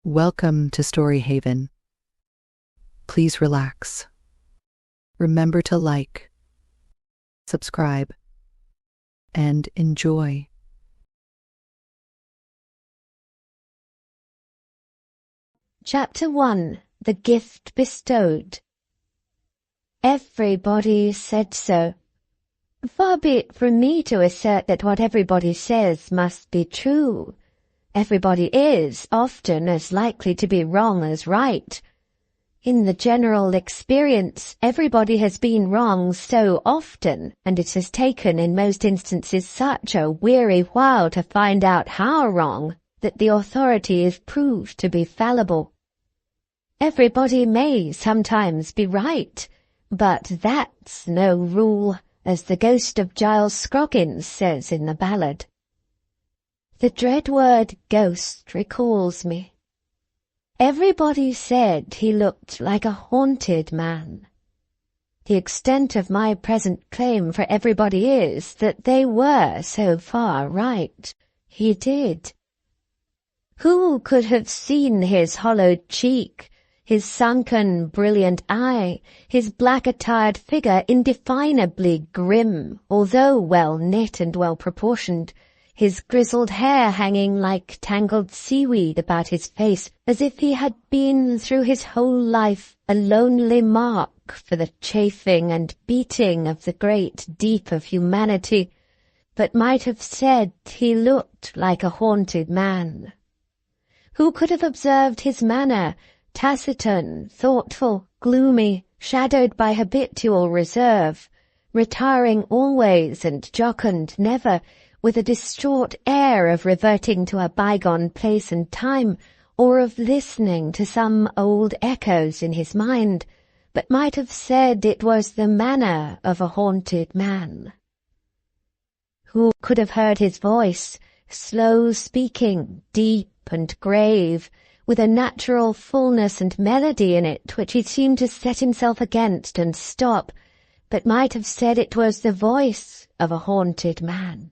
Welcome to Story Haven. Please relax. Remember to like, subscribe, and enjoy. Chapter 1. The Gift Bestowed. Everybody said so. Far be it from me to assert that what everybody says must be true. Everybody is often as likely to be wrong as right. In the general experience, everybody has been wrong so often, and it has taken in most instances such a weary while to find out how wrong, that the authority is proved to be fallible. Everybody may sometimes be right, but that's no rule, as the ghost of Giles Scroggins says in the ballad. The dread word ghost recalls me. Everybody said he looked like a haunted man. The extent of my present claim for everybody is that they were so far right. He did. Who could have seen his hollowed cheek, his sunken, brilliant eye, his black-attired figure indefinably grim, although well-knit and well-proportioned, his grizzled hair hanging like tangled seaweed about his face, as if he had been through his whole life a lonely mark for the chafing and beating of the great deep of humanity, but might have said he looked like a haunted man? Who could have observed his manner, taciturn, thoughtful, gloomy, shadowed by habitual reserve, retiring always and jocund never, with a distraught air of reverting to a bygone place and time, or of listening to some old echoes in his mind, but might have said it was the manner of a haunted man? Who could have heard his voice, slow speaking, deep and grave, with a natural fullness and melody in it which he seemed to set himself against and stop, but might have said it was the voice of a haunted man?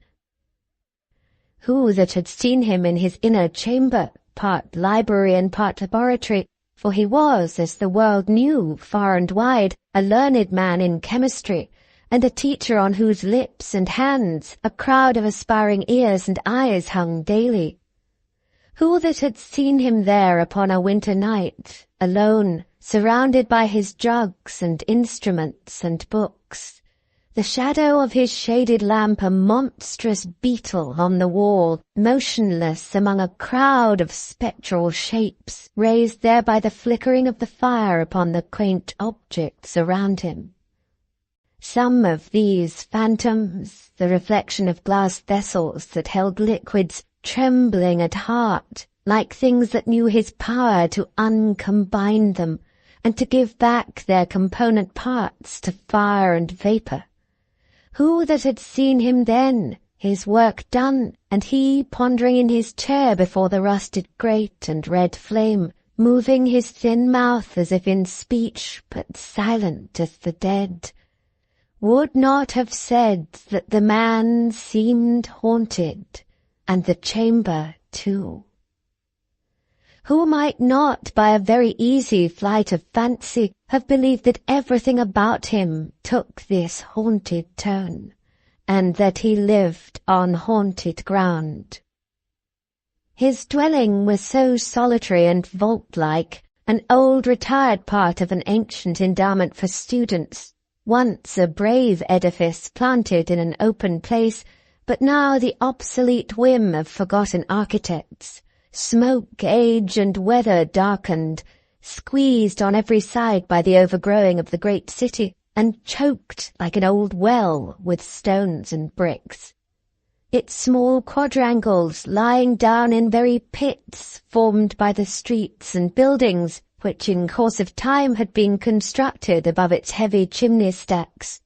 Who that had seen him in his inner chamber, part library and part laboratory, for he was, as the world knew, far and wide, a learned man in chemistry, and a teacher on whose lips and hands a crowd of aspiring ears and eyes hung daily? Who that had seen him there upon a winter night, alone, surrounded by his drugs and instruments and books, the shadow of his shaded lamp a monstrous beetle on the wall, motionless among a crowd of spectral shapes, raised there by the flickering of the fire upon the quaint objects around him? Some of these phantoms, the reflection of glass vessels that held liquids, trembling at heart, like things that knew his power to uncombine them, and to give back their component parts to fire and vapour. Who that had seen him then, his work done, and he pondering in his chair before the rusted grate and red flame, moving his thin mouth as if in speech, but silent as the dead, would not have said that the man seemed haunted, and the chamber too? Who might not, by a very easy flight of fancy, have believed that everything about him took this haunted turn, and that he lived on haunted ground? His dwelling was so solitary and vault-like, an old retired part of an ancient endowment for students, once a brave edifice planted in an open place, but now the obsolete whim of forgotten architects, smoke, age, and weather darkened, squeezed on every side by the overgrowing of the great city, and choked like an old well with stones and bricks. Its small quadrangles lying down in very pits formed by the streets and buildings which in course of time had been constructed above its heavy chimney stacks.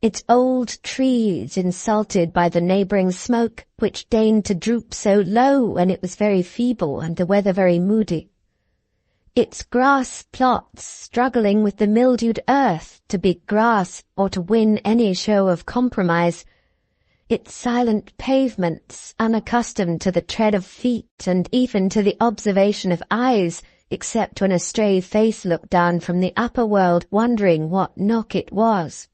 Its old trees insulted by the neighbouring smoke, which deigned to droop so low when it was very feeble and the weather very moody. Its grass plots struggling with the mildewed earth to be grass or to win any show of compromise. its silent pavements, unaccustomed to the tread of feet and even to the observation of eyes, except when a stray face looked down from the upper world, wondering what nook it was.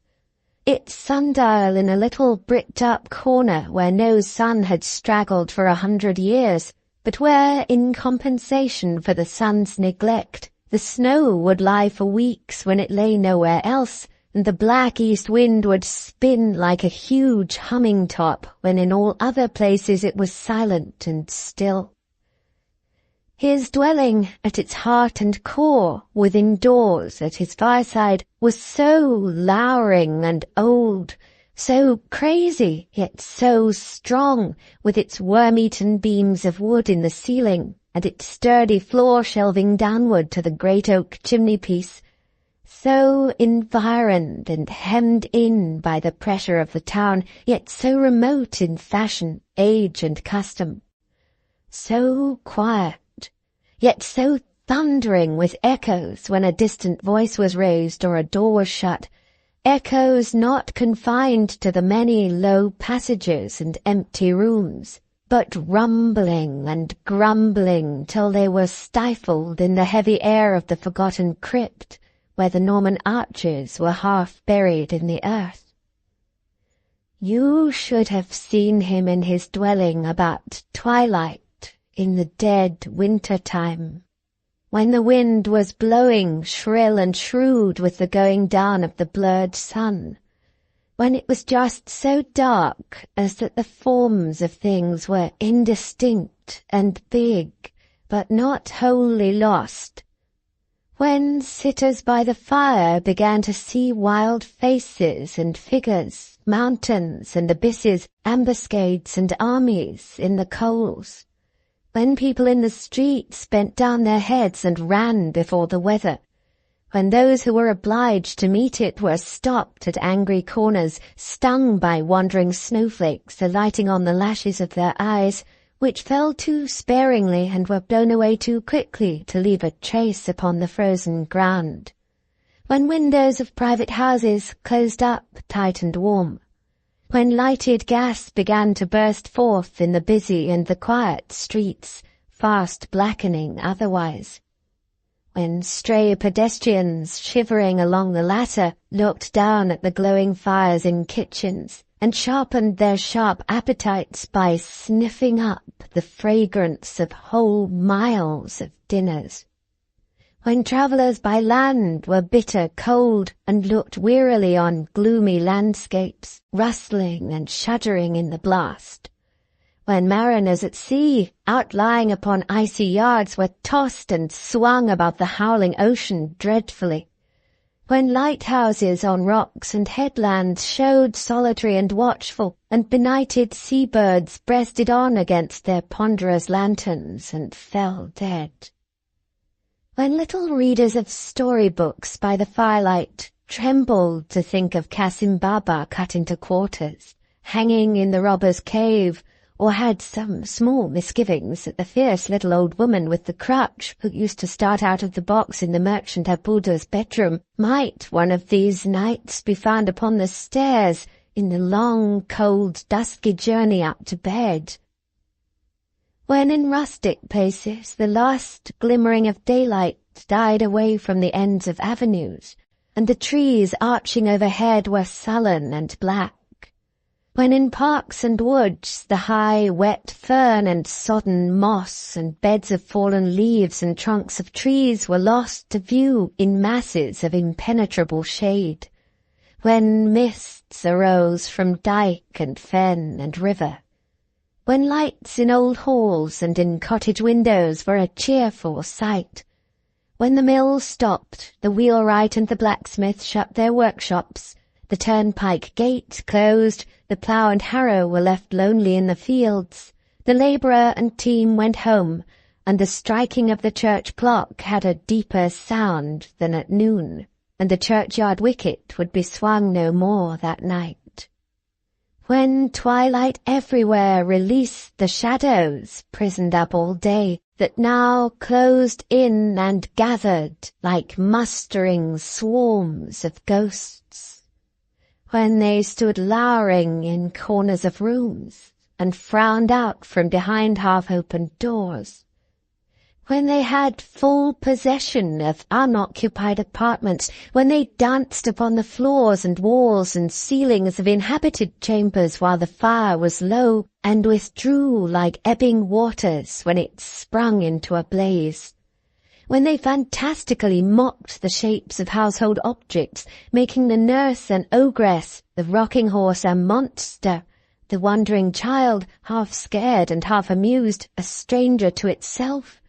Its sundial in a little bricked-up corner where no sun had straggled for 100 years, but where, in compensation for the sun's neglect, the snow would lie for weeks when it lay nowhere else, and the black east wind would spin like a huge humming top when in all other places it was silent and still. His dwelling, at its heart and core, within doors at his fireside, was so lowering and old, so crazy, yet so strong, with its worm-eaten beams of wood in the ceiling, and its sturdy floor shelving downward to the great oak chimney-piece, so environed and hemmed in by the pressure of the town, yet so remote in fashion, age, and custom. So quiet, yet so thundering with echoes when a distant voice was raised or a door was shut, echoes not confined to the many low passages and empty rooms, but rumbling and grumbling till they were stifled in the heavy air of the forgotten crypt, where the Norman arches were half buried in the earth. You should have seen him in his dwelling about twilight, in the dead winter time, when the wind was blowing shrill and shrewd with the going down of the blurred sun, when it was just so dark as that the forms of things were indistinct and big, but not wholly lost, when sitters by the fire began to see wild faces and figures, mountains and abysses, ambuscades and armies in the coals, when people in the streets bent down their heads and ran before the weather, when those who were obliged to meet it were stopped at angry corners, stung by wandering snowflakes alighting on the lashes of their eyes, which fell too sparingly and were blown away too quickly to leave a trace upon the frozen ground, when windows of private houses closed up tight and warm, when lighted gas began to burst forth in the busy and the quiet streets, fast blackening otherwise, when stray pedestrians shivering along the latter looked down at the glowing fires in kitchens and sharpened their sharp appetites by sniffing up the fragrance of whole miles of dinners, when travellers by land were bitter cold and looked wearily on gloomy landscapes, rustling and shuddering in the blast, when mariners at sea, outlying upon icy yards, were tossed and swung about the howling ocean dreadfully, when lighthouses on rocks and headlands showed solitary and watchful, and benighted seabirds breasted on against their ponderous lanterns and fell dead, when little readers of storybooks by the firelight trembled to think of Kasim Baba cut into quarters, hanging in the robber's cave, or had some small misgivings that the fierce little old woman with the crutch, who used to start out of the box in the merchant Abuda's bedroom, might one of these nights be found upon the stairs in the long, cold, dusky journey up to bed, when in rustic places the last glimmering of daylight died away from the ends of avenues, and the trees arching overhead were sullen and black, when in parks and woods the high, wet fern and sodden moss and beds of fallen leaves and trunks of trees were lost to view in masses of impenetrable shade, when mists arose from dike and fen and river, when lights in old halls and in cottage windows were a cheerful sight, when the mill stopped, the wheelwright and the blacksmith shut their workshops, the turnpike gate closed, the plough and harrow were left lonely in the fields, the labourer and team went home, and the striking of the church clock had a deeper sound than at noon, and the churchyard wicket would be swung no more that night, when twilight everywhere released the shadows, prisoned up all day, that now closed in and gathered like mustering swarms of ghosts, when they stood lowering in corners of rooms and frowned out from behind half-opened doors, when they had full possession of unoccupied apartments, when they danced upon the floors and walls and ceilings of inhabited chambers while the fire was low, and withdrew like ebbing waters when it sprung into a blaze, when they fantastically mocked the shapes of household objects, making the nurse an ogress, the rocking horse a monster, the wondering child, half scared and half amused, a stranger to itself,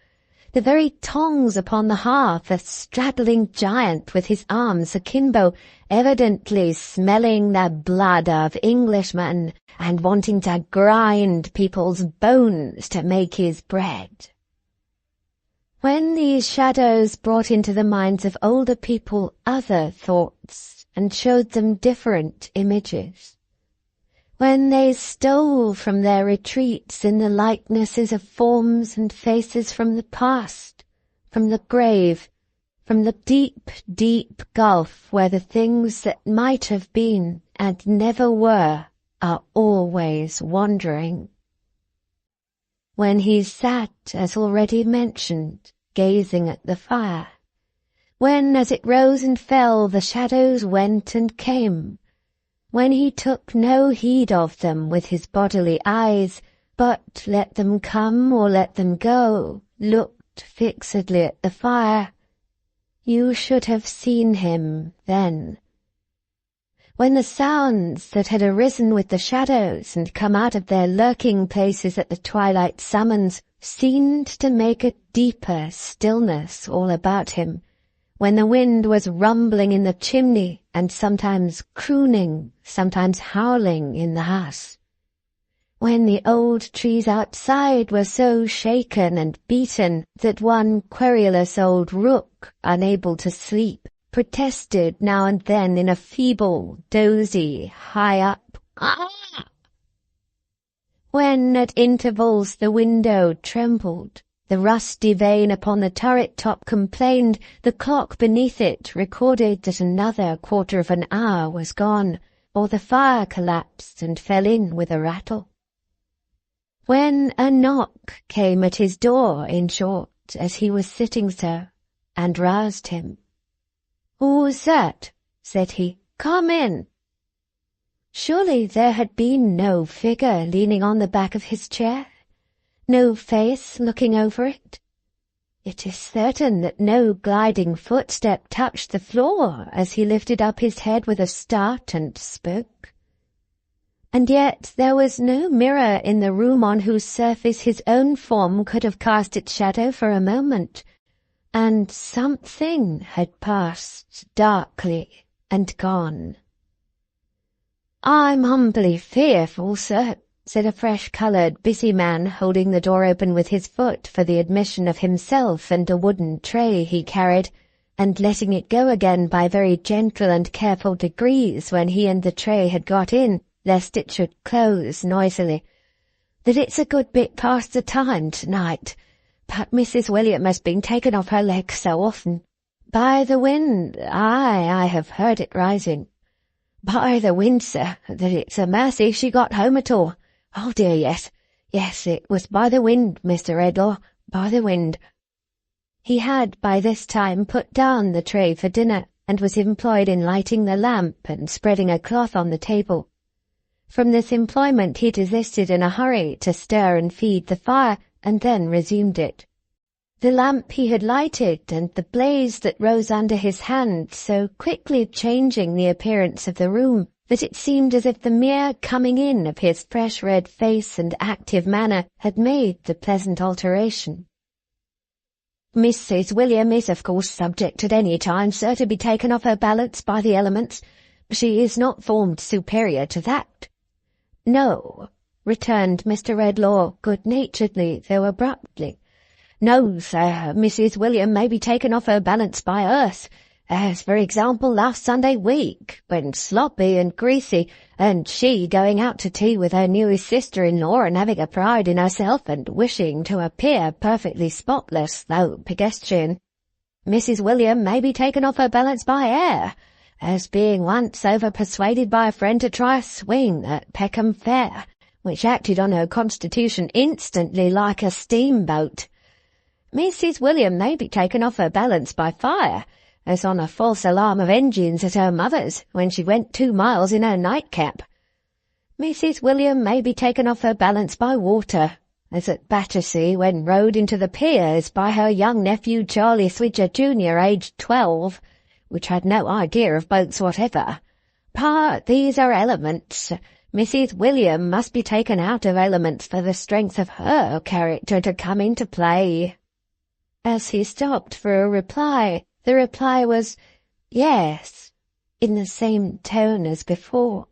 the very tongs upon the hearth a straddling giant with his arms akimbo, evidently smelling the blood of Englishmen and wanting to grind people's bones to make his bread. When these shadows brought into the minds of older people other thoughts and showed them different images, when they stole from their retreats in the likenesses of forms and faces from the past, from the grave, from the deep, deep gulf where the things that might have been and never were are always wandering. When he sat, as already mentioned, gazing at the fire, when as it rose and fell the shadows went and came, when he took no heed of them with his bodily eyes, but let them come or let them go, looked fixedly at the fire, you should have seen him then. When the sounds that had arisen with the shadows and come out of their lurking places at the twilight summons seemed to make a deeper stillness all about him, when the wind was rumbling in the chimney and sometimes crooning, sometimes howling in the house, when the old trees outside were so shaken and beaten that one querulous old rook, unable to sleep, protested now and then in a feeble, dozy, high-up "Ah!" When at intervals the window trembled, the rusty vane upon the turret-top complained, the clock beneath it recorded that another quarter of an hour was gone, or the fire collapsed and fell in with a rattle. When a knock came at his door, in short, as he was sitting so, and roused him. "Who's that?" said he. "Come in." Surely there had been no figure leaning on the back of his chair, no face looking over it. It is certain that no gliding footstep touched the floor as he lifted up his head with a start and spoke. And yet there was no mirror in the room on whose surface his own form could have cast its shadow for a moment, and something had passed darkly and gone. "I'm humbly fearful, sir," said a fresh-coloured, busy man, holding the door open with his foot for the admission of himself and a wooden tray he carried, and letting it go again by very gentle and careful degrees when he and the tray had got in, lest it should close noisily, "that it's a good bit past the time tonight, but Mrs. William has been taken off her legs so often. By the wind, I have heard it rising. By the wind, sir, that it's a mercy she got home at all. Oh dear, yes, it was by the wind, Mr. Redlaw, by the wind." He had by this time put down the tray for dinner, and was employed in lighting the lamp and spreading a cloth on the table. From this employment he desisted in a hurry to stir and feed the fire, and then resumed it. The lamp he had lighted and the blaze that rose under his hand so quickly changing the appearance of the room that it seemed as if the mere coming in of his fresh red face and active manner had made the pleasant alteration. "Mrs. William is of course subject at any time, sir, to be taken off her balance by the elements. She is not formed superior to that." "No," returned Mr. Redlaw good-naturedly, though abruptly. "No, sir, Mrs. William may be taken off her balance by earth, as for example last Sunday week, when sloppy and greasy, and she going out to tea with her newest sister-in-law and having a pride in herself and wishing to appear perfectly spotless, though pedestrian. Mrs. William may be taken off her balance by air, as being once over-persuaded by a friend to try a swing at Peckham Fair, which acted on her constitution instantly like a steamboat. Mrs. William may be taken off her balance by fire, as on a false alarm of engines at her mother's when she went 2 miles in her nightcap. Mrs. William may be taken off her balance by water, as at Battersea when rowed into the piers by her young nephew Charlie Swidger Jr., aged 12, which had no idea of boats whatever. But these are elements. Mrs. William must be taken out of elements for the strength of her character to come into play. As he stopped for a reply, the reply was, "Yes," in the same tone as before.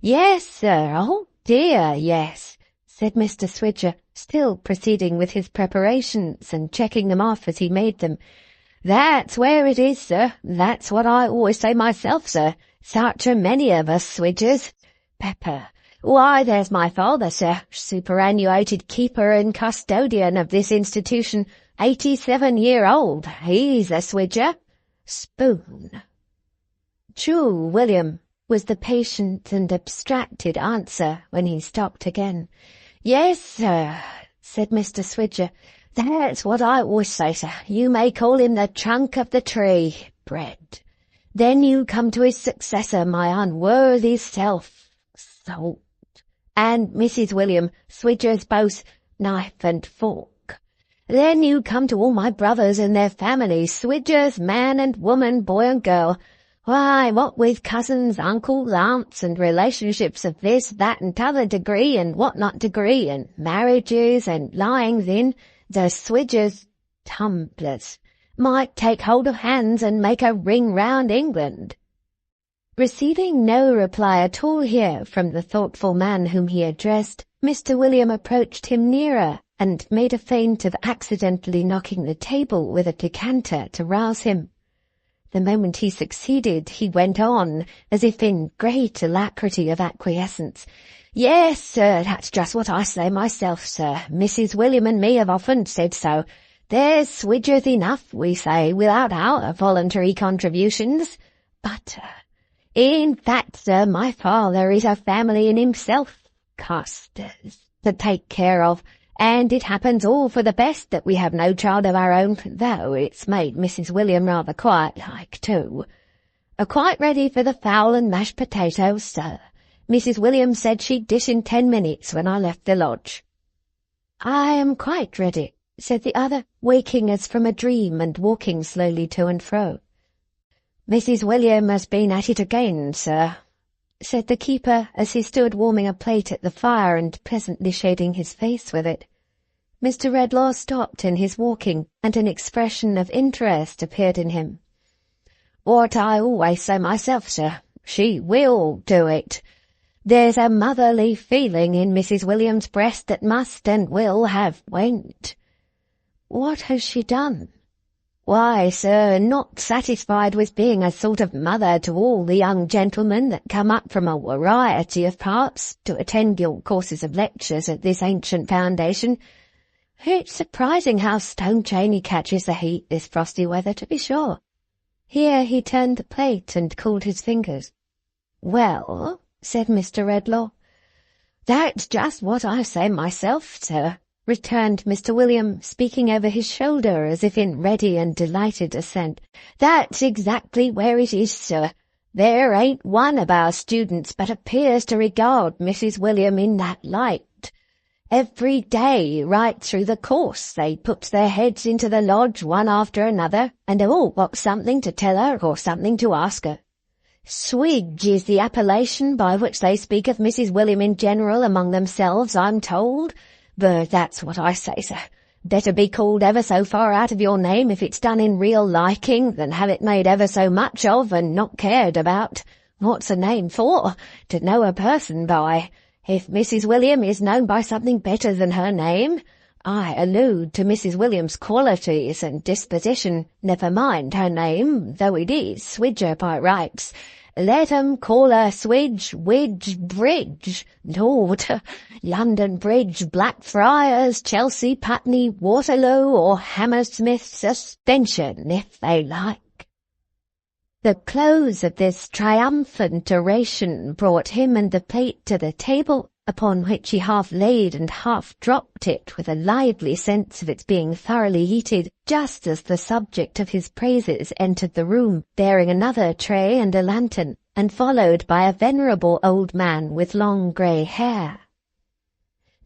"Yes, sir, oh dear, yes," said Mr. Swidger, still proceeding with his preparations and checking them off as he made them. "That's where it is, sir. That's what I always say myself, sir. Such a many of us Swidgers. Pepper. Why, there's my father, sir, superannuated keeper and custodian of this institution, 87-year-old. He's a Swidger. Spoon." "True, William," was the patient and abstracted answer when he stopped again. "Yes, sir," said Mr. Swidger. "That's what I always say, sir. You may call him the trunk of the tree, Bread. Then you come to his successor, my unworthy self, Salt, and Mrs. William, Swidger's both, Knife and Fork. Then you come to all my brothers and their families, Swidgers, man and woman, boy and girl. Why, what with cousins, uncles, aunts, and relationships of this, that, and t'other degree, and what not degree, and marriages, and lyings in, the Swidgers, tumblers, might take hold of hands and make a ring round England." Receiving no reply at all here from the thoughtful man whom he addressed, Mr. William approached him nearer, and made a feint of accidentally knocking the table with a decanter to rouse him. The moment he succeeded, he went on, as if in great alacrity of acquiescence. "Yes, sir, that's just what I say myself, sir. Mrs. William and me have often said so. There's Swidgers enough, we say, without our voluntary contributions. But, in fact, sir, my father is a family in himself, Custers, to take care of, and it happens all for the best that we have no child of our own, though it's made Mrs. William rather quiet like, too. Quite ready for the fowl and mashed potatoes, sir. Mrs. William said she'd dish in 10 minutes when I left the lodge." "I am quite ready," said the other, waking as from a dream and walking slowly to and fro. "Mrs. William has been at it again, sir," said the keeper as he stood warming a plate at the fire and pleasantly shading his face with it. Mr. Redlaw stopped in his walking, and an expression of interest appeared in him. "What I always say myself, sir. She will do it. There's a motherly feeling in Mrs. William's breast that must and will have went." "What has she done?" "Why, sir, not satisfied with being a sort of mother to all the young gentlemen that come up from a variety of parts to attend guild courses of lectures at this ancient foundation. It's surprising how stone chain he catches the heat this frosty weather, to be sure." Here he turned the plate and cooled his fingers. "Well," said Mr. Redlaw. "That's just what I say myself, sir," returned Mr. William, speaking over his shoulder as if in ready and delighted assent. "That's exactly where it is, sir. There ain't one of our students but appears to regard Mrs. William in that light. Every day, right through the course, they puts their heads into the lodge one after another, and they've all got something to tell her or something to ask her. Swidge is the appellation by which they speak of Mrs. William in general among themselves, I'm told. But that's what I say, sir. Better be called ever so far out of your name if it's done in real liking than have it made ever so much of and not cared about. What's a name for? To know a person by. If Mrs. William is known by something better than her name, I allude to Mrs. William's qualities and disposition, never mind her name, though it is Swidger by rights. Let 'em call her Swidge, Widge, Bridge, Lord, London Bridge, Blackfriars, Chelsea, Putney, Waterloo, or Hammersmith Suspension, if they like." The close of this triumphant oration brought him and the plate to the table, upon which he half laid and half dropped it with a lively sense of its being thoroughly eaten, just as the subject of his praises entered the room, bearing another tray and a lantern, and followed by a venerable old man with long grey hair.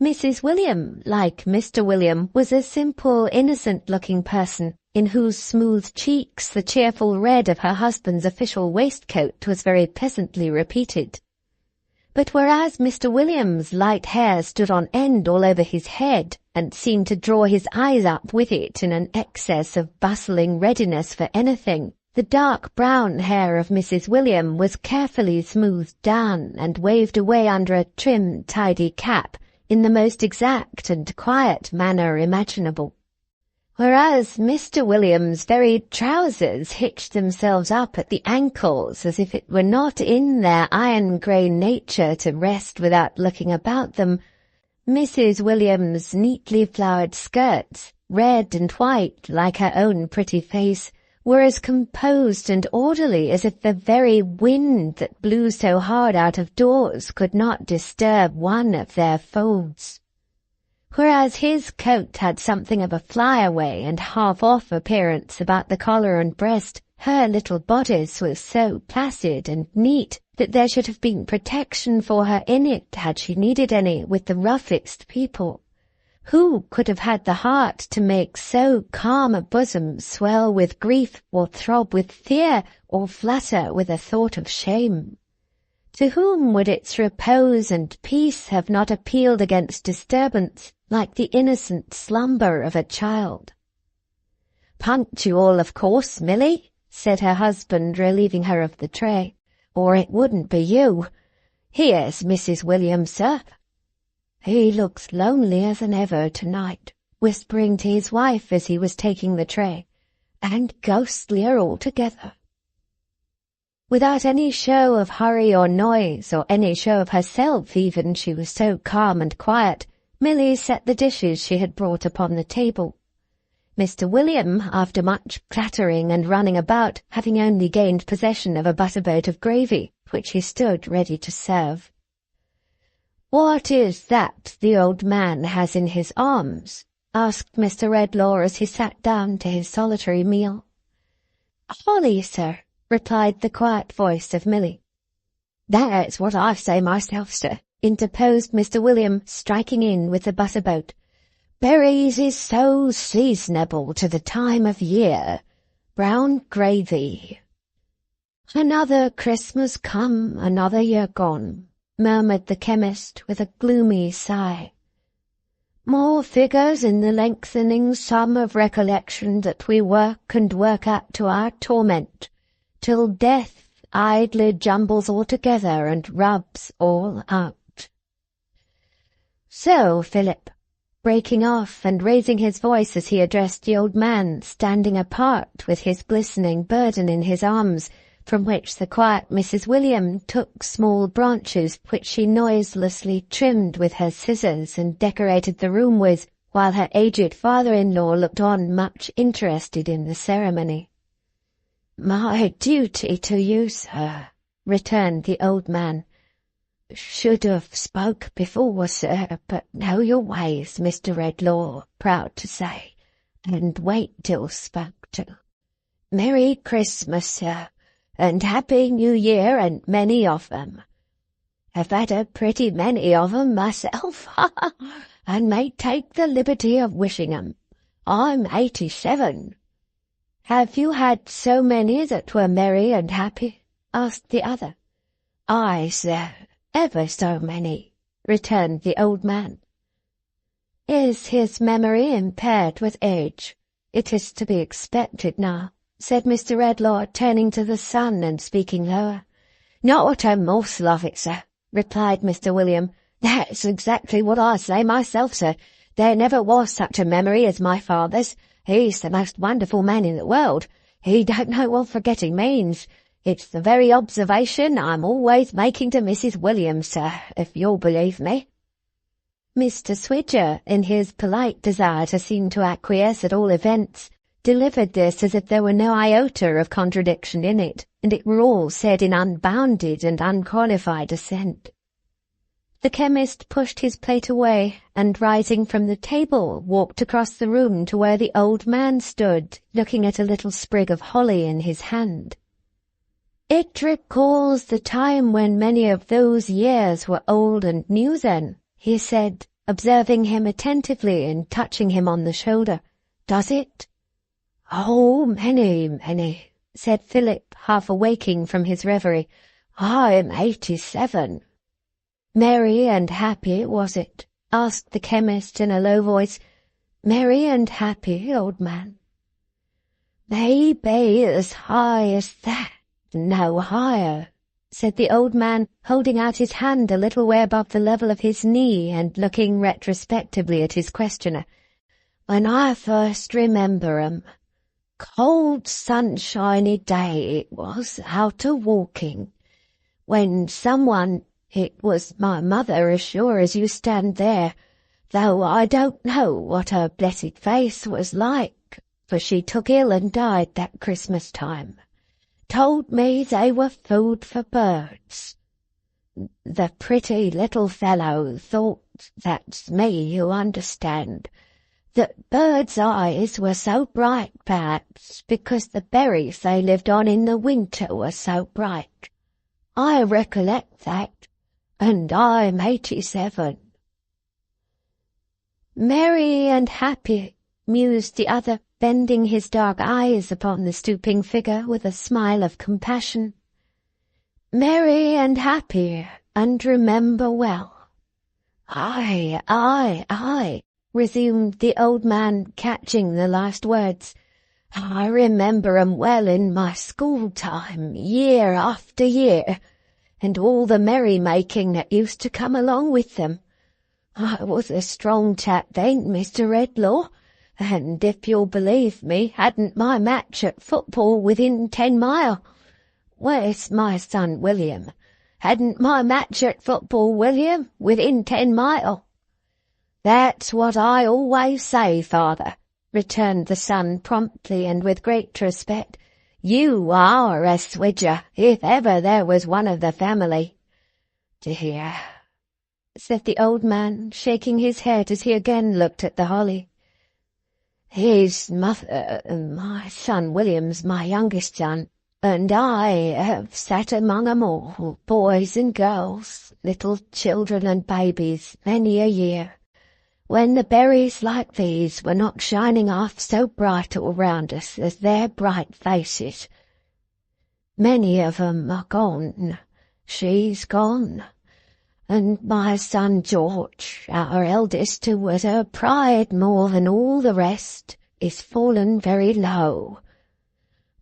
Mrs. William, like Mr. William, was a simple, innocent-looking person, in whose smooth cheeks the cheerful red of her husband's official waistcoat was very pleasantly repeated. But whereas Mr. William's light hair stood on end all over his head, and seemed to draw his eyes up with it in an excess of bustling readiness for anything, the dark brown hair of Mrs. William was carefully smoothed down and waved away under a trim, tidy cap, in the most exact and quiet manner imaginable. Whereas Mr. William's very trousers hitched themselves up at the ankles as if it were not in their iron-grey nature to rest without looking about them, Mrs. William's neatly flowered skirts, red and white like her own pretty face, were as composed and orderly as if the very wind that blew so hard out of doors could not disturb one of their folds. Whereas his coat had something of a fly-away and half-off appearance about the collar and breast, her little bodice was so placid and neat that there should have been protection for her in it had she needed any with the roughest people. Who could have had the heart to make so calm a bosom swell with grief, or throb with fear, or flutter with a thought of shame? To whom would its repose and peace have not appealed against disturbance, like the innocent slumber of a child? "Punctual, of course, Milly," said her husband, relieving her of the tray, "or it wouldn't be you. Here's Mrs. William, sir." "He looks lonelier than ever tonight," whispering to his wife as he was taking the tray, "and ghostlier altogether." Without any show of hurry or noise, or any show of herself even, she was so calm and quiet, Milly set the dishes she had brought upon the table. Mr. William, after much clattering and running about, having only gained possession of a butterboat of gravy, which he stood ready to serve. "What is that the old man has in his arms?" asked Mr. Redlaw as he sat down to his solitary meal. "Holly, sir," replied the quiet voice of Milly. "That's what I say myself, sir," interposed Mr. William, striking in with the butterboat. "Berries is so seasonable to the time of year. Brown gravy." "Another Christmas come, another year gone," murmured the chemist with a gloomy sigh. "More figures in the lengthening sum of recollection that we work and work at to our torment, till death idly jumbles all together and rubs all out. So, Philip," breaking off and raising his voice as he addressed the old man, standing apart with his glistening burden in his arms, from which the quiet Mrs. William took small branches which she noiselessly trimmed with her scissors and decorated the room with, while her aged father-in-law looked on much interested in the ceremony. "My duty to you, sir," returned the old man. "Should have spoke before, sir, but know your ways, Mr. Redlaw, proud to say, and wait till spoke to. Merry Christmas, sir, and Happy New Year, and many of them. I've had a pretty many of 'em myself, and may take the liberty of wishing 'em. I'm 87. "Have you had so many that were merry and happy?" asked the other. "Aye, sir, ever so many," returned the old man. "Is his memory impaired with age? It is to be expected now," said Mr. Redlaw, turning to the son and speaking lower. "Not a morsel of it, sir," replied Mr. William. "That's exactly what I say myself, sir. There never was such a memory as my father's. He's the most wonderful man in the world. He don't know what forgetting means. It's the very observation I'm always making to Mrs. Williams, sir, if you'll believe me." Mr. Swidger, in his polite desire to seem to acquiesce at all events, delivered this as if there were no iota of contradiction in it, and it were all said in unbounded and unqualified assent. The chemist pushed his plate away, and rising from the table, walked across the room to where the old man stood, looking at a little sprig of holly in his hand. "It recalls the time when many of those years were old and new then," he said, observing him attentively and touching him on the shoulder. "Does it?" "Oh, many, many," said Philip, half awaking from his reverie. "I'm 87. "Merry and happy, was it?" asked the chemist in a low voice. "Merry and happy, old man?" "May be as high as that, no higher," said the old man, holding out his hand a little way above the level of his knee and looking retrospectively at his questioner. "When I first remember 'em, cold sunshiny day it was, out a-walking, when someone— it was my mother as sure as you stand there, though I don't know what her blessed face was like, for she took ill and died that Christmas time— told me they were food for birds. The pretty little fellow thought, that's me, you understand, that birds' eyes were so bright, perhaps, because the berries they lived on in the winter were so bright. I recollect that, and I'm 87. "Merry and happy," mused the other, bending his dark eyes upon the stooping figure with a smile of compassion. "Merry and happy, and remember well." "Aye, aye, aye," resumed the old man, catching the last words. "I remember 'em well in my school time, year after year, and all the merry-making that used to come along with them. I was a strong chap then, Mr. Redlaw, and if you'll believe me, hadn't my match at football within 10 mile. Where's my son William? Hadn't my match at football, William, within 10 mile. "That's what I always say, father," returned the son promptly and with great respect. "You are a swidger, if ever there was one of the family." "Dear," said the old man, shaking his head as he again looked at the holly. "His mother, my son William's my youngest son, and I have sat among 'em all, boys and girls, little children and babies, many a year, when the berries like these were not shining off so bright all round us as their bright faces. Many of 'em are gone. She's gone. And my son George, our eldest, who was her pride more than all the rest, is fallen very low.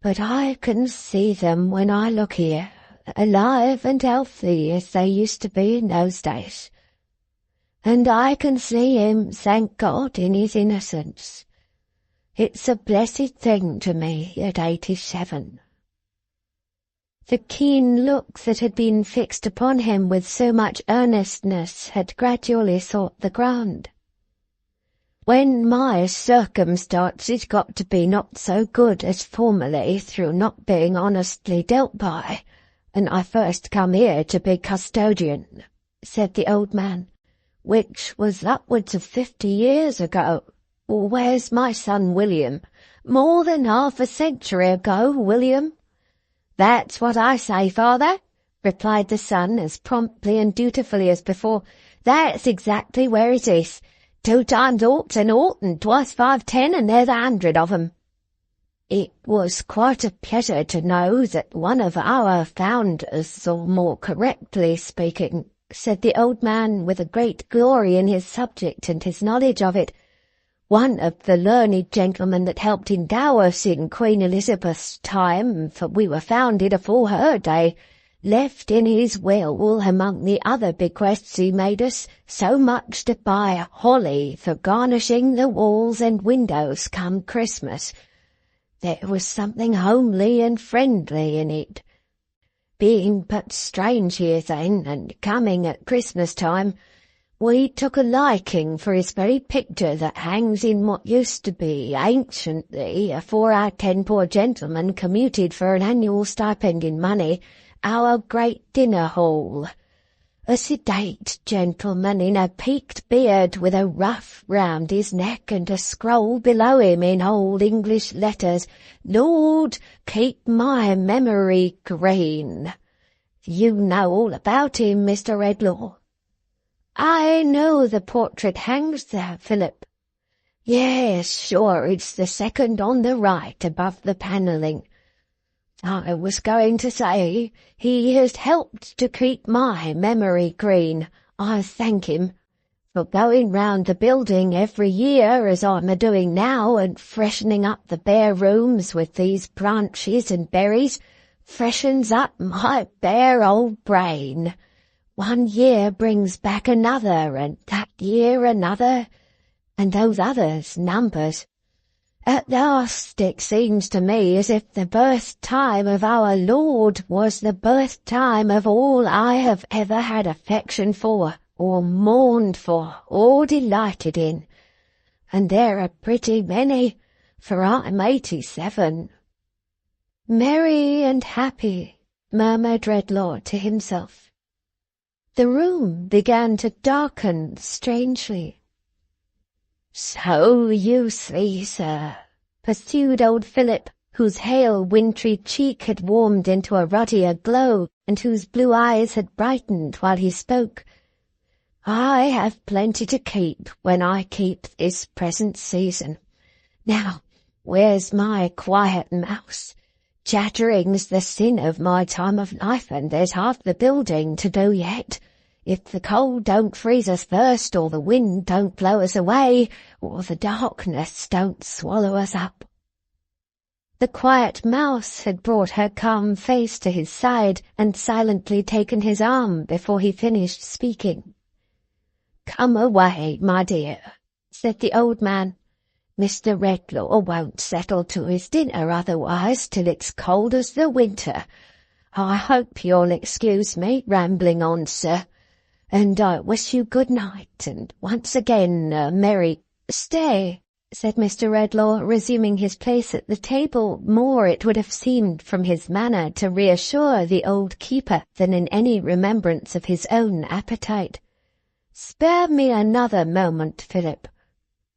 But I can see them when I look here, alive and healthy as they used to be in those days. And I can see him, thank God, in his innocence. It's a blessed thing to me at 87. The keen look that had been fixed upon him with so much earnestness had gradually sought the ground. "When my circumstances got to be not so good as formerly through not being honestly dealt by, and I first come here to be custodian," said the old man, "which was upwards of 50 years ago. Where's my son William? More than half a century ago, William." "That's what I say, father," replied the son as promptly and dutifully as before. "That's exactly where it is. 2 times 0's and 0, and twice 5 10, and there's 100 of 'em. "It was quite a pleasure to know that one of our founders, or more correctly speaking," said the old man with a great glory in his subject and his knowledge of it, "one of the learned gentlemen that helped endow us in Queen Elizabeth's time, for we were founded afore her day, left in his will, among the other bequests he made us, so much to buy holly for garnishing the walls and windows come Christmas. There was something homely and friendly in it. Being but strange here then, and coming at Christmas time, We took a liking for his very picture that hangs in what used to be, anciently, afore our 10 poor gentlemen commuted for an annual stipend in money, our great dinner hall. A sedate gentleman in a peaked beard with a ruff round his neck and a scroll below him in old English letters, Lord, keep my memory green. You know all about him, Mr. Redlaw. I know the portrait hangs there, Philip. Yes, sure, it's the second on the right above the panelling. I was going to say, he has helped to keep my memory green. I thank him for going round the building every year as I'm a-doing now and freshening up the bare rooms with these branches and berries, freshens up my bare old brain. One year brings back another, and that year another, and those others numbers. At last it seems to me as if the birth time of our Lord was the birth time of all I have ever had affection for, or mourned for, or delighted in. And there are pretty many, for I'm 87. Merry and happy, murmured Redlaw to himself. The room began to darken strangely. So you see, sir, pursued old Philip, whose hale wintry cheek had warmed into a ruddier glow, and whose blue eyes had brightened while he spoke, I have plenty to keep when I keep this present season. Now, where's my quiet mouse? Chattering's the sin of my time of life, and there's half the building to do yet. If the cold don't freeze us first, or the wind don't blow us away, or the darkness don't swallow us up. The quiet mouse had brought her calm face to his side and silently taken his arm before he finished speaking. Come away, my dear, said the old man. Mr. Redlaw won't settle to his dinner otherwise till it's cold as the winter. I hope you'll excuse me rambling on, sir. And I wish you good night, and once again a merry— Stay, said Mr. Redlaw, resuming his place at the table, more, it would have seemed from his manner, to reassure the old keeper than in any remembrance of his own appetite. Spare me another moment, Philip.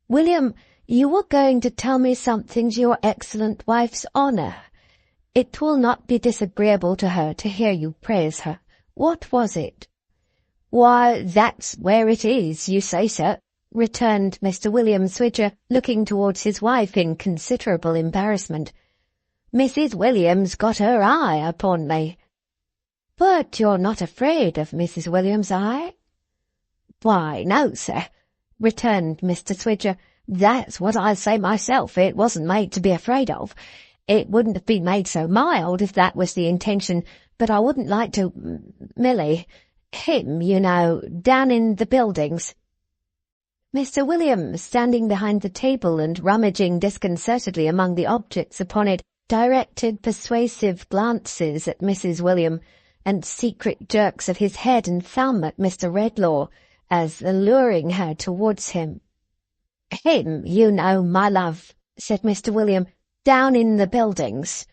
William, you were going to tell me something to your excellent wife's honour. It will not be disagreeable to her to hear you praise her. What was it? Why, that's where it is, you say, sir, returned Mr. William Swidger, looking towards his wife in considerable embarrassment. Mrs. Williams got her eye upon me. But you're not afraid of Mrs. Williams' eye? Why, no, sir, returned Mr. Swidger. That's what I say myself. It wasn't made to be afraid of. It wouldn't have been made so mild if that was the intention, but I wouldn't like to— Milly— him, you know, down in the buildings. Mr. William, standing behind the table and rummaging disconcertedly among the objects upon it, directed persuasive glances at Mrs. William, and secret jerks of his head and thumb at Mr. Redlaw, as alluring her towards him. Him, you know, my love, said Mr. William, down in the buildings.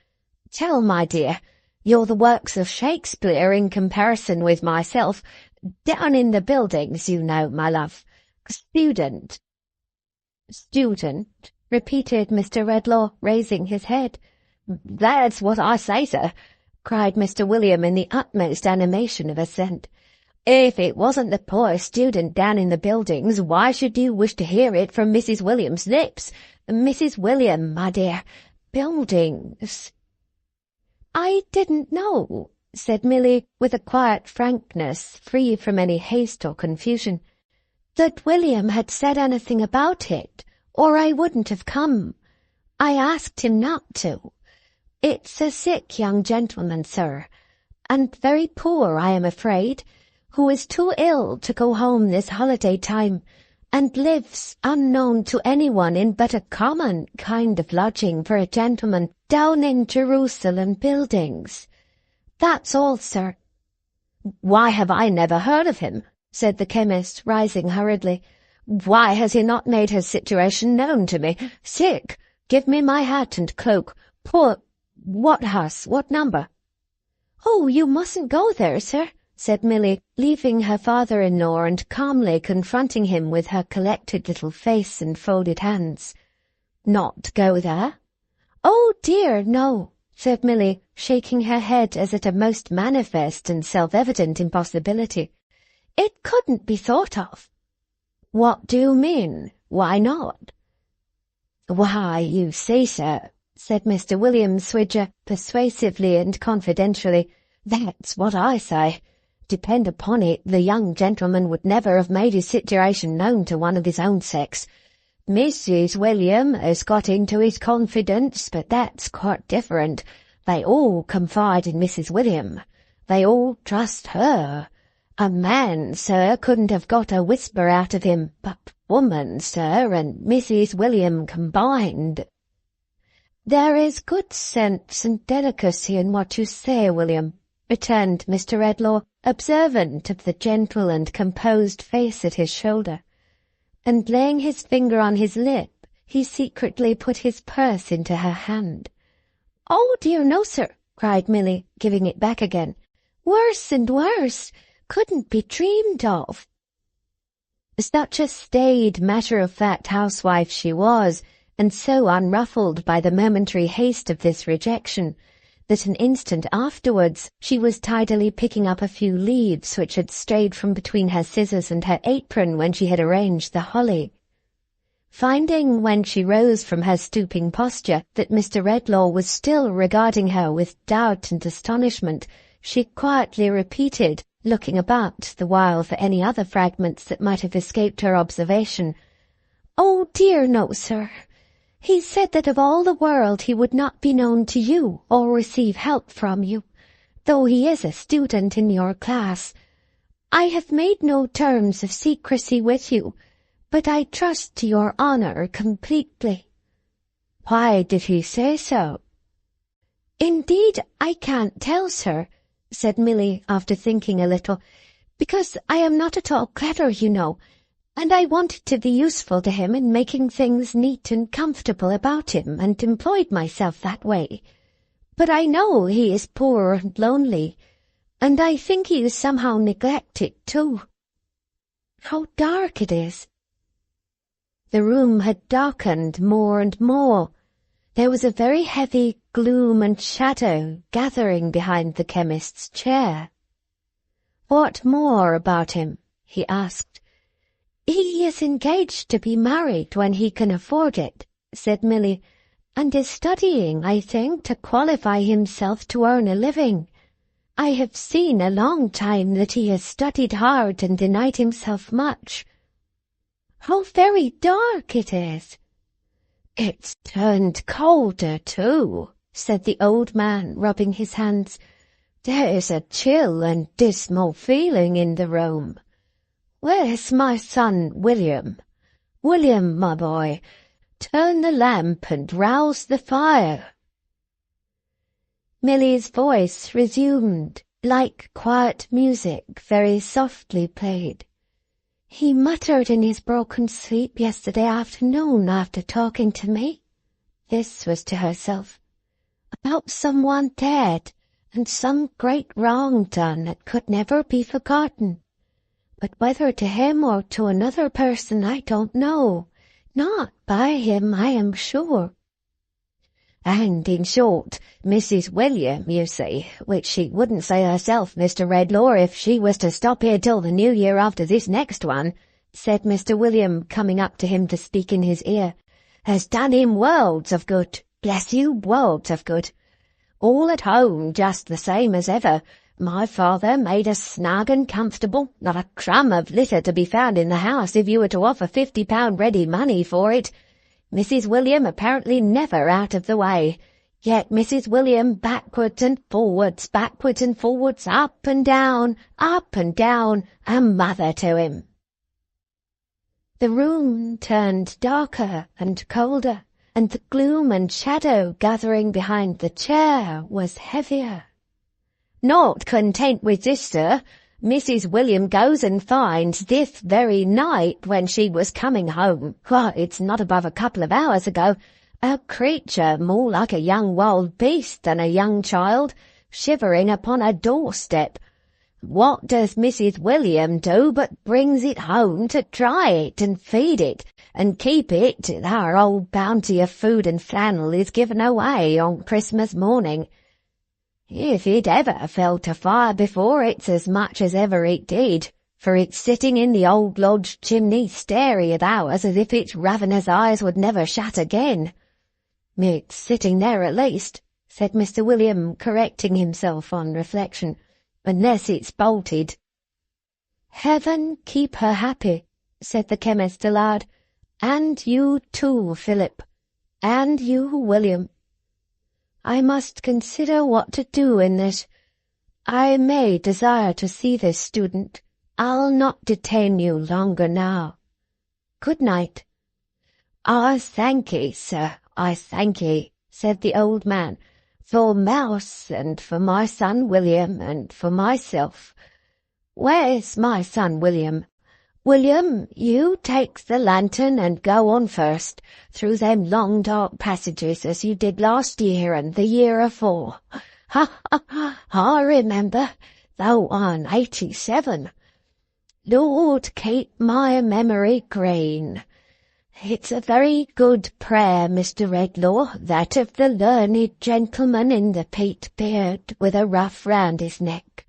Tell, my dear, you're the works of Shakespeare in comparison with myself. Down in the buildings, you know, my love. Student. Student, repeated Mr. Redlaw, raising his head. That's what I say, sir, cried Mr. William in the utmost animation of assent. If it wasn't the poor student down in the buildings, why should you wish to hear it from Mrs. William's lips? Mrs. William, my dear, buildings. I didn't know, said Milly, with a quiet frankness, free from any haste or confusion, that William had said anything about it, or I wouldn't have come. I asked him not to. It's a sick young gentleman, sir, and very poor, I am afraid, who is too ill to go home this holiday time, and lives unknown to anyone in but a common kind of lodging for a gentleman down in Jerusalem buildings. That's all, sir. Why have I never heard of him? said the chemist, rising hurriedly. "Why has he not made his situation known to me? Sick! Give me my hat and cloak. Poor— What house? What number?" "Oh, you mustn't go there, sir," said Milly, leaving her father-in-law and calmly confronting him with her collected little face and folded hands. "Not go there?" "Oh, dear, no," said Milly, shaking her head as at a most manifest and self-evident impossibility. "It couldn't be thought of." "What do you mean? Why not?" "Why, you see, sir," said Mr. William Swidger, persuasively and confidentially, "that's what I say. Depend upon it, the young gentleman would never have made his situation known to one of his own sex. Mrs. William has got into his confidence, but that's quite different. They all confide in Mrs. William. They all trust her. A man, sir, couldn't have got a whisper out of him, but woman, sir, and Mrs. William combined." "There is good sense and delicacy in what you say, William," returned Mr. Redlaw, observant of the gentle and composed face at his shoulder. And laying his finger on his lip, he secretly put his purse into her hand. "Oh, dear, no, sir," cried Milly, giving it back again. "Worse and worse. Couldn't be dreamed of." Such a staid, matter-of-fact housewife she was, and so unruffled by the momentary haste of this rejection, that an instant afterwards she was tidily picking up a few leaves which had strayed from between her scissors and her apron when she had arranged the holly. Finding, when she rose from her stooping posture, that Mr. Redlaw was still regarding her with doubt and astonishment, she quietly repeated, looking about the while for any other fragments that might have escaped her observation, "Oh, dear, no, sir. He said that of all the world he would not be known to you or receive help from you, though he is a student in your class. I have made no terms of secrecy with you, but I trust to your honour completely." "Why did he say so?" "Indeed, I can't tell, sir," said Milly, after thinking a little, "because I am not at all clever, you know, and I wanted to be useful to him in making things neat and comfortable about him, and employed myself that way. But I know he is poor and lonely, and I think he is somehow neglected too. How dark it is!" The room had darkened more and more. There was a very heavy gloom and shadow gathering behind the chemist's chair. "What more about him?" he asked. "He is engaged to be married when he can afford it," said Milly, "and is studying, I think, to qualify himself to earn a living. I have seen a long time that he has studied hard and denied himself much. How very dark it is!" "It's turned colder, too," said the old man, rubbing his hands. "There is a chill and dismal feeling in the room. Where's my son William? William, my boy, turn the lamp and rouse the fire." Milly's voice resumed, like quiet music very softly played. "He muttered in his broken sleep yesterday afternoon after talking to me," this was to herself, "about someone dead and some great wrong done that could never be forgotten. But whether to him or to another person I don't know. Not by him, I am sure. And, in short, Mrs. William, you see, which she wouldn't say herself, Mr. Redlaw, if she was to stop here till the new year after this next one," said Mr. William, coming up to him to speak in his ear, "has done him worlds of good, bless you, worlds of good. All at home just the same as ever. My father made us snug and comfortable, not a crumb of litter to be found in the house if you were to offer £50 ready money for it. Mrs. William apparently never out of the way, yet Mrs. William backwards and forwards, up and down, a mother to him." The room turned darker and colder, and the gloom and shadow gathering behind the chair was heavier. "Not content with this, sir, Mrs. William goes and finds this very night when she was coming home, it's not above a couple of hours ago, a creature more like a young wild beast than a young child, shivering upon a doorstep. What does Mrs. William do but brings it home to dry it and feed it, and keep it till our old bounty of food and flannel is given away on Christmas morning. If it ever felt a fire before, it's as much as ever it did, for it's sitting in the old lodge chimney staring at ours as if its ravenous eyes would never shut again. It's sitting there at least, said Mr. William, correcting himself on reflection, unless it's bolted. Heaven keep her happy, said the chemist aloud, and you too, Philip, and you, William. I must consider what to do in this. I may desire to see this student. I'll not detain you longer now. Good night. I thank ye, sir, I thank ye, said the old man, for Mouse and for my son William and for myself. Where's my son William? William, you take the lantern and go on first, through them long dark passages as you did last year and the year afore. Ha, ha, ha, I remember, though I'm 87. Lord, keep my memory green. It's a very good prayer, Mr. Redlaw, that of the learned gentleman in the peat beard with a ruff round his neck.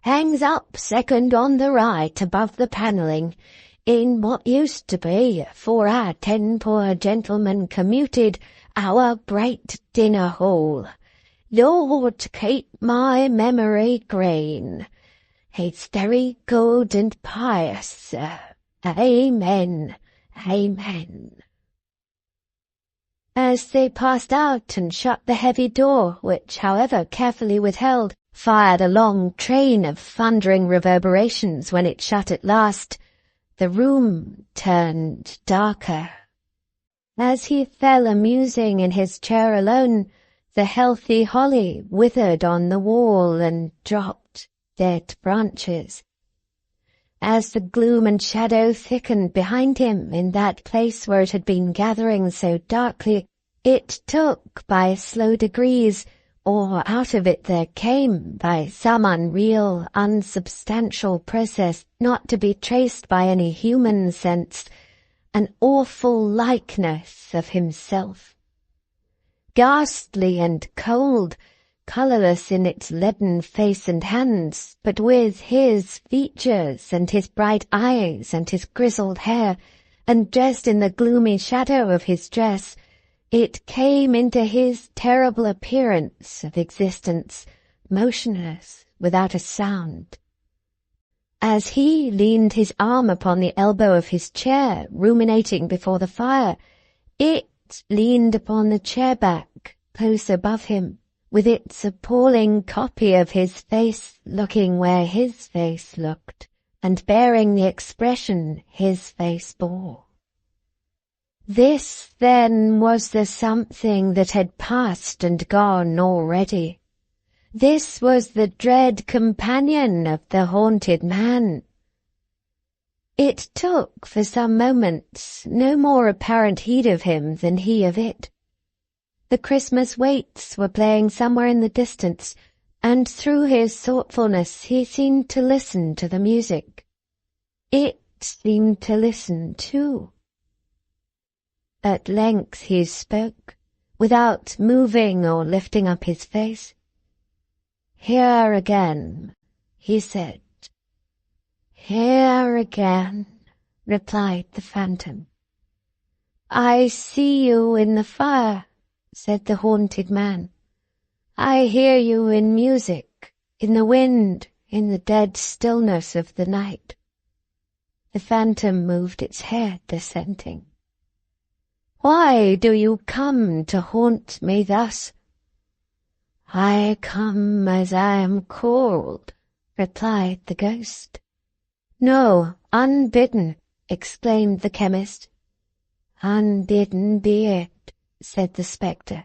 Hangs up second on the right above the panelling, in what used to be, for our 10 poor gentlemen commuted, our great dinner hall. Lord, keep my memory green. It's very good and pious, sir. Amen. Amen. As they passed out and shut the heavy door, which, however carefully withheld, fired a long train of thundering reverberations when it shut at last, the room turned darker. As he fell a-musing in his chair alone, the healthy holly withered on the wall and dropped dead branches. As the gloom and shadow thickened behind him in that place where it had been gathering so darkly, it took by slow degrees, or out of it there came, by some unreal, unsubstantial process not to be traced by any human sense, an awful likeness of himself. Ghastly and cold, colourless in its leaden face and hands, but with his features and his bright eyes and his grizzled hair, and dressed in the gloomy shadow of his dress, it came into his terrible appearance of existence, motionless, without a sound. As he leaned his arm upon the elbow of his chair, ruminating before the fire, it leaned upon the chair-back, close above him, with its appalling copy of his face looking where his face looked, and bearing the expression his face bore. This, then, was the something that had passed and gone already. This was the dread companion of the haunted man. It took, for some moments, no more apparent heed of him than he of it. The Christmas waits were playing somewhere in the distance, and through his thoughtfulness he seemed to listen to the music. It seemed to listen too. At length he spoke, without moving or lifting up his face. "Here again," he said. "Here again," replied the phantom. "I see you in the fire," said the haunted man. "I hear you in music, in the wind, in the dead stillness of the night." The phantom moved its head, assenting. "Why do you come to haunt me thus?" "I come as I am called," replied the ghost. "No, unbidden," exclaimed the chemist. "Unbidden be it," said the spectre.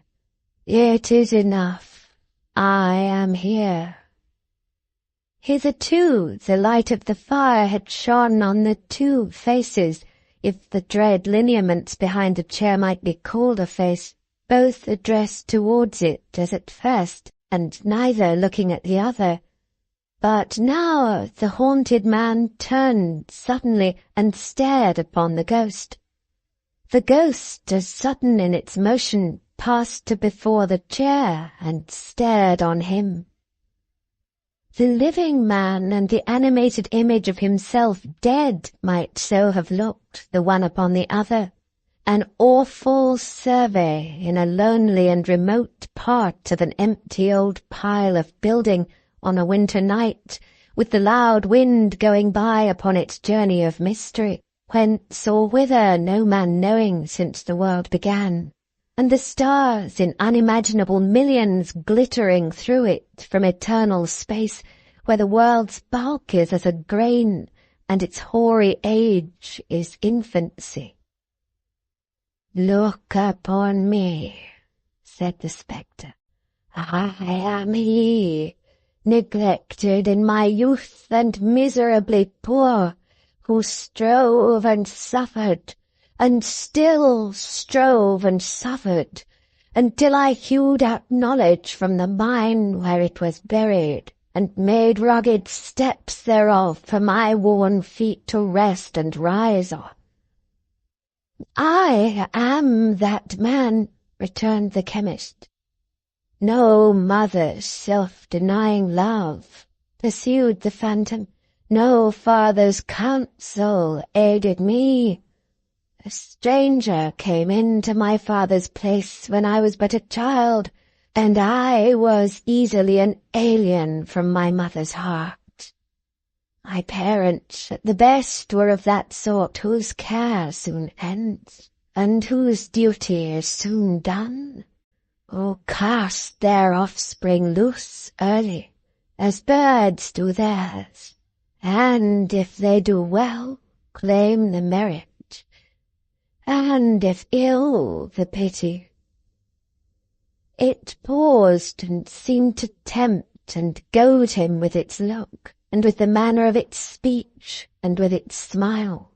"It is enough. I am here." Hitherto the light of the fire had shone on the two faces, if the dread lineaments behind the chair might be called a face, both addressed towards it as at first, and neither looking at the other. But now the haunted man turned suddenly and stared upon the ghost. The ghost, as sudden in its motion, passed to before the chair and stared on him. The living man and the animated image of himself dead might so have looked, the one upon the other, an awful survey in a lonely and remote part of an empty old pile of building on a winter night, with the loud wind going by upon its journey of mystery, whence or whither no man knowing since the world began, and the stars in unimaginable millions glittering through it from eternal space, where the world's bulk is as a grain, and its hoary age is infancy. "Look upon me," said the spectre. "I am he, neglected in my youth and miserably poor, who strove and suffered, and still strove and suffered, until I hewed out knowledge from the mine where it was buried, and made rugged steps thereof for my worn feet to rest and rise on." "I am that man," returned the chemist. "No mother's self-denying love," pursued the phantom, "no father's counsel aided me. A stranger came into my father's place when I was but a child, and I was easily an alien from my mother's heart. My parents at the best were of that sort whose care soon ends, and whose duty is soon done, who cast their offspring loose early, as birds do theirs, and if they do well, claim the merit, and if ill, the pity." It paused and seemed to tempt and goad him with its look, and with the manner of its speech, and with its smile.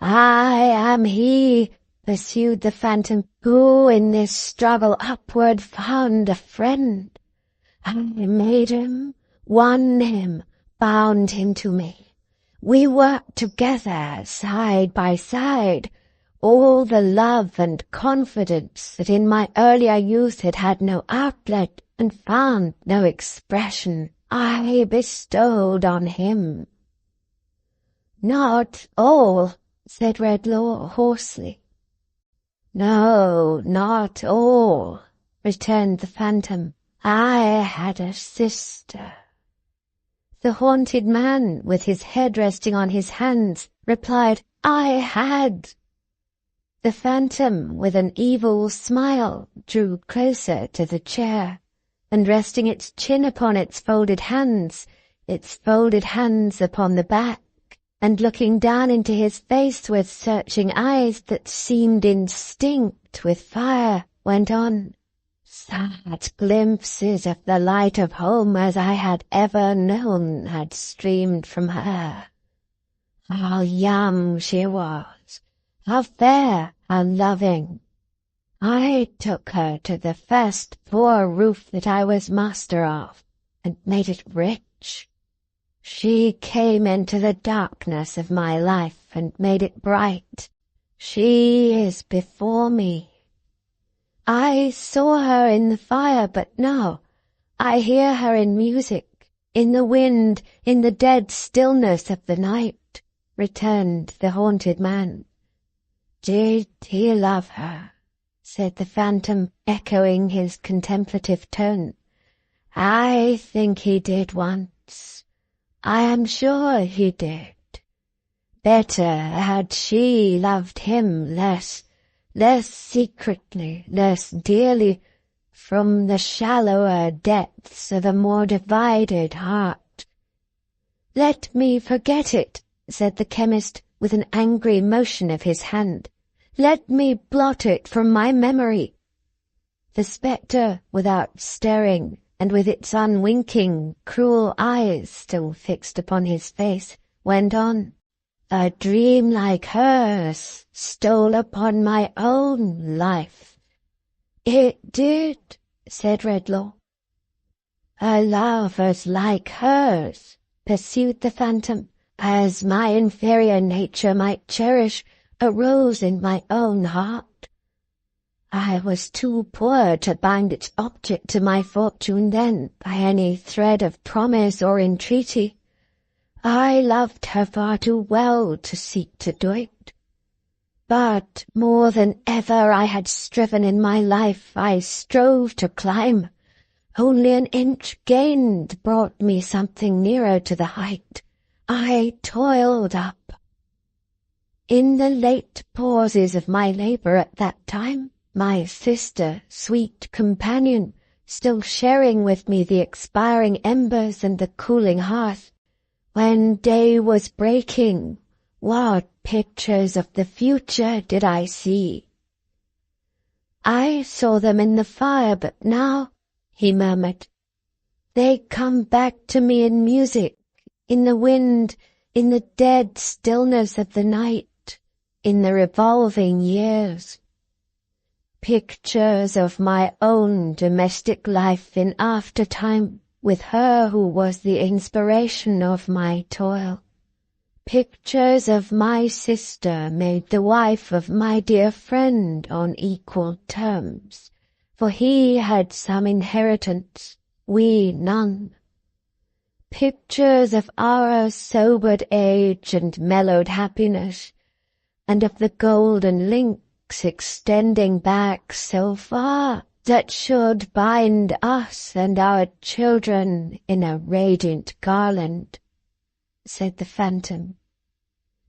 "I am he," pursued the phantom, "who in this struggle upward found a friend. I made him, won him, bound him to me. We worked together, side by side. All the love and confidence that in my earlier youth had had no outlet and found no expression, I bestowed on him." "Not all," said Redlaw hoarsely. "No, not all," returned the phantom. "I had a sister." The haunted man, with his head resting on his hands, replied, "I had." The phantom, with an evil smile, drew closer to the chair, and resting its chin upon its folded hands upon the back, and looking down into his face with searching eyes that seemed instinct with fire, went on, "Such glimpses of the light of home as I had ever known had streamed from her. How young she was! How fair, how loving! I took her to the first poor roof that I was master of, and made it rich. She came into the darkness of my life and made it bright. She is before me. I saw her in the fire, but now I hear her in music, in the wind, in the dead stillness of the night," returned the haunted man. "Did he love her?" said the phantom, echoing his contemplative tone. "I think he did once. I am sure he did. Better had she loved him less secretly, less dearly, from the shallower depths of a more divided heart." "Let me forget it," said the chemist, with an angry motion of his hand. "Let me blot it from my memory." The spectre, without stirring, and with its unwinking, cruel eyes still fixed upon his face, went on. A dream like hers stole upon my own life. It did, said Redlaw. A love as like hers, pursued the phantom, as my inferior nature might cherish, arose in my own heart. I was too poor to bind its object to my fortune then by any thread of promise or entreaty. I loved her far too well to seek to do it. But more than ever I had striven in my life, I strove to climb. Only an inch gained brought me something nearer to the height. I toiled up. In the late pauses of my labour at that time, my sister, sweet companion, still sharing with me the expiring embers and the cooling hearth, when day was breaking, what pictures of the future did I see? I saw them in the fire, but now, he murmured, they come back to me in music, in the wind, in the dead stillness of the night, in the revolving years. Pictures of my own domestic life in after-time, with her who was the inspiration of my toil. Pictures of my sister made the wife of my dear friend on equal terms, for he had some inheritance, we none. Pictures of our sobered age and mellowed happiness, and of the golden links extending back so far that should bind us and our children in a radiant garland, said the phantom.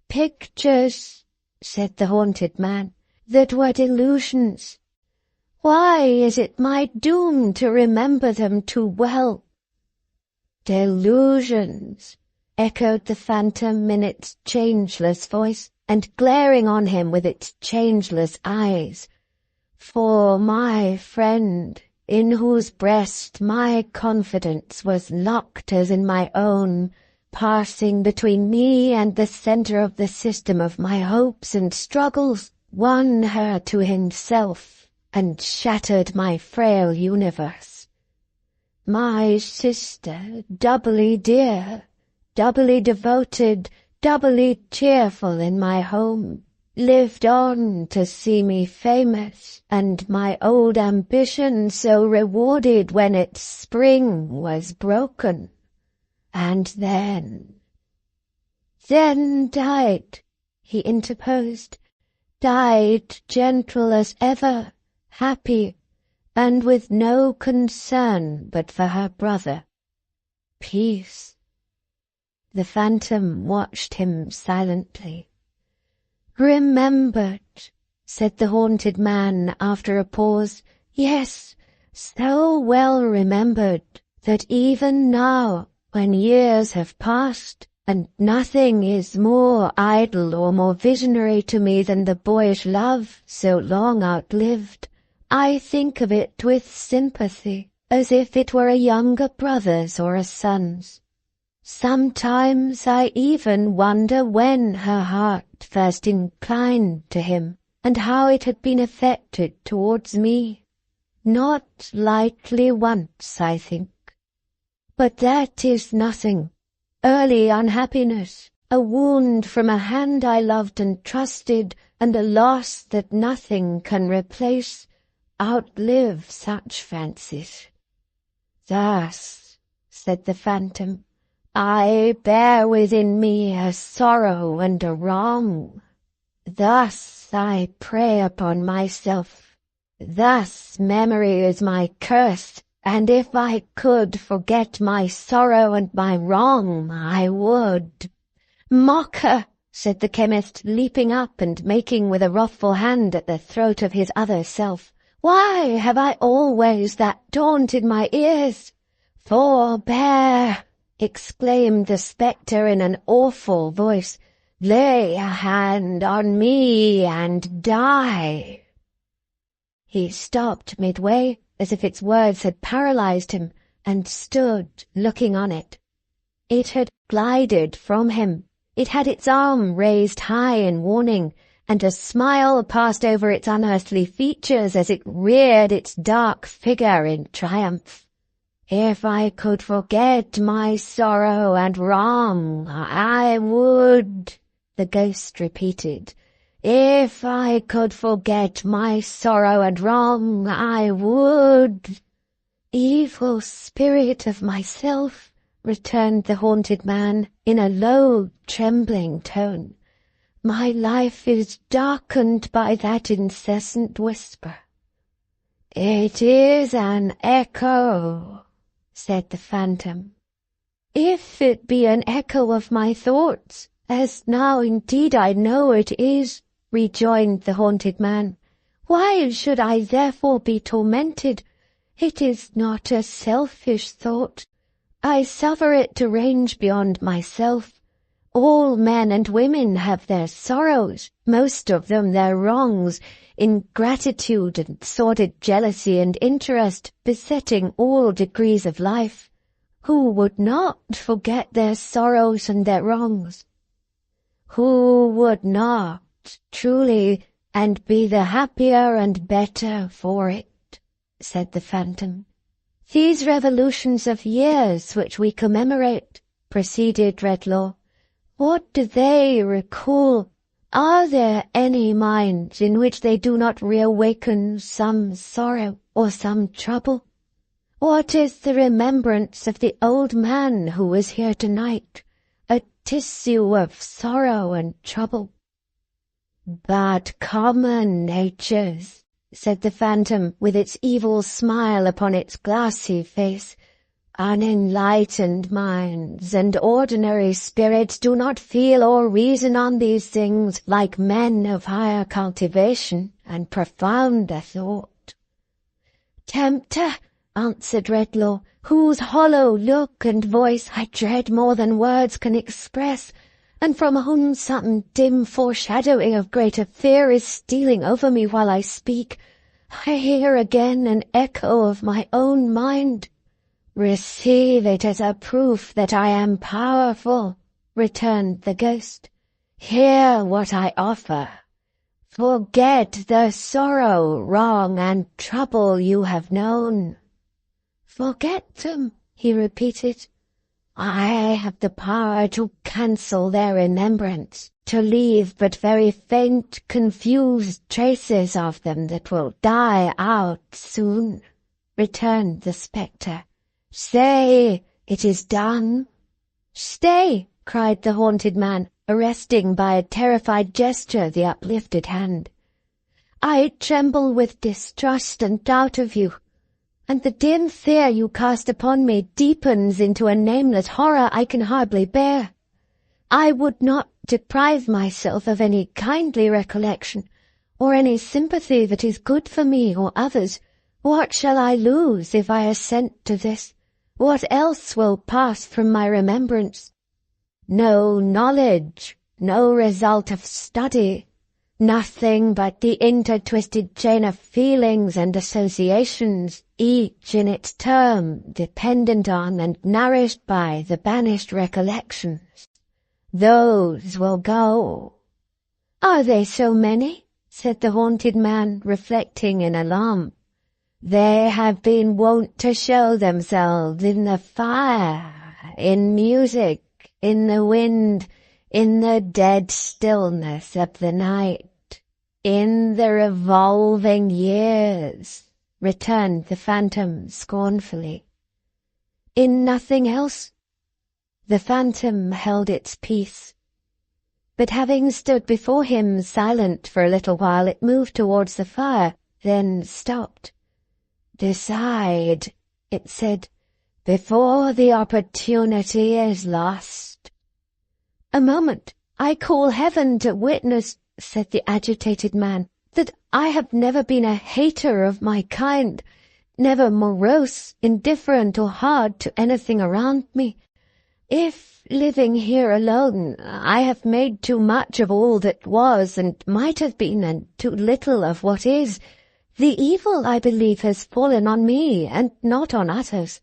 Pictures, said the haunted man, that were delusions. Why is it my doom to remember them too well? Delusions, echoed the phantom in its changeless voice, and glaring on him with its changeless eyes. For my friend, in whose breast my confidence was locked as in my own, passing between me and the centre of the system of my hopes and struggles, won her to himself, and shattered my frail universe. My sister, doubly dear, doubly devoted, doubly cheerful in my home, lived on to see me famous, and my old ambition so rewarded when its spring was broken. And then died, he interposed, died gentle as ever, happy, and with no concern but for her brother. Peace. The phantom watched him silently. Remembered, said the haunted man after a pause, yes, so well remembered that even now, when years have passed, and nothing is more idle or more visionary to me than the boyish love so long outlived, I think of it with sympathy, as if it were a younger brother's or a son's. Sometimes I even wonder when her heart first inclined to him, and how it had been affected towards me. Not lightly once, I think. But that is nothing. Early unhappiness, a wound from a hand I loved and trusted, and a loss that nothing can replace, outlive such fancies. Thus, said the phantom, I bear within me a sorrow and a wrong. Thus I prey upon myself. Thus memory is my curse, and if I could forget my sorrow and my wrong, I would. Mocker, said the chemist, leaping up and making with a wrathful hand at the throat of his other self. Why have I always that taunt in my ears? Forbear, exclaimed the spectre in an awful voice. Lay a hand on me and die. He stopped midway, as if its words had paralyzed him, and stood looking on it. It had glided from him. It had its arm raised high in warning, and a smile passed over its unearthly features as it reared its dark figure in triumph. "If I could forget my sorrow and wrong, I would," the ghost repeated. "If I could forget my sorrow and wrong, I would." "Evil spirit of myself," returned the haunted man in a low, trembling tone, "my life is darkened by that incessant whisper." "It is an echo," said the phantom. "If it be an echo of my thoughts, as now indeed I know it is," rejoined the haunted man, "why should I therefore be tormented? It is not a selfish thought. I suffer it to range beyond myself. All men and women have their sorrows, most of them their wrongs, ingratitude and sordid jealousy and interest besetting all degrees of life. Who would not forget their sorrows and their wrongs? Who would not, truly, and be the happier and better for it?" said the phantom. "These revolutions of years which we commemorate," proceeded Redlaw, "what do they recall? Are there any minds in which they do not reawaken some sorrow or some trouble? What is the remembrance of the old man who was here tonight? A tissue of sorrow and trouble." "But common natures," said the phantom with its evil smile upon its glassy face, "unenlightened minds and ordinary spirits do not feel or reason on these things like men of higher cultivation and profounder thought." "Tempter," answered Redlaw, "whose hollow look and voice I dread more than words can express, and from whom some dim foreshadowing of greater fear is stealing over me while I speak, I hear again an echo of my own mind." "Receive it as a proof that I am powerful," returned the ghost. "Hear what I offer. Forget the sorrow, wrong, and trouble you have known." "Forget them," he repeated. "I have the power to cancel their remembrance, to leave but very faint, confused traces of them that will die out soon," returned the spectre. "Say, it is done." "Stay!" cried the haunted man, arresting by a terrified gesture the uplifted hand. "I tremble with distrust and doubt of you, and the dim fear you cast upon me deepens into a nameless horror I can hardly bear. I would not deprive myself of any kindly recollection, or any sympathy that is good for me or others. What shall I lose if I assent to this? What else will pass from my remembrance? No knowledge, no result of study, nothing but the intertwisted chain of feelings and associations, each in its turn dependent on and nourished by the banished recollections. Those will go." "Are they so many?" said the haunted man, reflecting in alarm. "They have been wont to show themselves in the fire, in music, in the wind, in the dead stillness of the night, in the revolving years," returned the phantom scornfully. "In nothing else?" The phantom held its peace, but having stood before him silent for a little while, it moved towards the fire, then stopped. "Decide," it said, "before the opportunity is lost." "A moment, I call heaven to witness," said the agitated man, "that I have never been a hater of my kind, never morose, indifferent, or hard to anything around me. If, living here alone, I have made too much of all that was and might have been, and too little of what is, the evil, I believe, has fallen on me and not on others.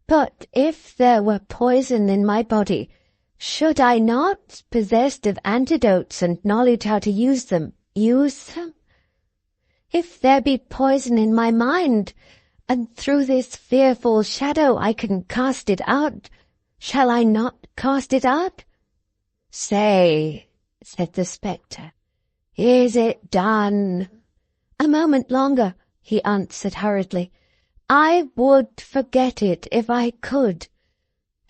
But if there were poison in my body, should I not, possessed of antidotes and knowledge how to use them, use them? If there be poison in my mind, and through this fearful shadow I can cast it out, shall I not cast it out? Say, said the spectre, is it done? A moment longer, he answered hurriedly. I would forget it if I could.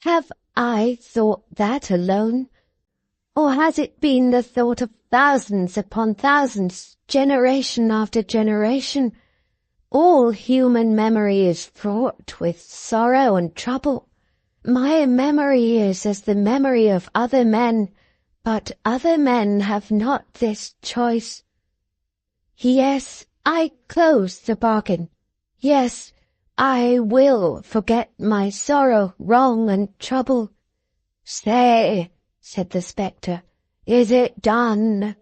Have I thought that alone? Or has it been the thought of thousands upon thousands, generation after generation? All human memory is fraught with sorrow and trouble. My memory is as the memory of other men, but other men have not this choice. Yes, I close the bargain. Yes, I will forget my sorrow, wrong, and trouble. Say, said the spectre, is it done?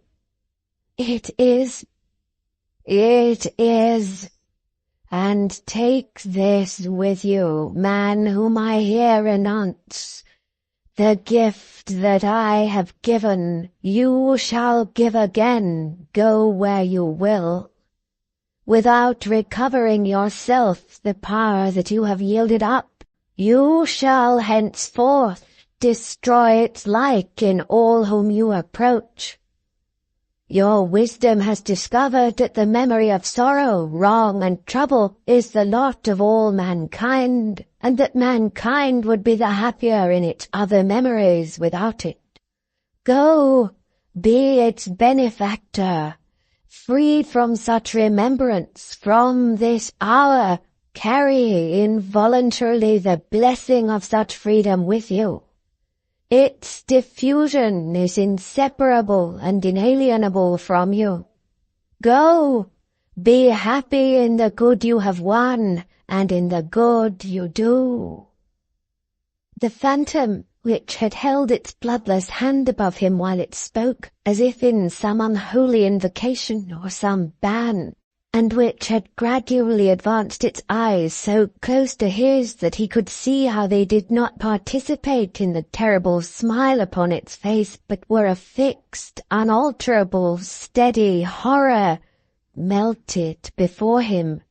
It is. It is. And take this with you, man whom I here announce. The gift that I have given, you shall give again, go where you will. Without recovering yourself the power that you have yielded up, you shall henceforth destroy its like in all whom you approach. Your wisdom has discovered that the memory of sorrow, wrong, and trouble is the lot of all mankind, and that mankind would be the happier in its other memories without it. Go, be its benefactor. Freed from such remembrance, from this hour, carry involuntarily the blessing of such freedom with you. Its diffusion is inseparable and inalienable from you. Go, be happy in the good you have won, and in the good you do. The phantom, which had held its bloodless hand above him while it spoke, as if in some unholy invocation or some ban, and which had gradually advanced its eyes so close to his that he could see how they did not participate in the terrible smile upon its face, but were a fixed, unalterable, steady horror, melted before him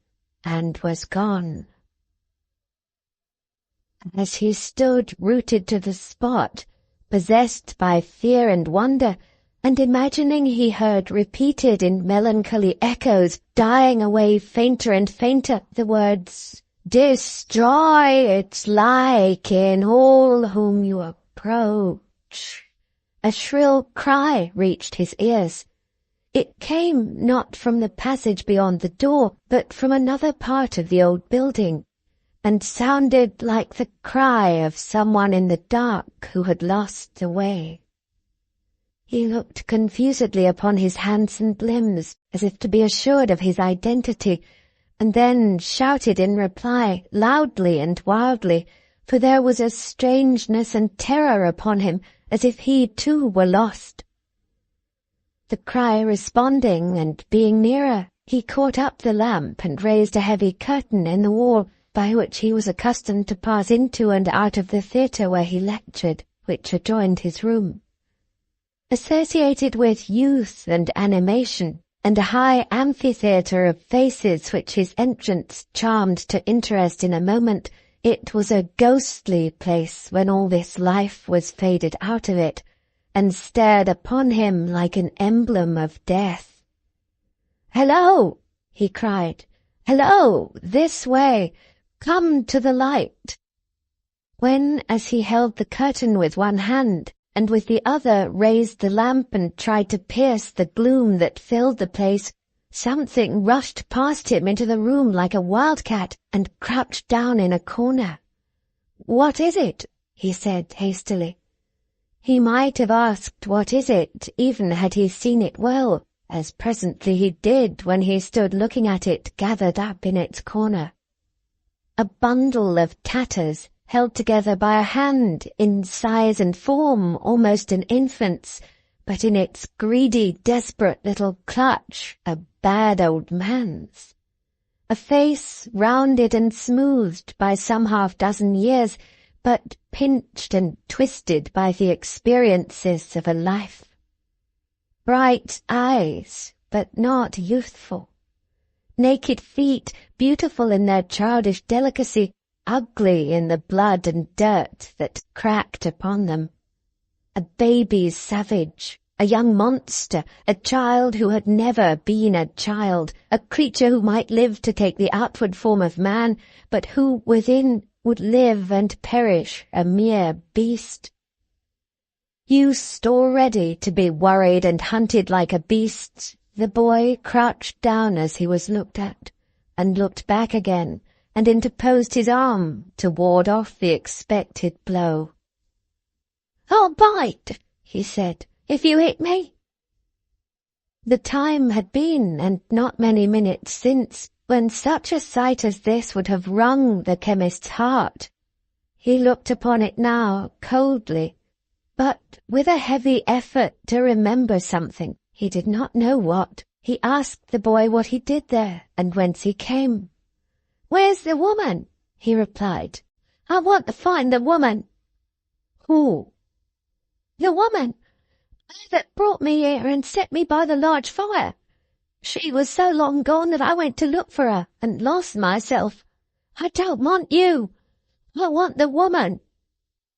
and was gone. As he stood rooted to the spot, possessed by fear and wonder, and imagining he heard repeated in melancholy echoes, dying away fainter and fainter, the words, "Destroy its like in all whom you approach," a shrill cry reached his ears. It came not from the passage beyond the door, but from another part of the old building, and sounded like the cry of someone in the dark who had lost the way. He looked confusedly upon his hands and limbs, as if to be assured of his identity, and then shouted in reply, loudly and wildly, for there was a strangeness and terror upon him, as if he too were lost. The cry responding, and being nearer, he caught up the lamp and raised a heavy curtain in the wall, by which he was accustomed to pass into and out of the theatre where he lectured, which adjoined his room. Associated with youth and animation, and a high amphitheatre of faces which his entrance charmed to interest in a moment, it was a ghostly place when all this life was faded out of it, and stared upon him like an emblem of death. "Hello!" he cried. "Hello! This way! Come to the light!" When, as he held the curtain with one hand, and with the other raised the lamp and tried to pierce the gloom that filled the place, something rushed past him into the room like a wildcat and crouched down in a corner. "What is it?" he said hastily. He might have asked what is it, even had he seen it well, as presently he did when he stood looking at it gathered up in its corner. A bundle of tatters, held together by a hand, in size and form almost an infant's, but in its greedy, desperate little clutch a bad old man's. A face rounded and smoothed by some half-dozen years, but pinched and twisted by the experiences of a life. Bright eyes, but not youthful. Naked feet, beautiful in their childish delicacy, ugly in the blood and dirt that cracked upon them. A baby's savage, a young monster, a child who had never been a child, a creature who might live to take the outward form of man, but who within would live and perish a mere beast. Used already to be worried and hunted like a beast, the boy crouched down as he was looked at, and looked back again, and interposed his arm to ward off the expected blow. "I'll bite," he said, "if you hit me." The time had been, and not many minutes since, when such a sight as this would have wrung the chemist's heart. He looked upon it now coldly, but with a heavy effort to remember something, he did not know what. He asked the boy what he did there, and whence he came. "Where's the woman?" he replied. "I want to find the woman." "Who?" "The woman that brought me here and set me by the large fire. She was so long gone that I went to look for her and lost myself. I don't want you. I want the woman."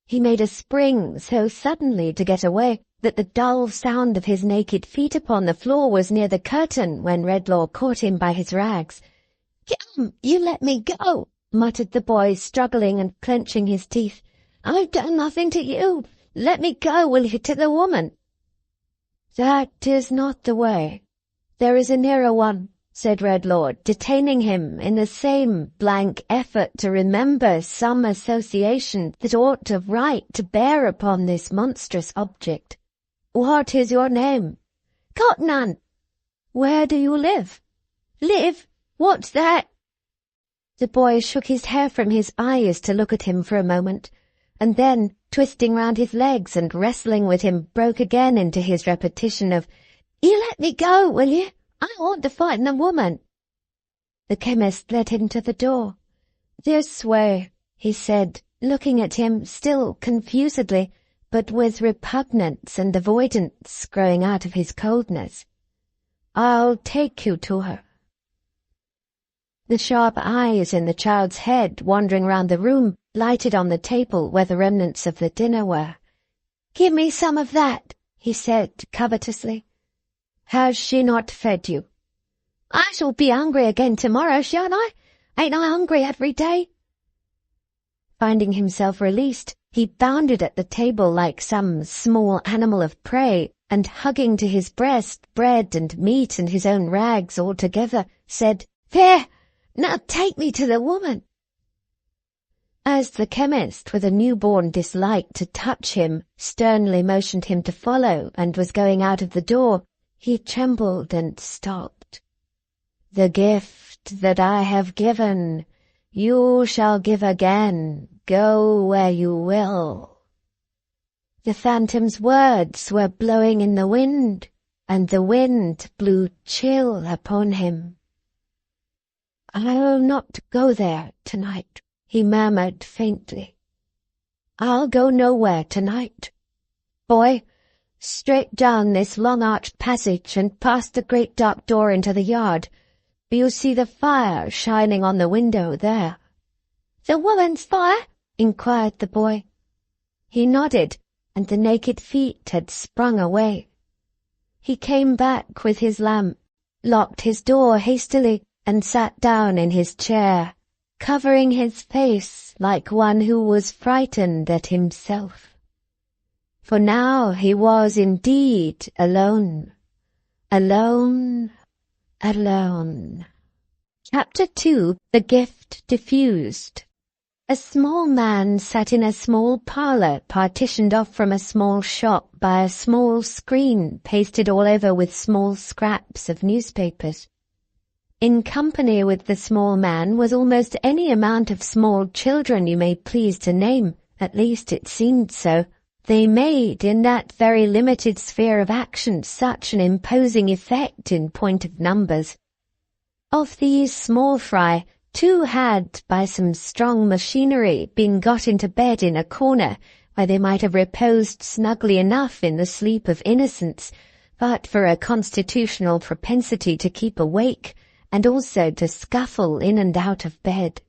He made a spring so suddenly to get away that the dull sound of his naked feet upon the floor was near the curtain when Redlaw caught him by his rags. "Come, you let me go," muttered the boy, struggling and clenching his teeth. "I've done nothing to you. Let me go, will you, to the woman?" "That is not the way. There is a nearer one," said Redlaw, detaining him in the same blank effort to remember some association that ought of right to bear upon this monstrous object. "What is your name?" "Got none." "Where do you live?" "Live? What's that?" The boy shook his hair from his eyes to look at him for a moment, and then, twisting round his legs and wrestling with him, broke again into his repetition of, "You let me go, will you? I want to find the woman." The chemist led him to the door. "This way," he said, looking at him still confusedly, but with repugnance and avoidance growing out of his coldness. "I'll take you to her." The sharp eyes in the child's head, wandering round the room, lighted on the table where the remnants of the dinner were. "Give me some of that," he said covetously. "Has she not fed you?" "I shall be hungry again tomorrow, shan't I? Ain't I hungry every day?" Finding himself released, he bounded at the table like some small animal of prey, and hugging to his breast bread and meat and his own rags all together, said, "There! Now take me to the woman." As the chemist, with a newborn dislike to touch him, sternly motioned him to follow and was going out of the door, he trembled and stopped. "The gift that I have given, you shall give again, go where you will." The phantom's words were blowing in the wind, and the wind blew chill upon him. "I'll not go there tonight," he murmured faintly. "I'll go nowhere tonight. Boy, straight down this long arched passage and past the great dark door into the yard. You see the fire shining on the window there." "The woman's fire?" inquired the boy. He nodded, and the naked feet had sprung away. He came back with his lamp, locked his door hastily, and sat down in his chair, covering his face like one who was frightened at himself. For now he was indeed alone. Alone, alone. Chapter 2. The Gift Diffused. A small man sat in a small parlour partitioned off from a small shop by a small screen pasted all over with small scraps of newspapers. In company with the small man was almost any amount of small children you may please to name, at least it seemed so. They made, in that very limited sphere of action, such an imposing effect in point of numbers. Of these small fry, 2 had, by some strong machinery, been got into bed in a corner, where they might have reposed snugly enough in the sleep of innocence, but for a constitutional propensity to keep awake, and also to scuffle in and out of bed.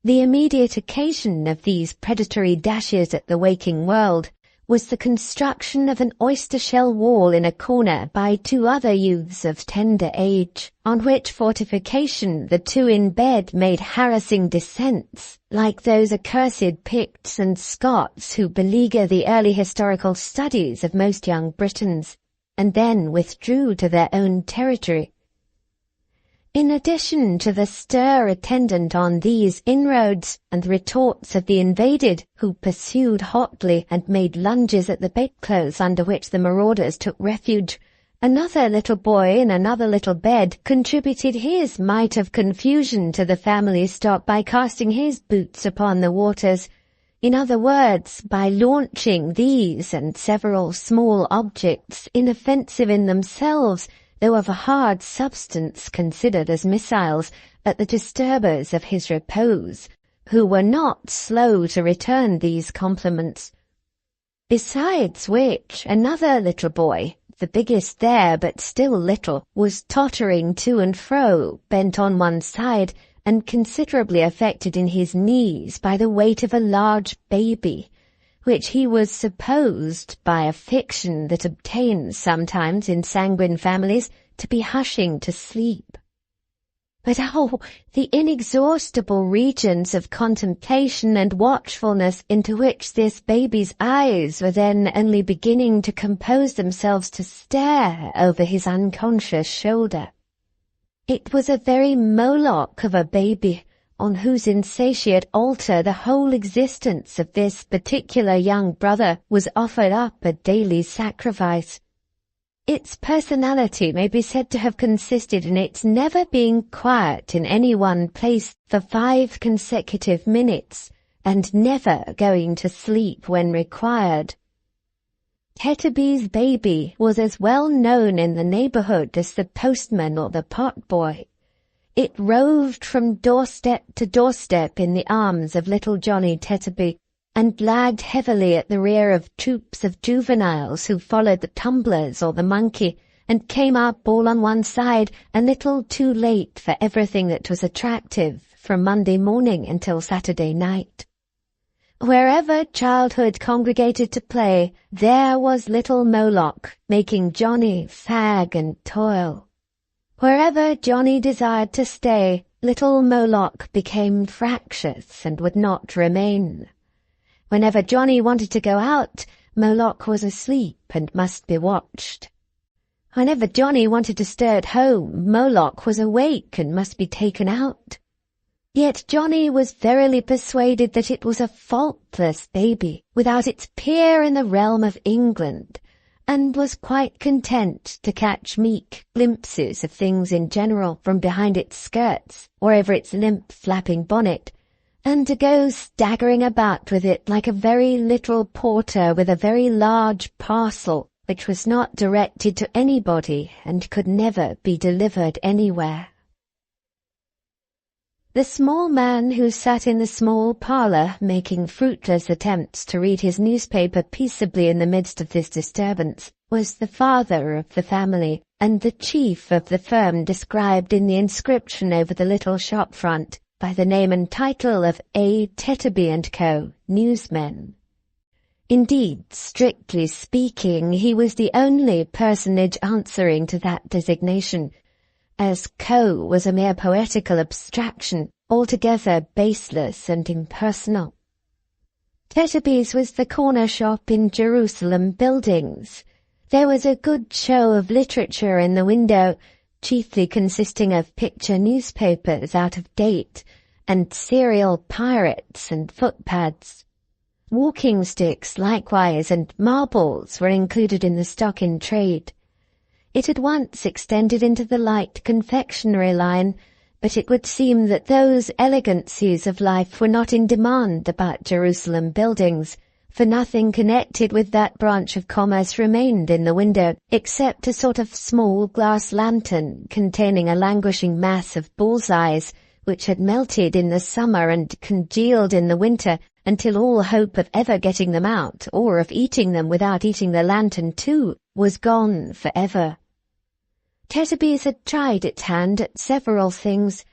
The immediate occasion of these predatory dashes at the waking world was the construction of an oyster-shell wall in a corner by 2 other youths of tender age, on which fortification the 2 in bed made harassing descents, like those accursed Picts and Scots who beleaguer the early historical studies of most young Britons, and then withdrew to their own territory. In addition to the stir attendant on these inroads and retorts of the invaded, who pursued hotly and made lunges at the bedclothes under which the marauders took refuge, another little boy in another little bed contributed his mite of confusion to the family stock by casting his boots upon the waters, in other words, by launching these and several small objects, inoffensive in themselves, though of a hard substance considered as missiles, at the disturbers of his repose, who were not slow to return these compliments. Besides which, another little boy, the biggest there but still little, was tottering to and fro, bent on one side, and considerably affected in his knees by the weight of a large baby, which he was supposed, by a fiction that obtains sometimes in sanguine families, to be hushing to sleep. But oh, the inexhaustible regions of contemplation and watchfulness into which this baby's eyes were then only beginning to compose themselves to stare over his unconscious shoulder. It was a very Moloch of a baby, on whose insatiate altar the whole existence of this particular young brother was offered up a daily sacrifice. Its personality may be said to have consisted in its never being quiet in any one place for 5 consecutive minutes, and never going to sleep when required. Tetterby's baby was as well known in the neighbourhood as the postman or the potboy. It roved from doorstep to doorstep in the arms of little Johnny Tetterby, and lagged heavily at the rear of troops of juveniles who followed the tumblers or the monkey, and came up all on one side, a little too late for everything that was attractive, from Monday morning until Saturday night. Wherever childhood congregated to play, there was little Moloch, making Johnny fag and toil. Wherever Johnny desired to stay, little Moloch became fractious and would not remain. Whenever Johnny wanted to go out, Moloch was asleep and must be watched. Whenever Johnny wanted to stay at home, Moloch was awake and must be taken out. Yet Johnny was verily persuaded that it was a faultless baby, without its peer in the realm of England, and was quite content to catch meek glimpses of things in general from behind its skirts or over its limp flapping bonnet, and to go staggering about with it like a very little porter with a very large parcel which was not directed to anybody and could never be delivered anywhere. The small man who sat in the small parlour making fruitless attempts to read his newspaper peaceably in the midst of this disturbance was the father of the family, and the chief of the firm described in the inscription over the little shop front by the name and title of A. Tetterby & Co., newsmen. Indeed, strictly speaking, he was the only personage answering to that designation, as Co. was a mere poetical abstraction, altogether baseless and impersonal. Tetterby's was the corner shop in Jerusalem Buildings. There was a good show of literature in the window, chiefly consisting of picture newspapers out of date, and serial pirates and footpads. Walking sticks likewise and marbles were included in the stock in trade. It had once extended into the light confectionery line, but it would seem that those elegancies of life were not in demand about Jerusalem Buildings, for nothing connected with that branch of commerce remained in the window, except a sort of small glass lantern containing a languishing mass of bullseyes, which had melted in the summer and congealed in the winter until all hope of ever getting them out, or of eating them without eating the lantern too, was gone for ever. Tetterby's had tried its hand at several things.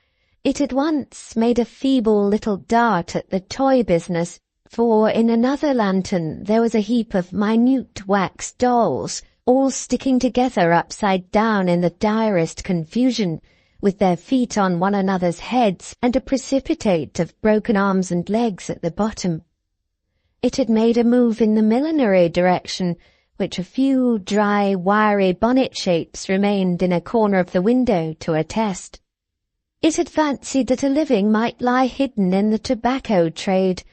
It had once made a feeble little dart at the toy business, for in another lantern there was a heap of minute wax dolls, all sticking together upside down in the direst confusion, with their feet on one another's heads and a precipitate of broken arms and legs at the bottom. It had made a move in the millinery direction, which a few dry, wiry bonnet shapes remained in a corner of the window to attest. It had fancied that a living might lie hidden in the tobacco trade,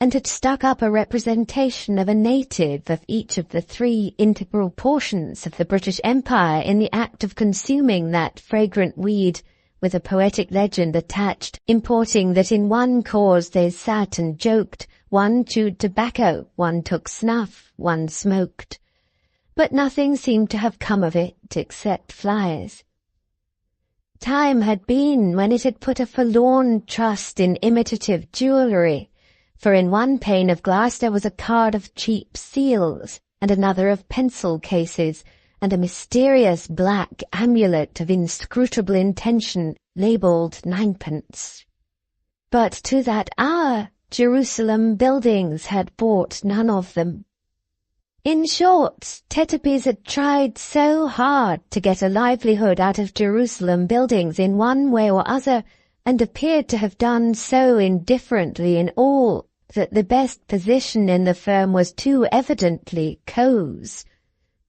and had stuck up a representation of a native of each of the 3 integral portions of the British Empire in the act of consuming that fragrant weed, with a poetic legend attached, importing that in one cause they sat and joked, one chewed tobacco, one took snuff, one smoked. But nothing seemed to have come of it except flies. Time had been when it had put a forlorn trust in imitative jewellery, for in one pane of glass there was a card of cheap seals, and another of pencil cases, and a mysterious black amulet of inscrutable intention, labelled 9pence. But to that hour, Jerusalem Buildings had bought none of them. In short, Tetterby's had tried so hard to get a livelihood out of Jerusalem Buildings in one way or other, and appeared to have done so indifferently in all, that the best position in the firm was too evidently Coe's.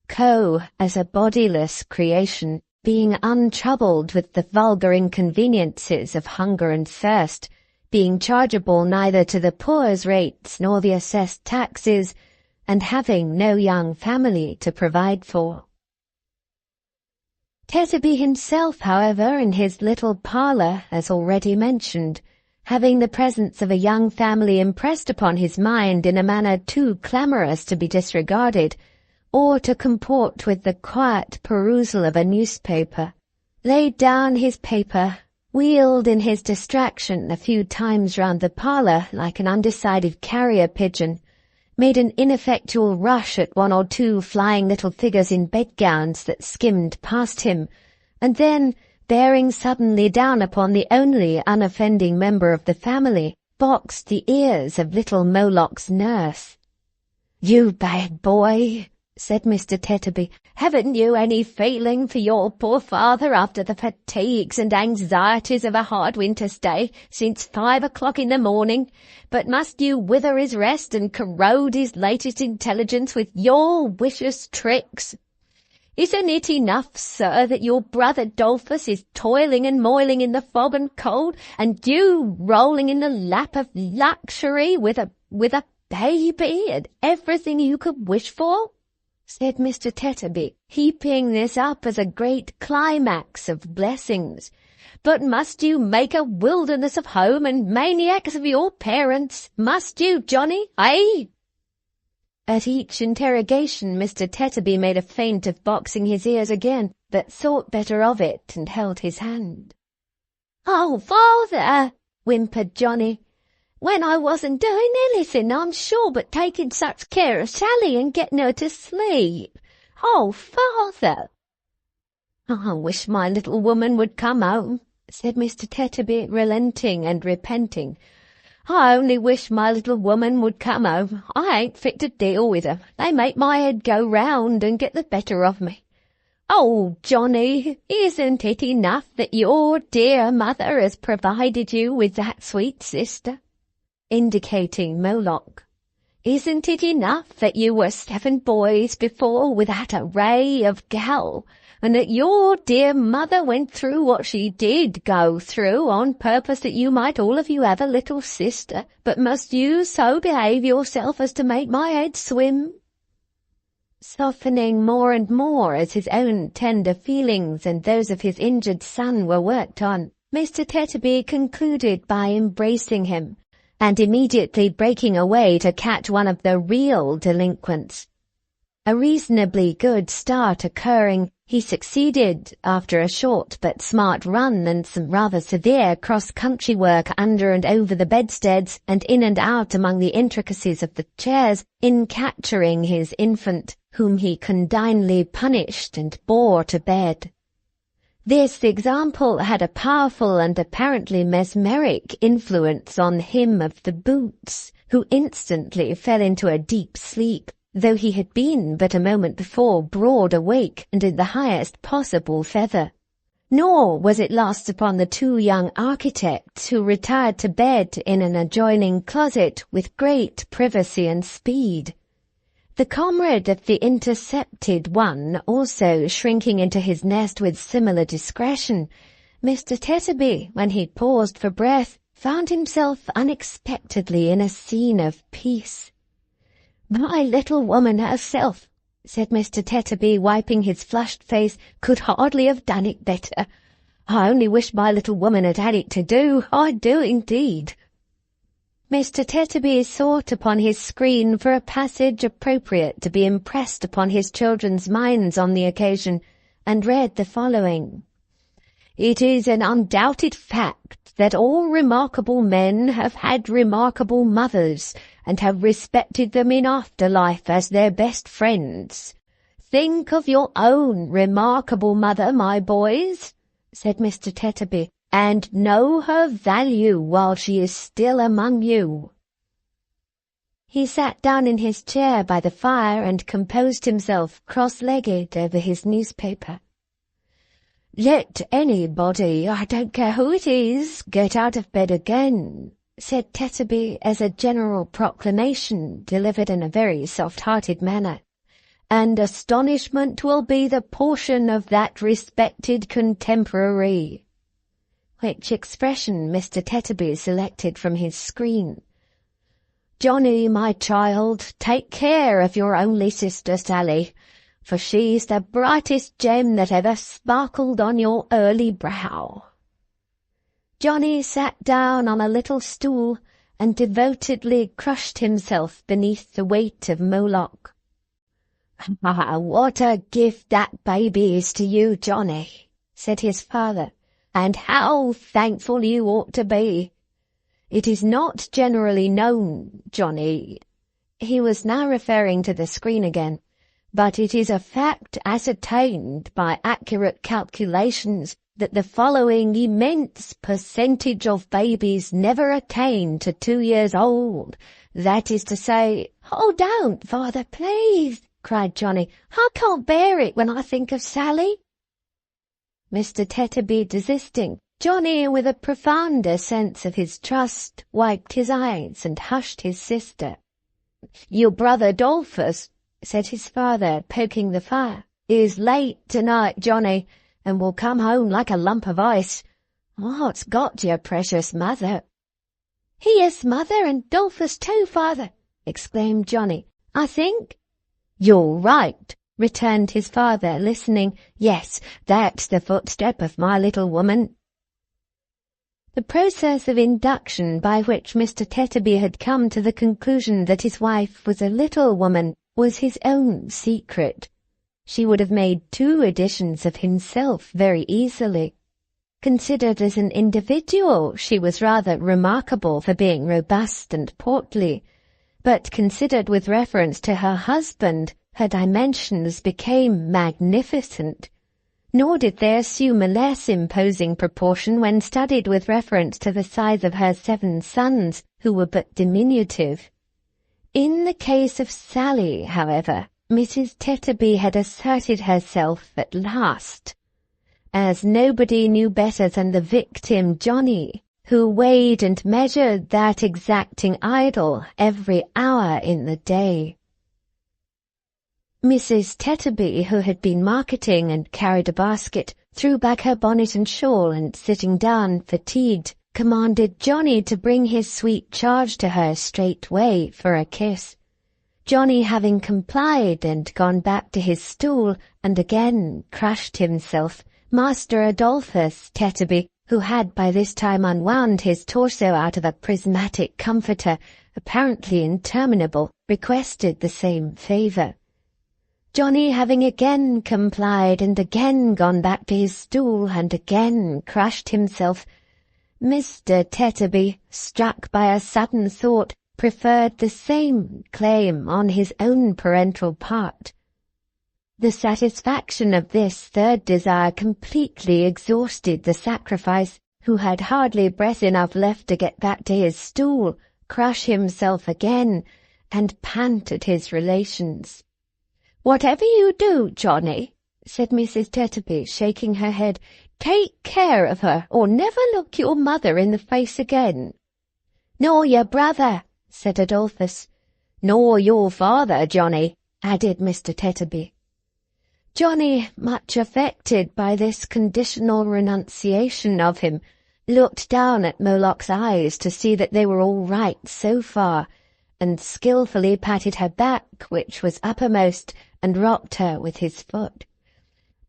Coe, as a bodiless creation, being untroubled with the vulgar inconveniences of hunger and thirst, being chargeable neither to the poor's rates nor the assessed taxes, and having no young family to provide for. Tetterby himself, however, in his little parlour, as already mentioned, having the presence of a young family impressed upon his mind in a manner too clamorous to be disregarded, or to comport with the quiet perusal of a newspaper, laid down his paper, wheeled in his distraction a few times round the parlour like an undecided carrier pigeon, made an ineffectual rush at 1 or 2 flying little figures in bedgowns that skimmed past him, and then, bearing suddenly down upon the only unoffending member of the family, boxed the ears of little Moloch's nurse. "You bad boy," said Mr. Tetterby, "haven't you any feeling for your poor father after the fatigues and anxieties of a hard winter's day since 5 o'clock in the morning, but must you wither his rest and corrode his latest intelligence with your vicious tricks? Isn't it enough, sir, that your brother Dolphus is toiling and moiling in the fog and cold, and you rolling in the lap of luxury with a baby and everything you could wish for?" said Mr. Tetterby, heaping this up as a great climax of blessings. "But must you make a wilderness of home and maniacs of your parents? Must you, Johnny, eh?" At each interrogation Mr. Tetterby made a feint of boxing his ears again, but thought better of it and held his hand. "Oh, father," whimpered Johnny, "when I wasn't doing anything, I'm sure, but taking such care of Sally and getting her to sleep. Oh, father." "I wish my little woman would come home," said Mr. Tetterby, relenting and repenting. "I only wish my little woman would come home. I ain't fit to deal with her. They make my head go round and get the better of me. Oh, Johnny, isn't it enough that your dear mother has provided you with that sweet sister?" indicating Moloch. "Isn't it enough that you were 7 boys before with that array of gal, and that your dear mother went through what she did go through on purpose that you might all of you have a little sister, but must you so behave yourself as to make my head swim?" Softening more and more as his own tender feelings and those of his injured son were worked on, Mr. Tetterby concluded by embracing him, and immediately breaking away to catch one of the real delinquents. A reasonably good start occurring, he succeeded, after a short but smart run and some rather severe cross-country work under and over the bedsteads and in and out among the intricacies of the chairs, in capturing his infant, whom he condignly punished and bore to bed. This example had a powerful and apparently mesmeric influence on him of the boots, who instantly fell into a deep sleep, though he had been but a moment before broad awake and in the highest possible feather. Nor was it lost upon the two young architects, who retired to bed in an adjoining closet with great privacy and speed. The comrade of the intercepted one also shrinking into his nest with similar discretion, Mr. Tetterby, when he paused for breath, found himself unexpectedly in a scene of peace. "My little woman herself," said Mr. Tetterby, wiping his flushed face, "could hardly have done it better. I only wish my little woman had had it to do, I do indeed." Mr. Tetterby sought upon his screen for a passage appropriate to be impressed upon his children's minds on the occasion, and read the following. "It is an undoubted fact that all remarkable men have had remarkable mothers, and have respected them in after life as their best friends. Think of your own remarkable mother, my boys," said Mr. Tetterby, "and know her value while she is still among you." He sat down in his chair by the fire and composed himself cross-legged over his newspaper. "Let anybody, I don't care who it is, get out of bed again," said Tetterby as a general proclamation delivered in a very soft-hearted manner, "and astonishment will be the portion of that respected contemporary," which expression Mr. Tetterby selected from his screen. "Johnny, my child, take care of your only sister Sally, for she's the brightest gem that ever sparkled on your early brow." Johnny sat down on a little stool and devotedly crushed himself beneath the weight of Moloch. "Ah, what a gift that baby is to you, Johnny," said his father, "and how thankful you ought to be. It is not generally known, Johnny," he was now referring to the screen again, "but it is a fact ascertained by accurate calculations that the following immense percentage of babies never attain to 2 years old. That is to say—" "Oh, don't, father, please," cried Johnny. "I can't bear it when I think of Sally." Mr. Tetterby desisting, Johnny, with a profounder sense of his trust, wiped his eyes and hushed his sister. "Your brother Dolphus," said his father, poking the fire, "is late tonight, Johnny, and will come home like a lump of ice. What's got your precious mother?" "Here's mother and Dolphus too, father," exclaimed Johnny. "I think—" "You're right," returned his father, listening. "Yes, that's the footstep of my little woman." The process of induction by which Mr. Tetterby had come to the conclusion that his wife was a little woman was his own secret. She would have made 2 editions of himself very easily. Considered as an individual, she was rather remarkable for being robust and portly, but considered with reference to her husband, her dimensions became magnificent. Nor did they assume a less imposing proportion when studied with reference to the size of her 7 sons, who were but diminutive. In the case of Sally, however, Mrs. Tetterby had asserted herself at last, as nobody knew better than the victim Johnny, who weighed and measured that exacting idol every hour in the day. Mrs. Tetterby, who had been marketing and carried a basket, threw back her bonnet and shawl and, sitting down, fatigued, commanded Johnny to bring his sweet charge to her straightway for a kiss. Johnny, having complied and gone back to his stool and again crushed himself, Master Adolphus Tetterby, who had by this time unwound his torso out of a prismatic comforter, apparently interminable, requested the same favour. Johnny, having again complied and again gone back to his stool and again crushed himself, Mr. Tetterby, struck by a sudden thought, preferred the same claim on his own parental part. The satisfaction of this third desire completely exhausted the sacrifice, who had hardly breath enough left to get back to his stool, crush himself again, and pant at his relations. "Whatever you do, Johnny," said Mrs. Tetterby, shaking her head, "take care of her, or never look your mother in the face again." "Nor your brother," said Adolphus. "Nor your father, Johnny," added Mr. Tetterby. Johnny, much affected by this conditional renunciation of him, looked down at Moloch's eyes to see that they were all right so far, and skilfully patted her back, which was uppermost, and rocked her with his foot.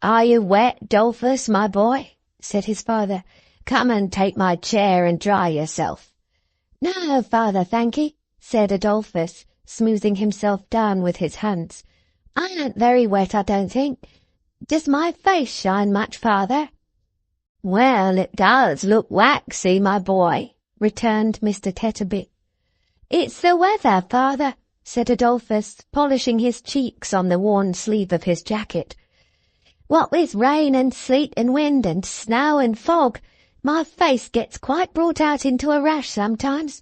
"Are you wet, Adolphus, my boy?" said his father. "Come and take my chair and dry yourself." "No, father, thank'ee," said Adolphus, smoothing himself down with his hands. "I ain't very wet, I don't think. Does my face shine much, father?" "Well, it does look waxy, my boy," returned Mr. Tetterby. "It's the weather, father," said Adolphus, polishing his cheeks on the worn sleeve of his jacket. "What with rain and sleet and wind and snow and fog, my face gets quite brought out into a rash sometimes,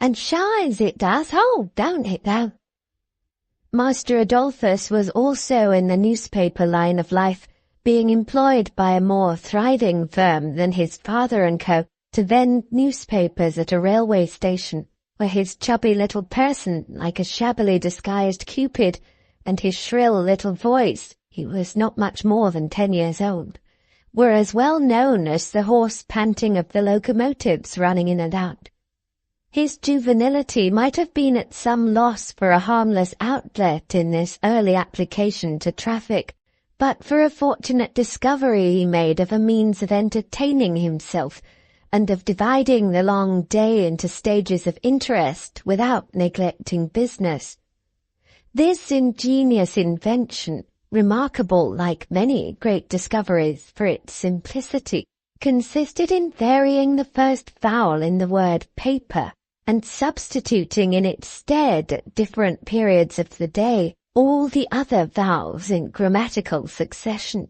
and shines it does, don't it though?" Master Adolphus was also in the newspaper line of life, being employed by a more thriving firm than his father and co. to vend newspapers at a railway station, where his chubby little person, like a shabbily disguised Cupid, and his shrill little voice, he was not much more than 10 years old, were as well known as the hoarse panting of the locomotives running in and out. His juvenility might have been at some loss for a harmless outlet in this early application to traffic, but for a fortunate discovery he made of a means of entertaining himself, and of dividing the long day into stages of interest without neglecting business. This ingenious invention, remarkable like many great discoveries for its simplicity, consisted in varying the first vowel in the word paper, and substituting in its stead at different periods of the day all the other vowels in grammatical succession.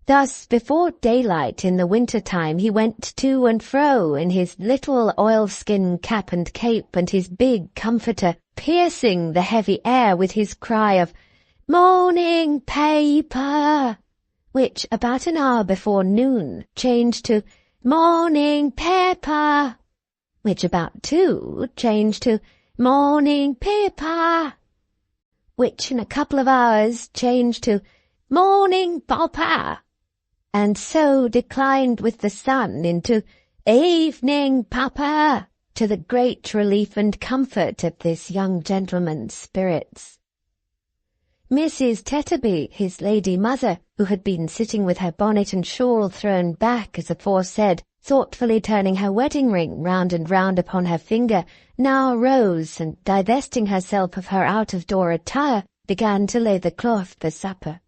Thus, before daylight in the winter-time he went to and fro in his little oilskin cap and cape and his big comforter, piercing the heavy air with his cry of "Morning paper," which about an hour before noon changed to "Morning paper," which about 2 changed to "Morning paper," which in a couple of hours changed to "Morning papa," and so declined with the sun into "Evening papa," to the great relief and comfort of this young gentleman's spirits. Mrs. Tetterby, his lady mother, who had been sitting with her bonnet and shawl thrown back as aforesaid, thoughtfully turning her wedding ring round and round upon her finger, now rose, and divesting herself of her out-of-door attire, began to lay the cloth for supper.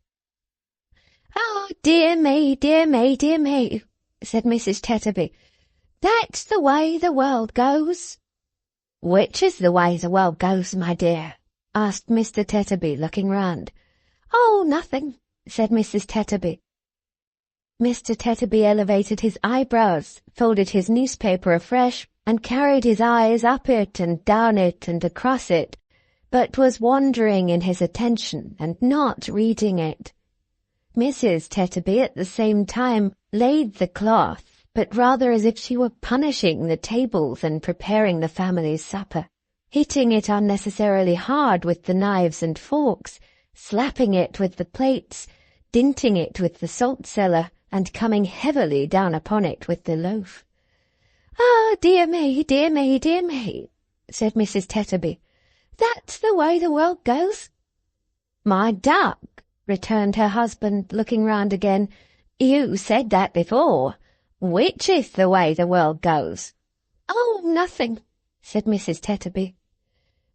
"Oh, dear me, dear me, dear me," said Mrs. Tetterby. "That's the way the world goes." "Which is the way the world goes, my dear?" asked Mr. Tetterby, looking round. "Oh, nothing," said Mrs. Tetterby. Mr. Tetterby elevated his eyebrows, folded his newspaper afresh, and carried his eyes up it and down it and across it, but was wandering in his attention and not reading it. Mrs. Tetterby at the same time laid the cloth, but rather as if she were punishing the table than preparing the family's supper, hitting it unnecessarily hard with the knives and forks, slapping it with the plates, dinting it with the salt-cellar, and coming heavily down upon it with the loaf. "Ah, dear me, dear me, dear me," said Mrs. Tetterby. "That's the way the world goes." "My duck," returned her husband, looking round again, "you said that before. Which is the way the world goes?" "Oh, nothing," said Mrs. Tetterby.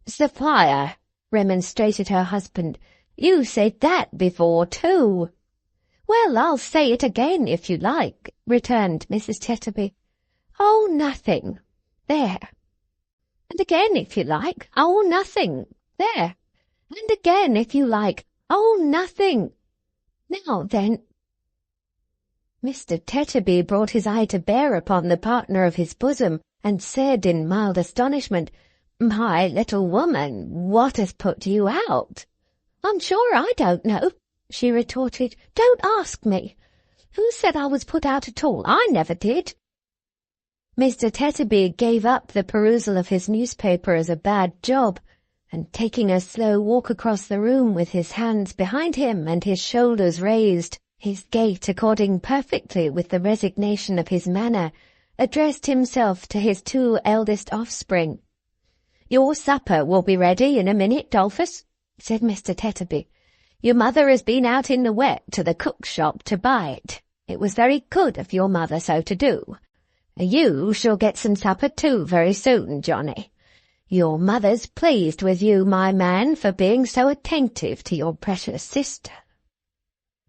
"Sophia," remonstrated her husband, "you said that before, too." "Well, I'll say it again if you like," returned Mrs. Tetterby. "Oh, nothing. There. And again if you like. Oh, nothing. There. And again if you like. Oh, nothing. Now then." Mr. Tetterby brought his eye to bear upon the partner of his bosom, and said in mild astonishment, "My little woman, what has put you out?" "I'm sure I don't know," she retorted. "Don't ask me. Who said I was put out at all? I never did." Mr. Tetterby gave up the perusal of his newspaper as a bad job, and taking a slow walk across the room with his hands behind him and his shoulders raised, his gait according perfectly with the resignation of his manner, addressed himself to his 2 eldest offspring. "Your supper will be ready in a minute, Dolphus," said Mr. Tetterby. "Your mother has been out in the wet to the cook's shop to buy it. It was very good of your mother so to do. You shall get some supper too very soon, Johnny. Your mother's pleased with you, my man, for being so attentive to your precious sister."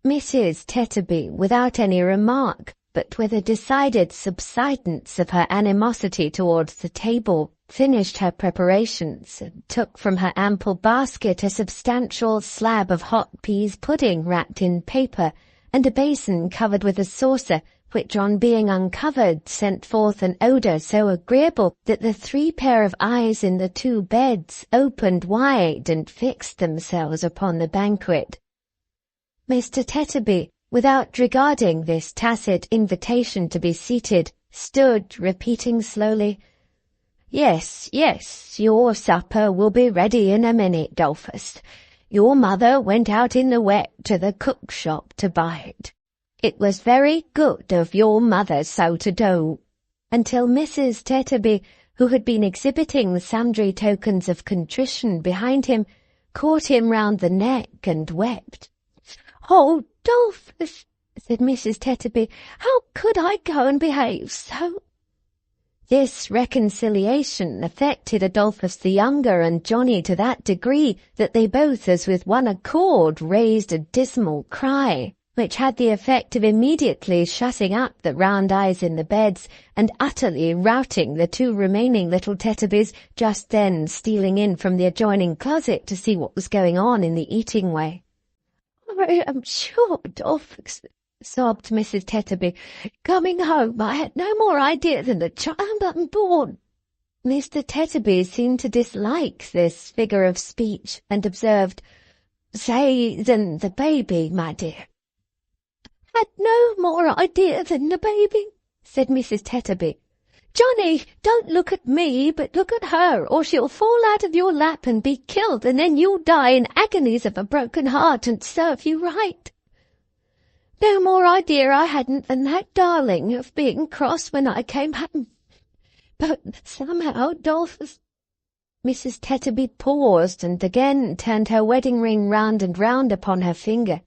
Mrs. Tetterby, without any remark, but with a decided subsidence of her animosity towards the table, finished her preparations, and took from her ample basket a substantial slab of hot peas pudding wrapped in paper, and a basin covered with a saucer, which on being uncovered sent forth an odour so agreeable that the 3 pair of eyes in the 2 beds opened wide and fixed themselves upon the banquet. Mr. Tetterby, without regarding this tacit invitation to be seated, stood repeating slowly, "Yes, yes, your supper will be ready in a minute, Dolphus. Your mother went out in the wet to the cook's shop to buy it. It was very good of your mother so to do," until Mrs. Tetterby, who had been exhibiting sundry tokens of contrition behind him, caught him round the neck and wept. "Oh, Dolphus," said Mrs. Tetterby, "how could I go and behave so?" This reconciliation affected Adolphus the younger and Johnny to that degree that they both as with one accord raised a dismal cry, which had the effect of immediately shutting up the round eyes in the beds and utterly routing the 2 remaining little Tetterbys, just then stealing in from the adjoining closet to see what was going on in the eating way. "I am sure, Dolphus," sobbed Mrs. Tetterby, "coming home I had no more idea than the child unborn." Mr. Tetterby seemed to dislike this figure of speech, and observed, "Say than the baby, my dear." "Had no more idea than the baby," said Mrs. Tetterby. "Johnny, don't look at me, but look at her, or she'll fall out of your lap and be killed, and then you'll die in agonies of a broken heart, and serve you right. No more idea I hadn't than that darling of being cross when I came home. But somehow, Dolphus—" Mrs. Tetterby paused, and again turned her wedding ring round and round upon her finger.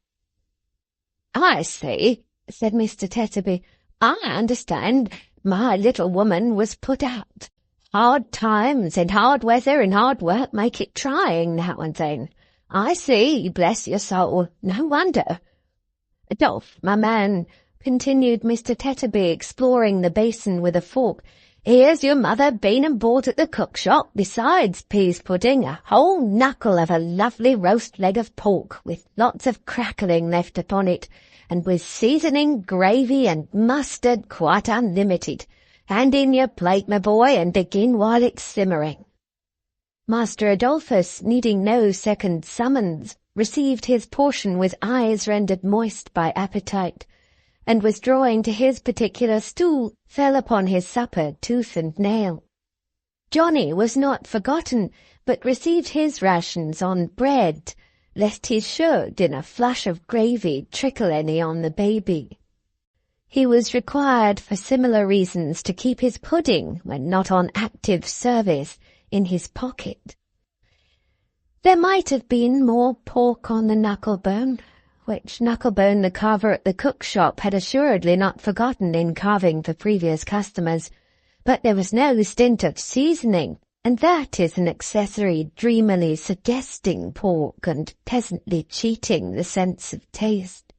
"I see," said Mr. Tetterby. "I understand. My little woman was put out. Hard times and hard weather and hard work make it trying now and then. I see, bless your soul. No wonder. Dolph, my man," continued Mr. Tetterby, exploring the basin with a fork, "here's your mother been and bought at the cook shop, besides peas pudding, a whole knuckle of a lovely roast leg of pork, with lots of crackling left upon it, and with seasoning, gravy, and mustard quite unlimited. Hand in your plate, my boy, and begin while it's simmering." Master Adolphus, needing no second summons, received his portion with eyes rendered moist by appetite, and withdrawing to his particular stool, fell upon his supper tooth and nail. Johnny was not forgotten, but received his rations on bread, lest he should, in a flush of gravy, trickle any on the baby. He was required for similar reasons to keep his pudding, when not on active service, in his pocket. There might have been more pork on the knuckle-bone, which Knucklebone the carver at the cook-shop had assuredly not forgotten in carving for previous customers. But there was no stint of seasoning, and that is an accessory dreamily suggesting pork and pleasantly cheating the sense of taste.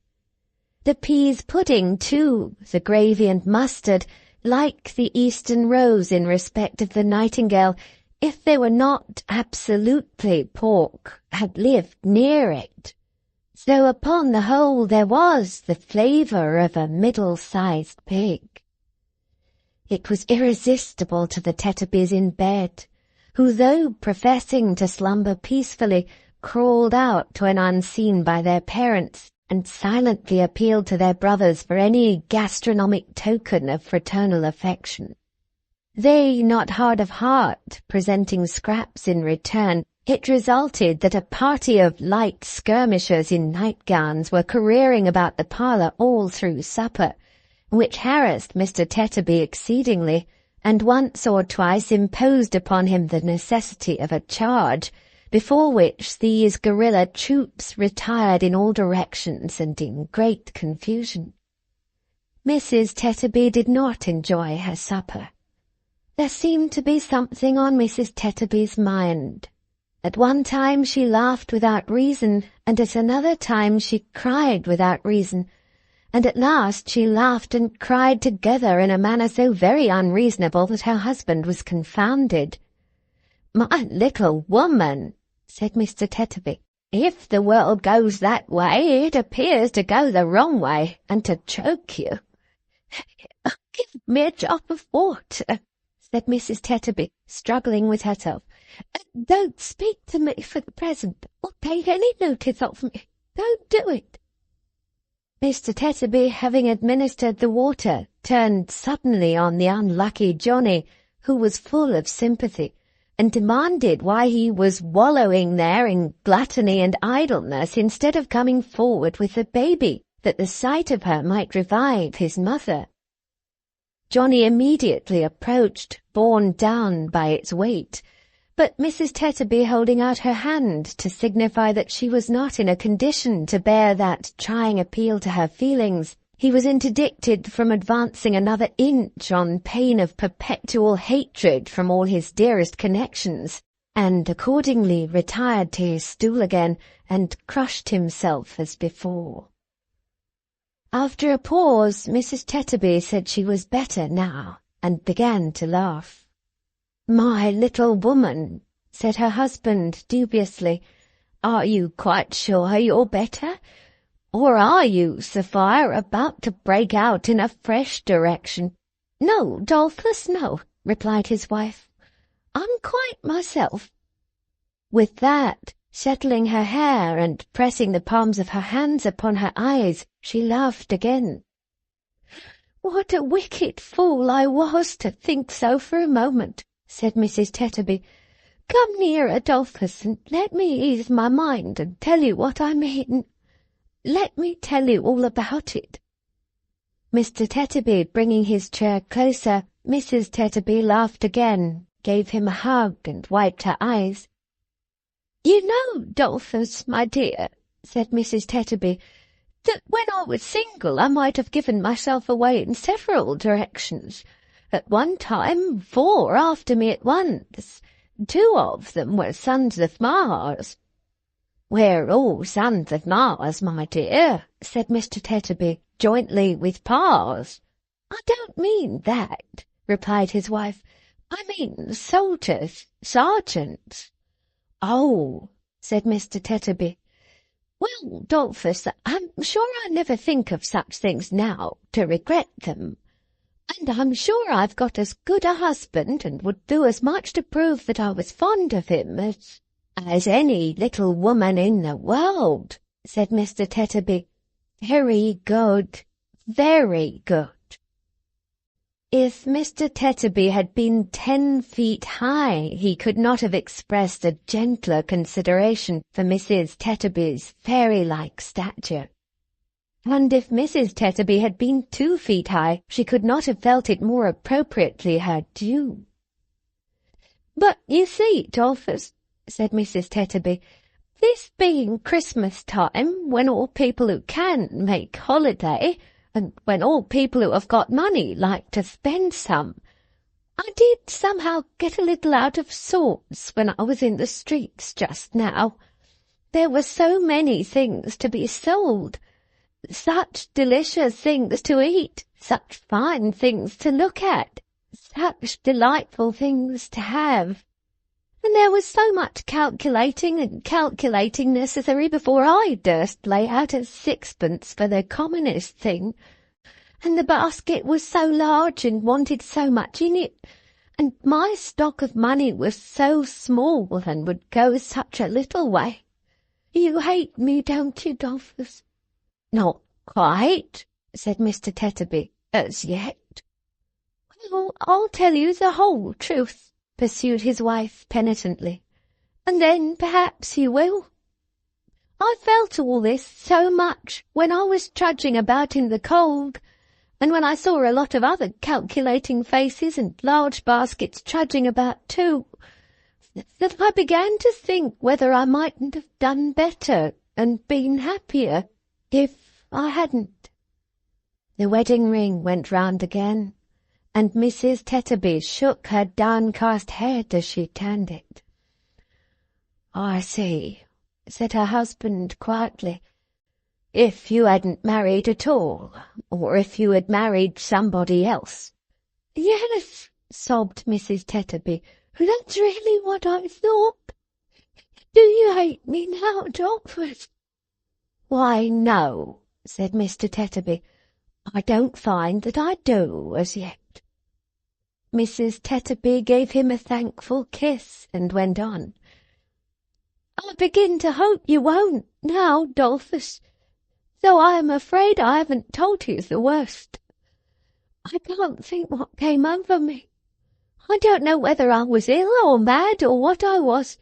The peas pudding, too, the gravy and mustard, like the Eastern rose in respect of the nightingale, if they were not absolutely pork, had lived near it. So upon the whole there was the flavour of a middle-sized pig. It was irresistible to the Tetterbys in bed, who, though professing to slumber peacefully, crawled out when unseen by their parents, and silently appealed to their brothers for any gastronomic token of fraternal affection. They, not hard of heart, presenting scraps in return, it resulted that a party of light skirmishers in nightgowns were careering about the parlour all through supper, which harassed Mr. Tetterby exceedingly, and once or twice imposed upon him the necessity of a charge, before which these guerrilla troops retired in all directions and in great confusion. Mrs. Tetterby did not enjoy her supper. There seemed to be something on Mrs. Tetterby's mind. At one time she laughed without reason, and at another time she cried without reason, and at last she laughed and cried together in a manner so very unreasonable that her husband was confounded. "My little woman," said Mr. Tetterby, "if the world goes that way, it appears to go the wrong way, and to choke you." "Give me a drop of water," said Mrs. Tetterby, struggling with herself. "Don't speak to me for the present, or take any notice of me. Don't do it." Mr. Tetterby, having administered the water, turned suddenly on the unlucky Johnny, who was full of sympathy, and demanded why he was wallowing there in gluttony and idleness instead of coming forward with the baby, that the sight of her might revive his mother. Johnny immediately approached, borne down by its weight, but Mrs. Tetterby holding out her hand to signify that she was not in a condition to bear that trying appeal to her feelings, he was interdicted from advancing another inch on pain of perpetual hatred from all his dearest connections, and accordingly retired to his stool again and crushed himself as before. After a pause, Mrs. Tetterby said she was better now, and began to laugh. "My little woman," said her husband dubiously, "are you quite sure you're better? Or are you, Sophia, about to break out in a fresh direction?" "No, Dolphus, no," replied his wife. "I'm quite myself." With that, settling her hair and pressing the palms of her hands upon her eyes, she laughed again. "What a wicked fool I was to think so for a moment," said Mrs. Tetterby. "Come near, Adolphus, and let me ease my mind and tell you what I mean. Let me tell you all about it." Mr. Tetterby bringing his chair closer, Mrs. Tetterby laughed again, gave him a hug, and wiped her eyes. "You know, Dolphus, my dear," said Mrs. Tetterby, "that when I was single I might have given myself away in several directions. At one time 4 after me at once. 2 of them were sons of Mars." "We're all sons of Mars, my dear," said Mr. Tetterby, "jointly with Pars." "I don't mean that," replied his wife. "I mean soldiers, sergeants." "Oh," said Mr. Tetterby. "Well, Dolphus, I'm sure I never think of such things now, to regret them. And I'm sure I've got as good a husband, and would do as much to prove that I was fond of him as any little woman in the world," said Mr. Tetterby. "Very good, very good." If Mr. Tetterby had been 10 feet high, he could not have expressed a gentler consideration for Mrs. Tetterby's fairy-like stature. And if Mrs. Tetterby had been 2 feet high, she could not have felt it more appropriately her due. "But you see, Dolphus," said Mrs. Tetterby, this being Christmas time, when all people who can make holiday, and when all people who have got money like to spend some, I did somehow get a little out of sorts when I was in the streets just now. There were so many things to be sold, such delicious things to eat, such fine things to look at, such delightful things to have. And there was so much calculating and calculating necessary before I durst lay out a sixpence for the commonest thing. And the basket was so large and wanted so much in it, and my stock of money was so small and would go such a little way. You hate me, don't you, Dolphus? Not quite, said Mr. Tetterby, as yet. Well, I'll tell you the whole truth, pursued his wife penitently, and then perhaps you will. I felt all this so much when I was trudging about in the cold, and when I saw a lot of other calculating faces and large baskets trudging about too, that I began to think whether I mightn't have done better and been happier if I hadn't. The wedding ring went round again, and Mrs. Tetterby shook her downcast head as she turned it. I see, said her husband quietly. If you hadn't married at all, or if you had married somebody else. Yes, sobbed Mrs. Tetterby, that's really what I thought. Do you hate me now, Dolphus? Why, no, said Mr. Tetterby. I don't find that I do as yet. Mrs. Tetterby gave him a thankful kiss and went on. I begin to hope you won't now, Dolphus, though I am afraid I haven't told you the worst. I can't think what came over me. I don't know whether I was ill or mad or what I was,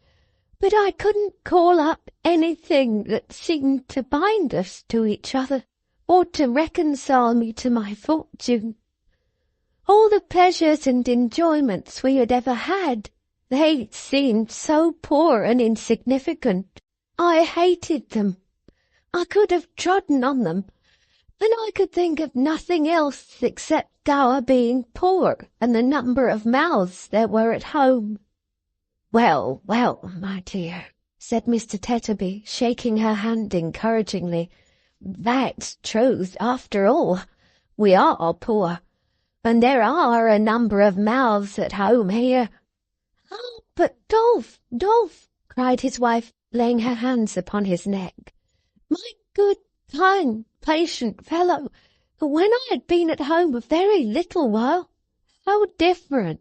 but I couldn't call up anything that seemed to bind us to each other, or to reconcile me to my fortune. All the pleasures and enjoyments we had ever had, they seemed so poor and insignificant. I hated them. I could have trodden on them, and I could think of nothing else except our being poor and the number of mouths there were at home. Well, well, my dear, said Mr. Tetterby, shaking her hand encouragingly, that's truth after all. We are poor, and there are a number of mouths at home here. Oh, but Dolph, cried his wife, laying her hands upon his neck. My good, kind, patient fellow, when I had been at home a very little while, how different,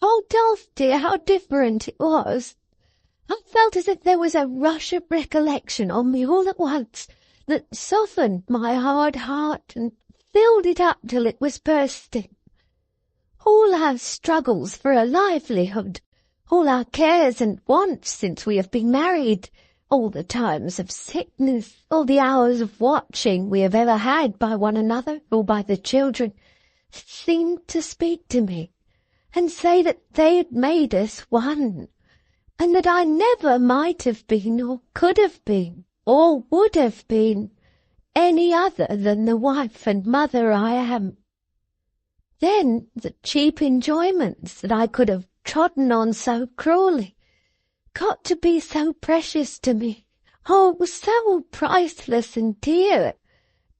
oh, Dolph dear, how different it was. I felt as if there was a rush of recollection on me all at once that softened my hard heart and filled it up till it was bursting. All our struggles for a livelihood, all our cares and wants since we have been married, all the times of sickness, all the hours of watching we have ever had by one another or by the children, seemed to speak to me and say that they had made us one, and that I never might have been or could have been or would have been any other than the wife and mother I am. Then the cheap enjoyments that I could have trodden on so cruelly got to be so precious to me, oh, so priceless and dear,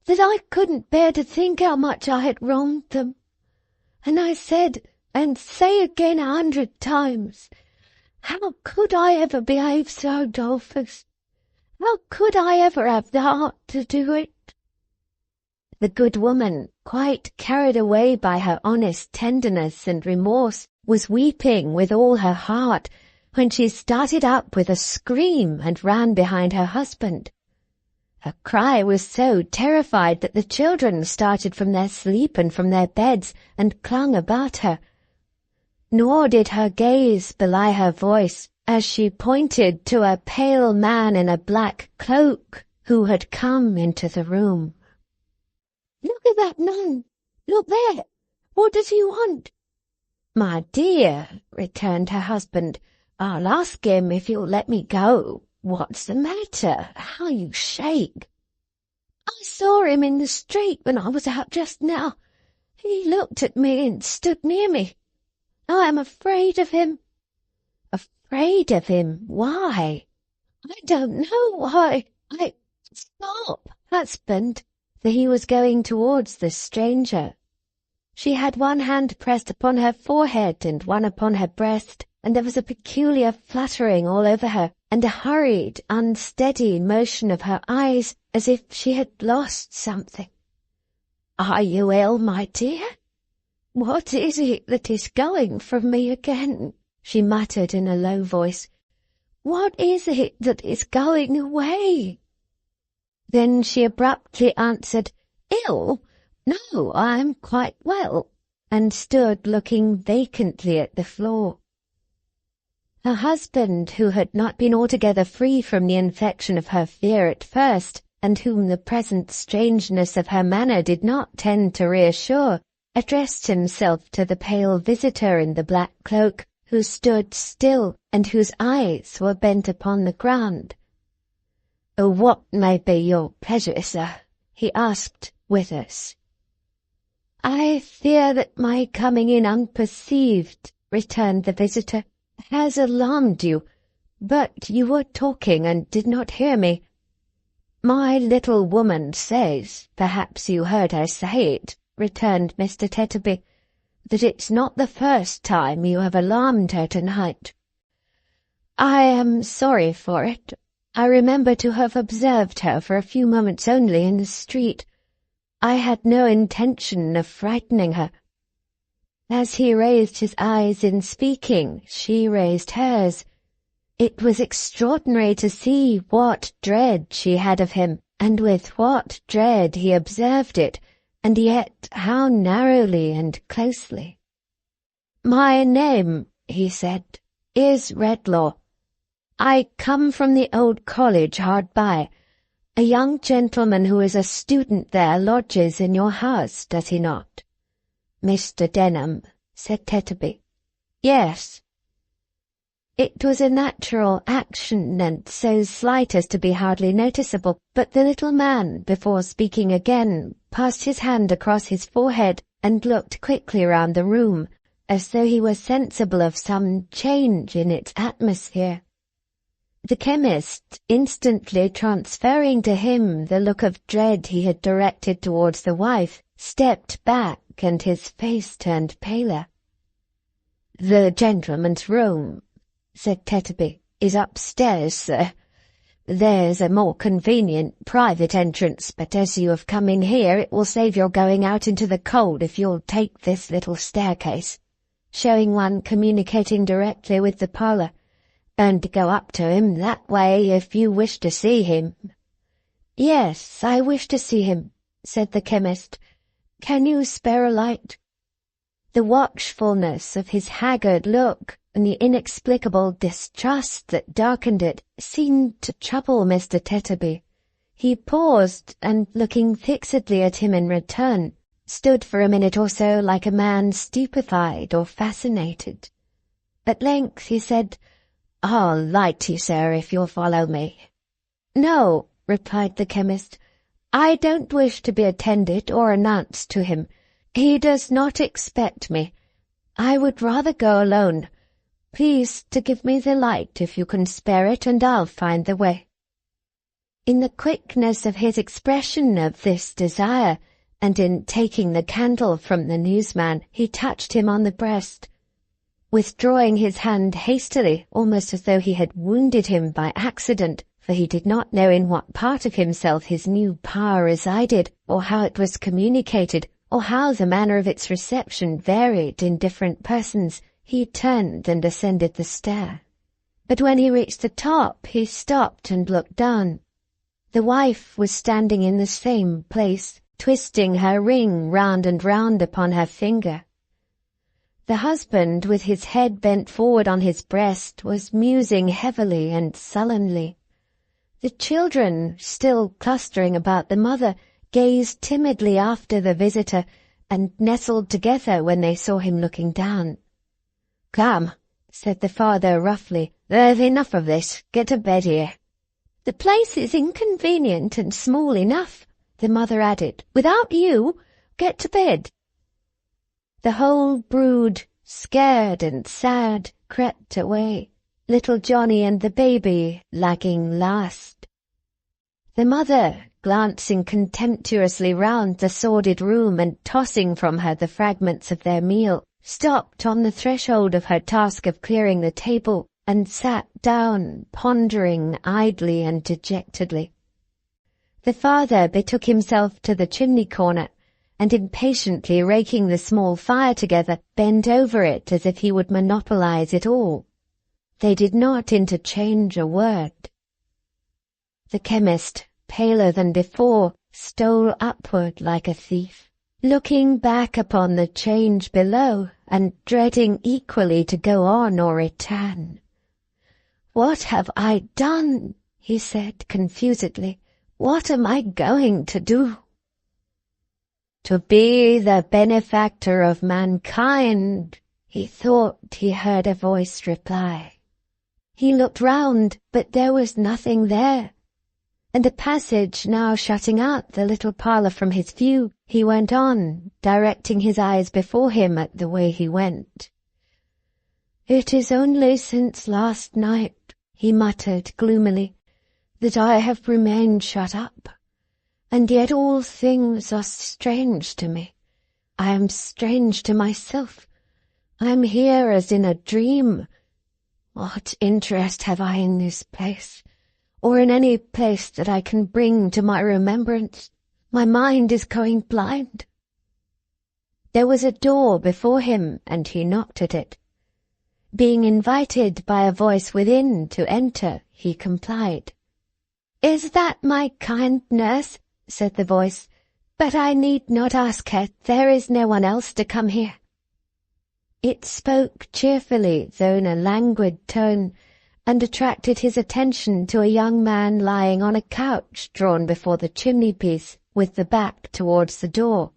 that I couldn't bear to think how much I had wronged them. And I said, and say again 100 times, how could I ever behave so, Dolphus? How could I ever have the heart to do it? The good woman, quite carried away by her honest tenderness and remorse, was weeping with all her heart, when she started up with a scream and ran behind her husband. Her cry was so terrified that the children started from their sleep and from their beds and clung about her. Nor did her gaze belie her voice as she pointed to a pale man in a black cloak who had come into the room. "Look at that nun! Look there! What does he want?" "My dear," returned her husband, "I'll ask him if he'll let me go. What's the matter? How you shake? I saw him in the street when I was out just now. He looked at me and stood near me. I am afraid of him. Afraid of him? Why? I don't know why. Stop, husband. For he was going towards the stranger. She had one hand pressed upon her forehead and one upon her breast, and there was a peculiar fluttering all over her, and a hurried, unsteady motion of her eyes, as if she had lost something. Are you ill, my dear? What is it that is going from me again? She muttered in a low voice. What is it that is going away? Then she abruptly answered, Ill? No, I'm quite well, and stood looking vacantly at the floor. Her husband, who had not been altogether free from the infection of her fear at first, and whom the present strangeness of her manner did not tend to reassure, addressed himself to the pale visitor in the black cloak, who stood still, and whose eyes were bent upon the ground. What may be your pleasure, sir? He asked with us. I fear that my coming in unperceived, returned the visitor, has alarmed you, but you were talking and did not hear me. My little woman says, perhaps you heard her say it, returned Mr. Tetterby, that it's not the first time you have alarmed her tonight. I am sorry for it. I remember to have observed her for a few moments only in the street. I had no intention of frightening her. As he raised his eyes in speaking, she raised hers. It was extraordinary to see what dread she had of him, and with what dread he observed it, and yet how narrowly and closely. My name, he said, is Redlaw. I come from the old college hard by. A young gentleman who is a student there lodges in your house, does he not? Mr. Denham, said Tetterby. Yes. It was a natural action, and so slight as to be hardly noticeable, but the little man, before speaking again, passed his hand across his forehead and looked quickly round the room, as though he were sensible of some change in its atmosphere. The chemist, instantly transferring to him the look of dread he had directed towards the wife, stepped back, and his face turned paler. The gentleman's room, said Tetterby, is upstairs, sir. There's a more convenient private entrance, but as you have come in here, it will save your going out into the cold if you'll take this little staircase, showing one communicating directly with the parlour, and go up to him that way if you wish to see him. Yes, I wish to see him, said the chemist. Can you spare a light? The watchfulness of his haggard look and the inexplicable distrust that darkened it seemed to trouble Mr. Tetterby. He paused, and looking fixedly at him in return, stood for a minute or so like a man stupefied or fascinated. At length he said, I'll light you, sir, if you'll follow me. No, replied the chemist. I don't wish to be attended or announced to him. He does not expect me. I would rather go alone. Please to give me the light if you can spare it, and I'll find the way. In the quickness of his expression of this desire, and in taking the candle from the newsman, he touched him on the breast. Withdrawing his hand hastily, almost as though he had wounded him by accident, for he did not know in what part of himself his new power resided, or how it was communicated, or how the manner of its reception varied in different persons, he turned and ascended the stair. But when he reached the top, he stopped and looked down. The wife was standing in the same place, twisting her ring round and round upon her finger. The husband, with his head bent forward on his breast, was musing heavily and sullenly. The children, still clustering about the mother, gazed timidly after the visitor, and nestled together when they saw him looking down. Come, said the father roughly, there's enough of this. Get to bed here. "The place is inconvenient and small enough," the mother added. "Without you, get to bed." The whole brood, scared and sad, crept away, little Johnny and the baby lagging last. The mother, glancing contemptuously round the sordid room and tossing from her the fragments of their meal, stopped on the threshold of her task of clearing the table and sat down, pondering idly and dejectedly. The father betook himself to the chimney corner, and impatiently raking the small fire together, bent over it as if he would monopolize it all. They did not interchange a word. The chemist, paler than before, stole upward like a thief, looking back upon the change below and dreading equally to go on or return. "What have I done?" he said confusedly. "What am I going to do?" "To be the benefactor of mankind," he thought he heard a voice reply. He looked round, but there was nothing there, and a passage now shutting out the little parlour from his view, he went on, directing his eyes before him at the way he went. "It is only since last night," he muttered gloomily, "that I have remained shut up, and yet all things are strange to me. I am strange to myself. I am here as in a dream. What interest have I in this place, or in any place that I can bring to my remembrance? My mind is going blind." There was a door before him, and he knocked at it. Being invited by a voice within to enter, he complied. "Is that my kind nurse?" said the voice. "But I need not ask her. There is no one else to come here." It spoke cheerfully, though in a languid tone, and attracted his attention to a young man lying on a couch drawn before the chimney-piece, with the back towards the door.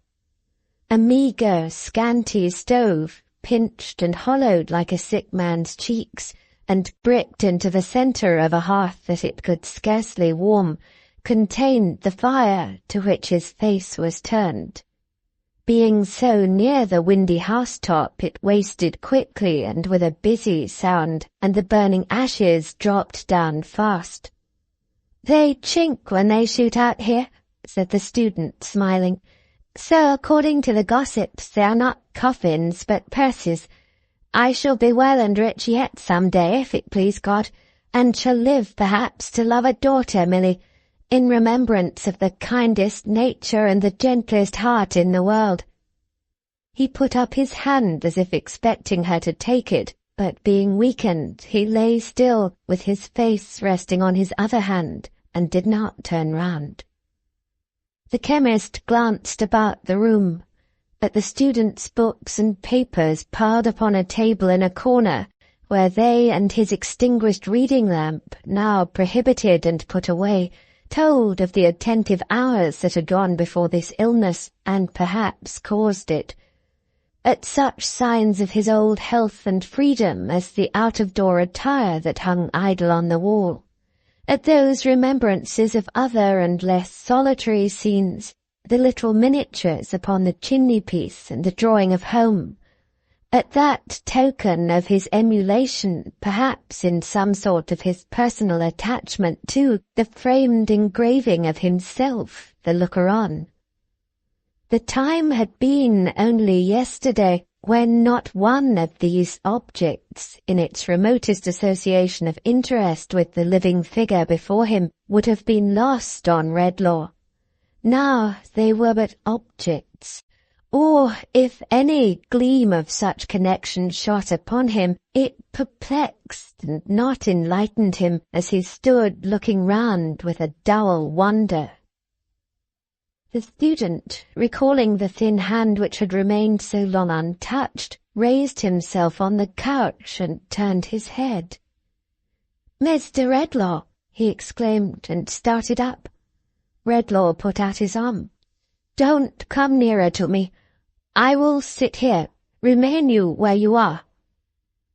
A meagre, scanty stove, pinched and hollowed like a sick man's cheeks, and bricked into the centre of a hearth that it could scarcely warm, contained the fire to which his face was turned. Being so near the windy housetop, it wasted quickly and with a busy sound, and the burning ashes dropped down fast. "They chink when they shoot out here," said the student, smiling. "So, according to the gossips, they are not coffins, but purses. I shall be well and rich yet some day, if it please God, and shall live, perhaps, to love a daughter, Milly, in remembrance of the kindest nature and the gentlest heart in the world." He put up his hand as if expecting her to take it, but being weakened, he lay still, with his face resting on his other hand, and did not turn round. The chemist glanced about the room, at the student's books and papers piled upon a table in a corner, where they and his extinguished reading lamp, now prohibited and put away, told of the attentive hours that had gone before this illness, and perhaps caused it. At such signs of his old health and freedom as the out-of-door attire that hung idle on the wall, at those remembrances of other and less solitary scenes, the little miniatures upon the chimney-piece and the drawing of home, at that token of his emulation, perhaps in some sort of his personal attachment to the framed engraving of himself, the looker-on. The time had been only yesterday when not one of these objects, in its remotest association of interest with the living figure before him, would have been lost on Redlaw. Now they were but objects, or if any gleam of such connection shot upon him, it perplexed and not enlightened him as he stood looking round with a dull wonder. The student, recalling the thin hand which had remained so long untouched, raised himself on the couch and turned his head. "Mr. Redlaw!" he exclaimed, and started up. Redlaw put out his arm. "Don't come nearer to me. I will sit here. Remain you where you are."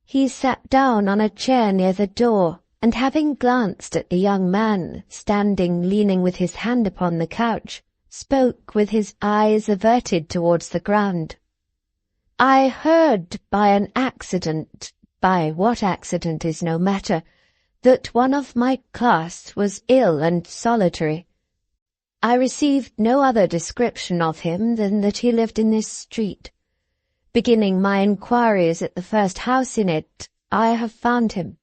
He sat down on a chair near the door, and having glanced at the young man standing leaning with his hand upon the couch, spoke with his eyes averted towards the ground. "I heard by an accident, by what accident is no matter, that one of my class was ill and solitary. I received no other description of him than that he lived in this street. Beginning my inquiries at the first house in it, I have found him."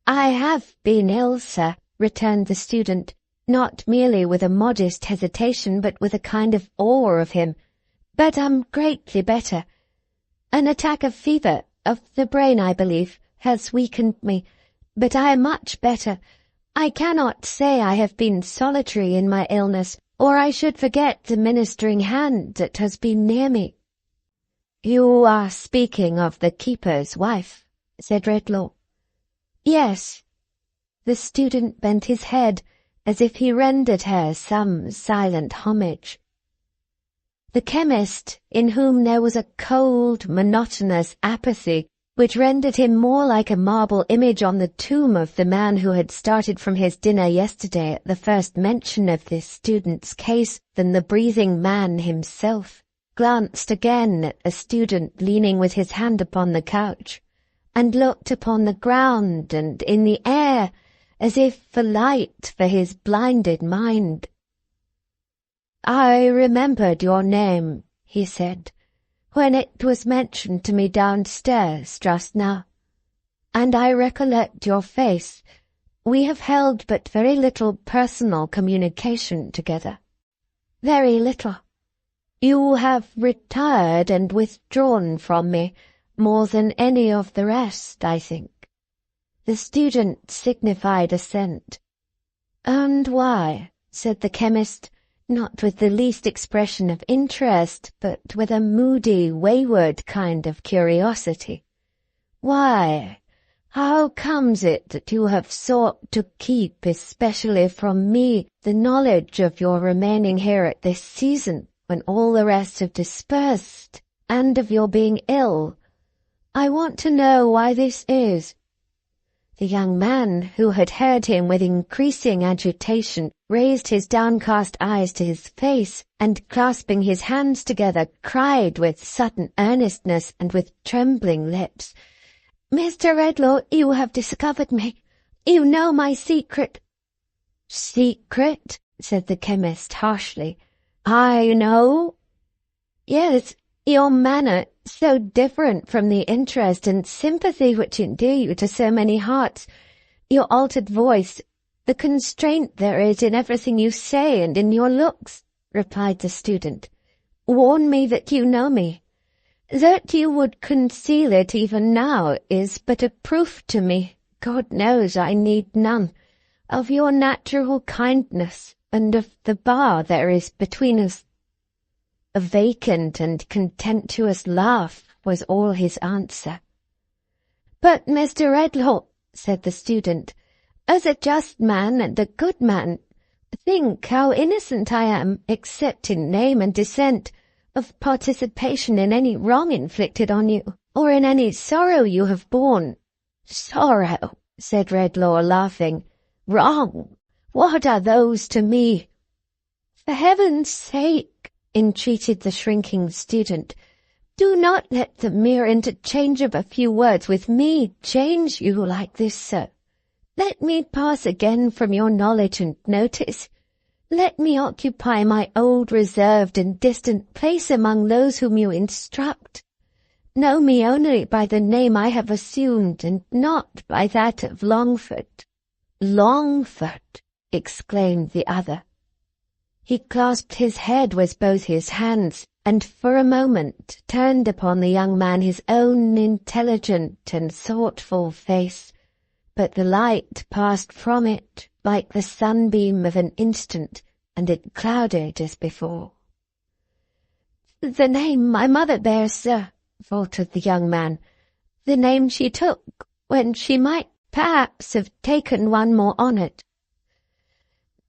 "I have been ill, sir," returned the student, not merely with a modest hesitation, but with a kind of awe of him, "but I'm greatly better. An attack of fever, of the brain, I believe, has weakened me, but I am much better. I cannot say I have been solitary in my illness, or I should forget the ministering hand that has been near me." "You are speaking of the keeper's wife," said Redlaw. "Yes." The student bent his head, as if he rendered her some silent homage. The chemist, in whom there was a cold, monotonous apathy, which rendered him more like a marble image on the tomb of the man who had started from his dinner yesterday at the first mention of this student's case than the breathing man himself, glanced again at the student leaning with his hand upon the couch, and looked upon the ground and in the air, as if for light for his blinded mind. "I remembered your name," he said, "when it was mentioned to me downstairs just now, and I recollect your face. We have held but very little personal communication together." "Very little." "You have retired and withdrawn from me more than any of the rest, I think." The student signified assent. "And why?" said the chemist, not with the least expression of interest, but with a moody, wayward kind of curiosity. "Why? How comes it that you have sought to keep especially from me the knowledge of your remaining here at this season, when all the rest have dispersed, and of your being ill? I want to know why this is." The young man, who had heard him with increasing agitation, raised his downcast eyes to his face, and clasping his hands together, cried with sudden earnestness and with trembling lips, "Mr. Redlaw, you have discovered me. You know my secret." "Secret?" said the chemist harshly. "I know?" "Yes, your manner, so different from the interest and sympathy which endear you to so many hearts, your altered voice, the constraint there is in everything you say and in your looks," replied the student, "warn me that you know me. That you would conceal it even now is but a proof to me, God knows I need none, of your natural kindness and of the bar there is between us." A vacant and contemptuous laugh was all his answer. "But, Mr. Redlaw," said the student, "as a just man and a good man, think how innocent I am, except in name and descent, of participation in any wrong inflicted on you, or in any sorrow you have borne." "Sorrow," said Redlaw, laughing. "Wrong! What are those to me?" "For heaven's sake," entreated the shrinking student, "do not let the mere interchange of a few words with me change you like this, sir. Let me pass again from your knowledge and notice. Let me occupy my old reserved and distant place among those whom you instruct. Know me only by the name I have assumed, and not by that of Longford." "Longford!" exclaimed the other. He clasped his head with both his hands, and for a moment turned upon the young man his own intelligent and thoughtful face, but the light passed from it like the sunbeam of an instant, and it clouded as before. "The name my mother bears, sir," faltered the young man. "The name she took, when she might perhaps have taken one more honoured."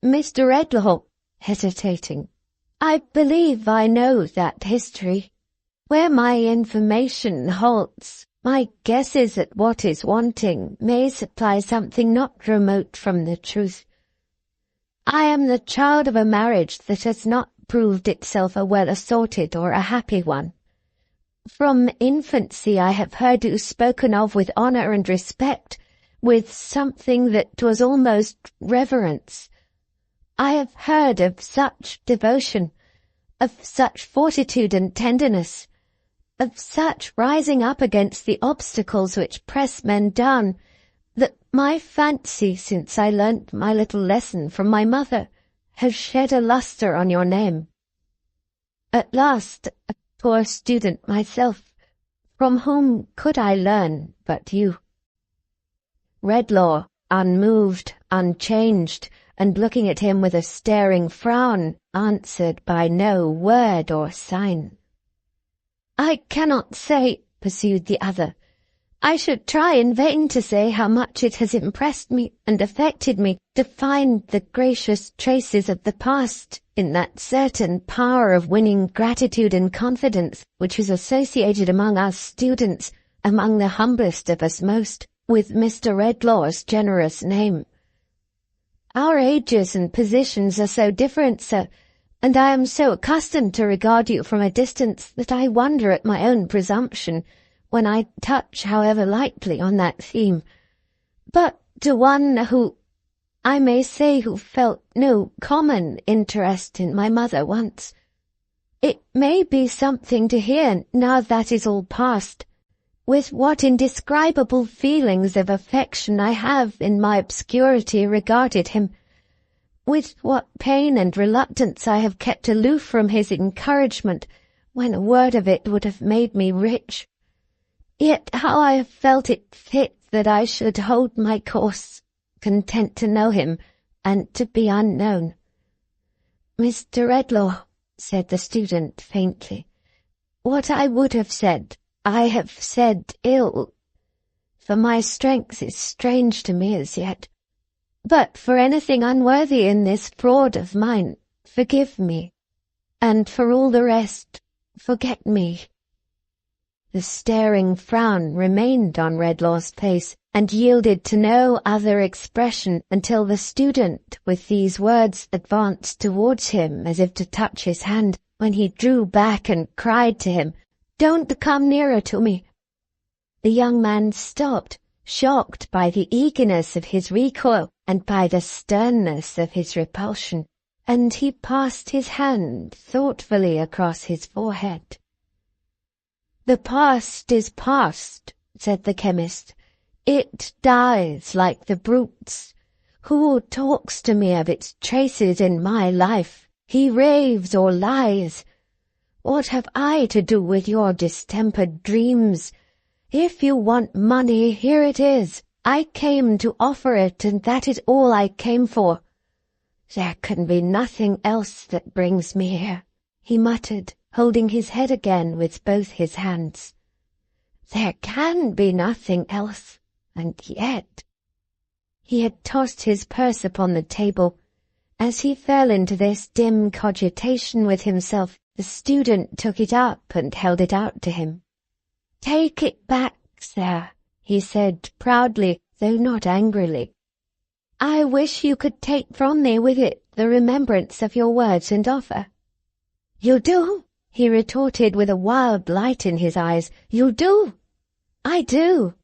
"Mr. Redlaw," hesitating, "I believe I know that history. Where my information halts My guesses at what is wanting may supply something not remote from the truth. I am the child of a marriage that has not proved itself a well-assorted or a happy one. From infancy I have heard you spoken of with honour and respect, with something that was almost reverence. I have heard of such devotion, of such fortitude and tenderness, of such rising up against the obstacles which press men down, that my fancy, since I learnt my little lesson from my mother, has shed a lustre on your name. At last, a poor student myself, from whom could I learn but you? Redlaw, unmoved, unchanged, and looking at him with a staring frown, answered by no word or sign. I cannot say, pursued the other. I should try in vain to say how much it has impressed me and affected me to find the gracious traces of the past in that certain power of winning gratitude and confidence which is associated among us students, among the humblest of us most, with Mr. Redlaw's generous name. Our ages and positions are so different, sir, and I am so accustomed to regard you from a distance that I wonder at my own presumption when I touch, however lightly, on that theme. But to one who, I may say, who felt no common interest in my mother once, it may be something to hear, now that is all past, with what indescribable feelings of affection I have in my obscurity regarded him, with what pain and reluctance I have kept aloof from his encouragement, when a word of it would have made me rich. Yet how I have felt it fit that I should hold my course, content to know him, and to be unknown. Mr. Redlaw, said the student faintly, what I would have said, I have said ill, for my strength is strange to me as yet. But for anything unworthy in this fraud of mine, forgive me, and for all the rest, forget me. The staring frown remained on Redlaw's face, and yielded to no other expression until the student, with these words, advanced towards him as if to touch his hand, when he drew back and cried to him, "Don't come nearer to me." The young man stopped, shocked by the eagerness of his recoil and by the sternness of his repulsion, and he passed his hand thoughtfully across his forehead. "The past is past," said the chemist. "It dies like the brutes. Who talks to me of its traces in my life? He raves or lies. What have I to do with your distempered dreams? If you want money, here it is. I came to offer it, and that is all I came for. There can be nothing else that brings me here," he muttered, holding his head again with both his hands. "There can be nothing else, and yet—" He had tossed his purse upon the table. As he fell into this dim cogitation with himself, the student took it up and held it out to him. "Take it back, sir," he said proudly, though not angrily. "I wish you could take from me with it the remembrance of your words and offer." "You do?" he retorted with a wild light in his eyes. "You do?" "I do."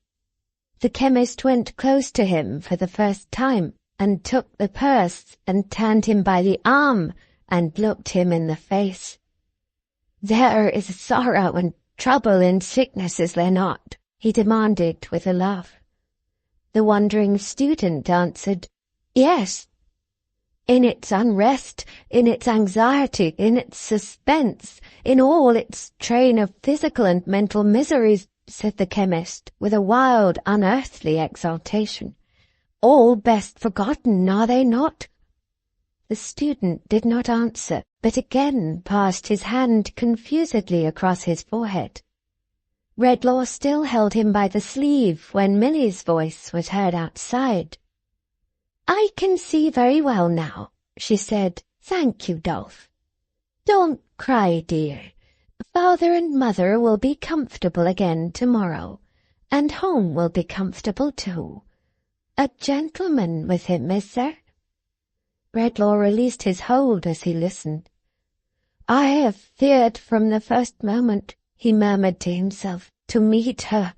The chemist went close to him for the first time, and took the purse and turned him by the arm, and looked him in the face. "There is sorrow and trouble in sickness, is there not?" he demanded with a laugh. The wondering student answered, "Yes." "In its unrest, in its anxiety, in its suspense, in all its train of physical and mental miseries," said the chemist, with a wild, unearthly exultation. "All best forgotten, are they not?" The student did not answer, but again passed his hand confusedly across his forehead. Redlaw still held him by the sleeve when Milly's voice was heard outside. "I can see very well now," she said. "Thank you, Dolph. Don't cry, dear. Father and Mother will be comfortable again tomorrow, And home will be comfortable too. A gentleman with him, is there?" Redlaw released his hold as he listened. "I have feared from the first moment," he murmured to himself, "to meet her.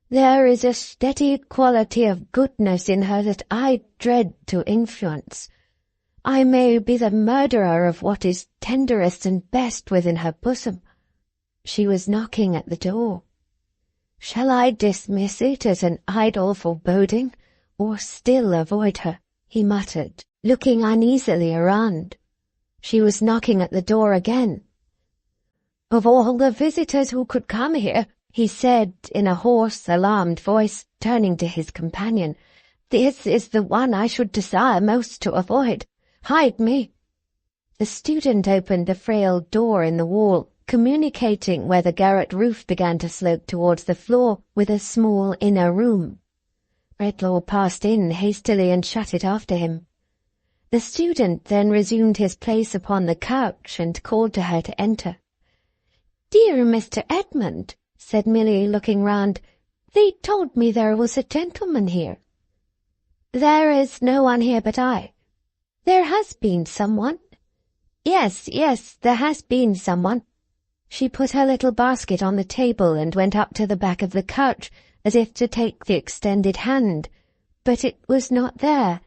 There is a steady quality of goodness in her that I dread to influence. I may be the murderer of what is tenderest and best within her bosom." She was knocking at the door. "Shall I dismiss it as an idle foreboding, or still avoid her?" he muttered, looking uneasily around. She was knocking at the door again. "Of all the visitors who could come here," he said in a hoarse, alarmed voice, turning to his companion, "this is the one I should desire most to avoid. Hide me." The student opened the frail door in the wall, communicating where the garret roof began to slope towards the floor with a small inner room. Redlaw passed in hastily and shut it after him. The student then resumed his place upon the couch and called to her to enter. "Dear Mr. Edmund," said Milly, looking round, "they told me there was a gentleman here." "There is no one here but I." "There has been someone." Yes, there has been someone." She put her little basket on the table and went up to the back of the couch as if to take the extended hand, but it was not there.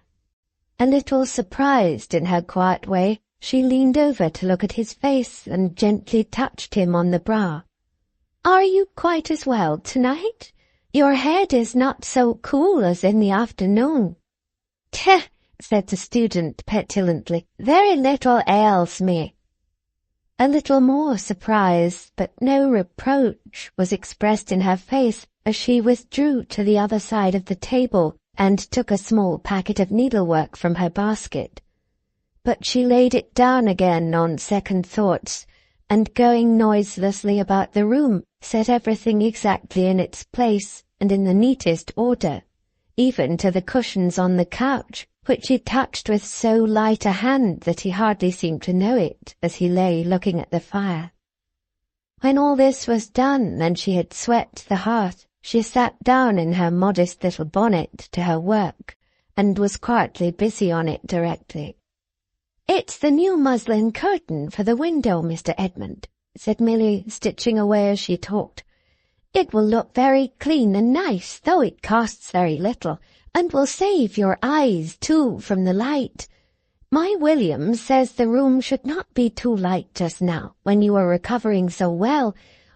A little surprised in her quiet way, she leaned over to look at his face and gently touched him on the brow. "Are you quite as well tonight? Your head is not so cool as in the afternoon." "Tch," said the student petulantly, "very little ails me." A little more surprise, but no reproach, was expressed in her face as she withdrew to the other side of the table and took a small packet of needlework from her basket. But she laid it down again on second thoughts, and going noiselessly about the room, set everything exactly in its place and in the neatest order, even to the cushions on the couch, which he touched with so light a hand that he hardly seemed to know it as he lay looking at the fire. When all this was done and she had swept the hearth, she sat down in her modest little bonnet to her work, and was quietly busy on it directly. "It's the new muslin curtain for the window, Mr. Edmund," said Milly, stitching away as she talked. "It will look very clean and nice, though it costs very little, and will save your eyes, too, from the light. My William says the room should not be too light just now, when you are recovering so well,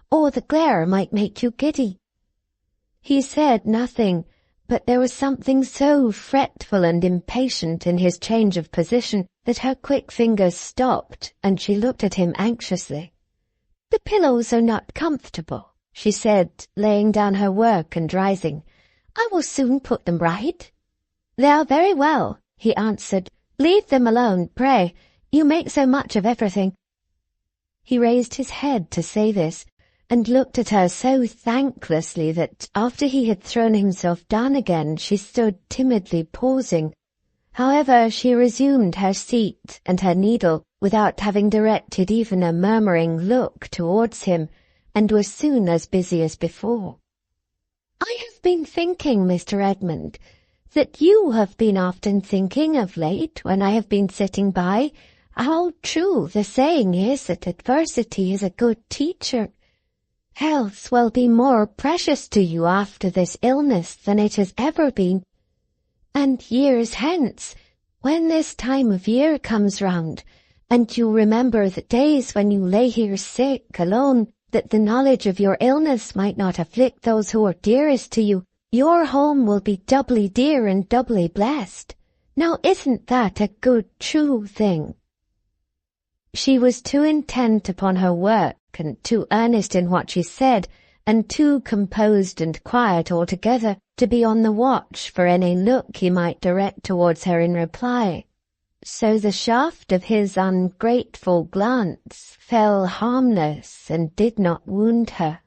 or the glare might make you giddy." He said nothing, but there was something so fretful and impatient in his change of position that her quick fingers stopped, and she looked at him anxiously. "The pillows are not comfortable," she said, laying down her work and rising. "I will soon put them right." "They are very well," he answered. "Leave them alone, pray. You make so much of everything." He raised his head to say this, and looked at her so thanklessly that after he had thrown himself down again she stood timidly pausing. However, she resumed her seat and her needle without having directed even a murmuring look towards him, and was soon as busy as before. "I have been thinking, Mr. Edmund, that you have been often thinking of late when I have been sitting by, how true the saying is that adversity is a good teacher. Health will be more precious to you after this illness than it has ever been. And years hence, when this time of year comes round, and you remember the days when you lay here sick, alone, that the knowledge of your illness might not afflict those who are dearest to you, your home will be doubly dear and doubly blessed. Now isn't that a good, true thing?" She was too intent upon her work, and too earnest in what she said, and too composed and quiet altogether, to be on the watch for any look he might direct towards her in reply. So the shaft of his ungrateful glance fell harmless and did not wound her.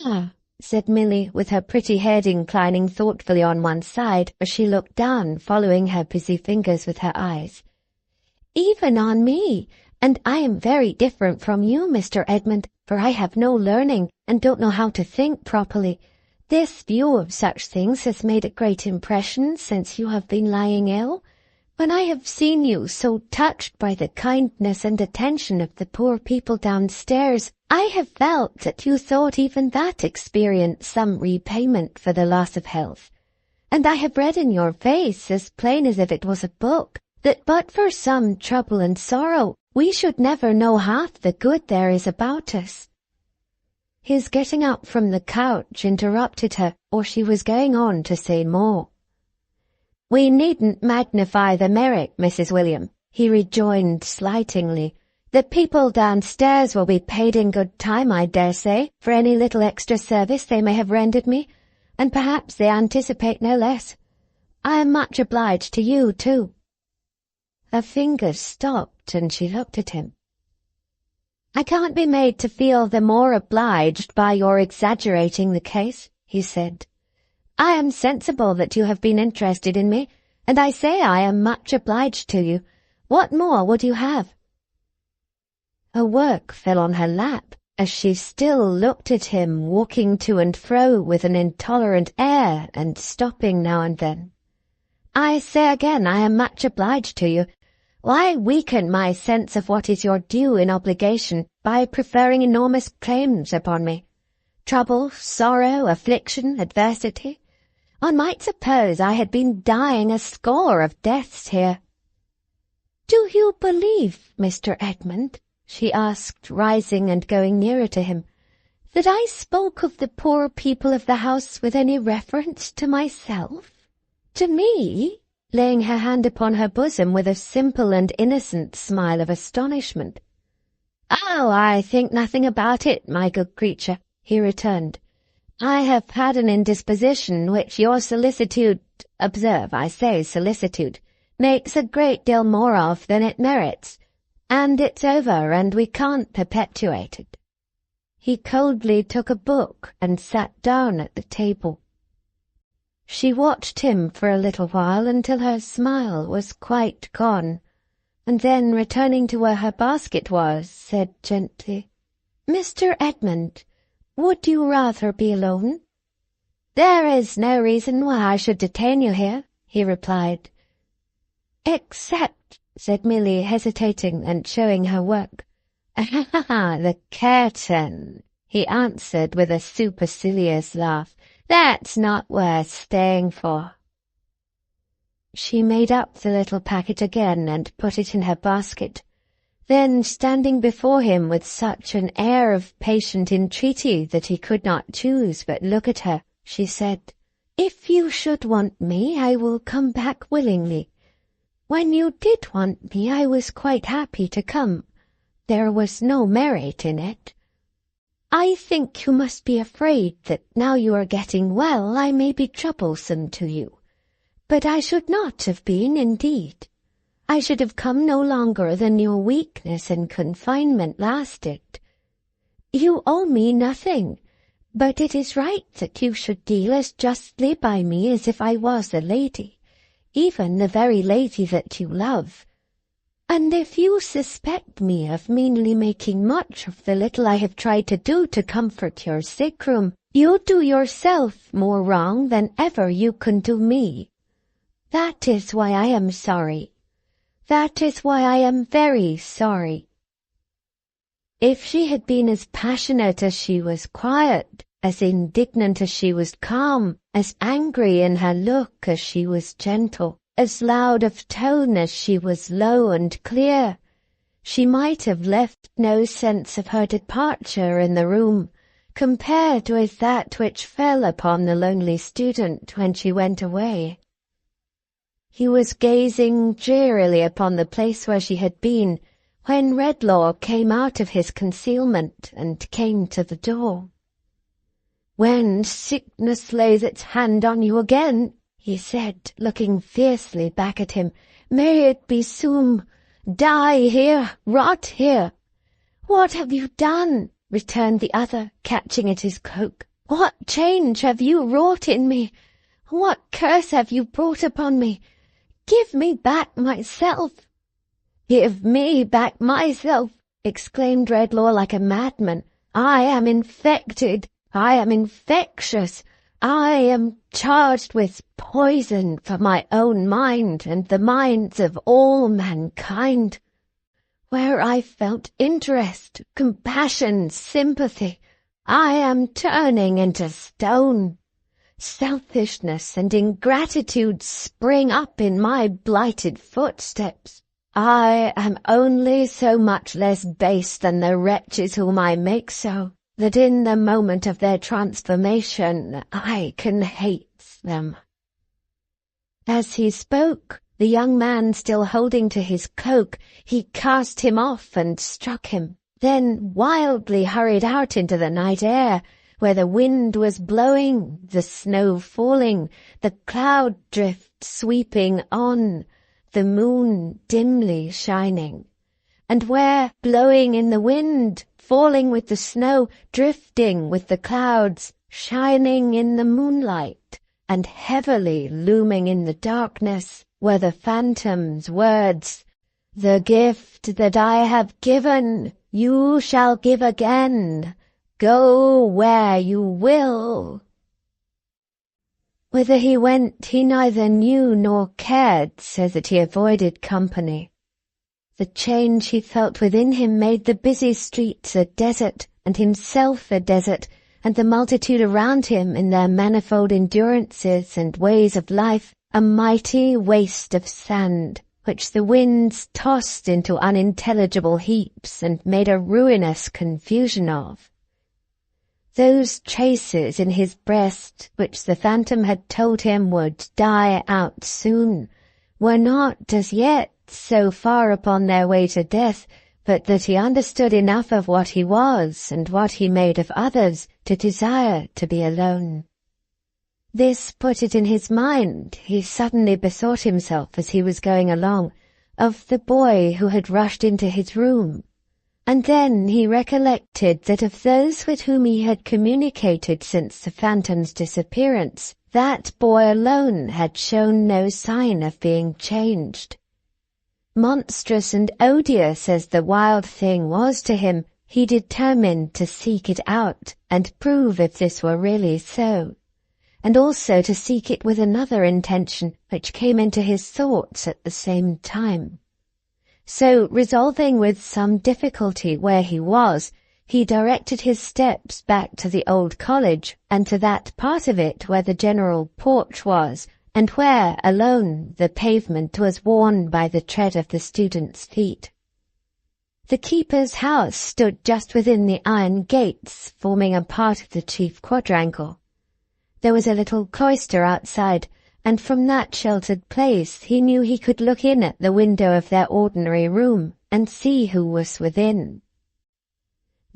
"Ah," said Milly, with her pretty head inclining thoughtfully on one side as she looked down, following her busy fingers with her eyes. "Even on me, And I am very different from you, Mr. Edmund, for I have no learning and don't know how to think properly. This view of such things has made a great impression since you have been lying ill. When I have seen you so touched by the kindness and attention of the poor people downstairs, I have felt that you thought even that experience some repayment for the loss of health. And I have read in your face, as plain as if it was a book, that but for some trouble and sorrow, we should never know half the good there is about us. His getting up from the couch interrupted her, or she was going on to say more. "We needn't magnify the merit, Mrs. William," he rejoined slightingly. "The people downstairs will be paid in good time, I dare say, for any little extra service they may have rendered me, and perhaps they anticipate no less. I am much obliged to you, too." Her fingers stopped, and she looked at him. "I can't be made to feel the more obliged by your exaggerating the case," he said. "I am sensible that you have been interested in me, and I say I am much obliged to you. What more would you have?" Her work fell on her lap, as she still looked at him walking to and fro with an intolerant air and stopping now and then. "I say again I am much obliged to you. Why weaken my sense of what is your due in obligation by preferring enormous claims upon me? Trouble, sorrow, affliction, adversity. One might suppose I had been dying a score of deaths here." "Do you believe, Mr. Edmund," she asked, rising and going nearer to him, "that I spoke of the poor people of the house with any reference to myself? To me?" laying her hand upon her bosom with a simple and innocent smile of astonishment. "Oh, I think nothing about it, my good creature," he returned. "I have had an indisposition which your solicitude—observe, I say solicitude—makes a great deal more of than it merits, and it's over, and we can't perpetuate it." He coldly took a book and sat down at the table. She watched him for a little while until her smile was quite gone, and then, returning to where her basket was, said gently, "Mr. Edmund, would you rather be alone?" "There is no reason why I should detain you here," he replied. "Except," said Milly, hesitating and showing her work. "Ah, the curtain," he answered with a supercilious laugh. "That's not worth staying for." She made up the little packet again and put it in her basket. Then, standing before him with such an air of patient entreaty that he could not choose but look at her, she said, "If you should want me, I will come back willingly. When you did want me, I was quite happy to come. There was no merit in it. I think you must be afraid that now you are getting well I may be troublesome to you. But I should not have been, indeed. I should have come no longer than your weakness and confinement lasted. You owe me nothing, but it is right that you should deal as justly by me as if I was a lady, even the very lady that you love. And if you suspect me of meanly making much of the little I have tried to do to comfort your sick room, you do yourself more wrong than ever you can do me. That is why I am sorry. That is why I am very sorry." If she had been as passionate as she was quiet, as indignant as she was calm, as angry in her look as she was gentle, as loud of tone as she was low and clear, she might have left no sense of her departure in the room, compared with that which fell upon the lonely student when she went away. He was gazing drearily upon the place where she had been, when Redlaw came out of his concealment and came to the door. "When sickness lays its hand on you again," he said, looking fiercely back at him, "may it be soon. Die here, rot here." "What have you done?" returned the other, catching at his cloak. "What change have you wrought in me? What curse have you brought upon me? Give me back myself." "Give me back myself," exclaimed Redlaw like a madman. "I am infected. I am infectious. I am charged with poison for my own mind and the minds of all mankind. Where I felt interest, compassion, sympathy, I am turning into stone. Selfishness and ingratitude spring up in my blighted footsteps. I am only so much less base than the wretches whom I make so, that in the moment of their transformation I can hate them." As he spoke, the young man still holding to his cloak, he cast him off and struck him, then wildly hurried out into the night air, where the wind was blowing, the snow falling, the cloud drift sweeping on, the moon dimly shining, and where, blowing in the wind, falling with the snow, drifting with the clouds, shining in the moonlight, and heavily looming in the darkness, were the phantom's words, "The gift that I have given, you shall give again. Go where you will." Whither he went he neither knew nor cared, so that he avoided company. The change he felt within him made the busy streets a desert, and himself a desert, and the multitude around him in their manifold endurances and ways of life a mighty waste of sand, which the winds tossed into unintelligible heaps and made a ruinous confusion of. Those traces in his breast, which the phantom had told him would die out soon, were not as yet so far upon their way to death, but that he understood enough of what he was and what he made of others to desire to be alone. This put it in his mind. He suddenly bethought himself, as he was going along, of the boy who had rushed into his room. And then he recollected that of those with whom he had communicated since the phantom's disappearance, that boy alone had shown no sign of being changed. Monstrous and odious as the wild thing was to him, he determined to seek it out and prove if this were really so, and also to seek it with another intention which came into his thoughts at the same time. So, resolving with some difficulty where he was, he directed his steps back to the old college, and to that part of it where the general porch was, and where, alone, the pavement was worn by the tread of the students' feet. The keeper's house stood just within the iron gates, forming a part of the chief quadrangle. There was a little cloister outside, and from that sheltered place he knew he could look in at the window of their ordinary room and see who was within.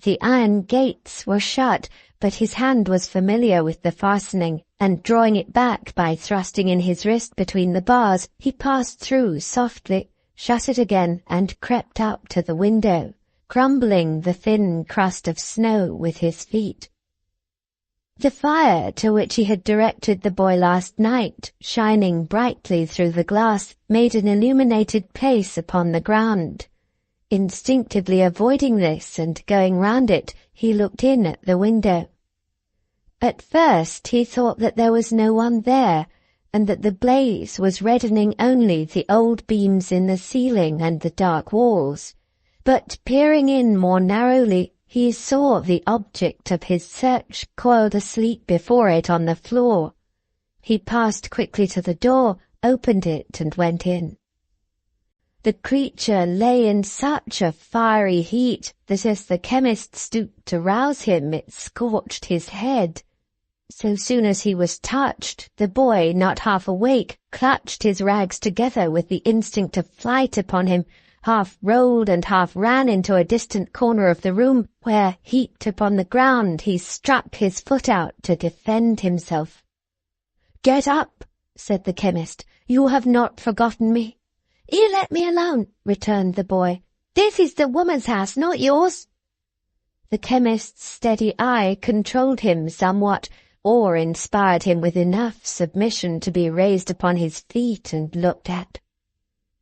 The iron gates were shut, but his hand was familiar with the fastening, and drawing it back by thrusting in his wrist between the bars, he passed through softly, shut it again, and crept up to the window, crumbling the thin crust of snow with his feet. The fire to which he had directed the boy last night, shining brightly through the glass, made an illuminated place upon the ground. Instinctively avoiding this and going round it, he looked in at the window. At first he thought that there was no one there, and that the blaze was reddening only the old beams in the ceiling and the dark walls. But peering in more narrowly, he saw the object of his search coiled asleep before it on the floor. He passed quickly to the door, opened it, and went in. The creature lay in such a fiery heat that as the chemist stooped to rouse him, it scorched his head. So soon as he was touched, the boy, not half awake, clutched his rags together with the instinct of flight upon him, half rolled and half ran into a distant corner of the room, where, heaped upon the ground, he struck his foot out to defend himself. "Get up," said the chemist. "You have not forgotten me." "You let me alone," returned the boy. "This is the woman's house, not yours." The chemist's steady eye controlled him somewhat, or inspired him with enough submission to be raised upon his feet and looked at.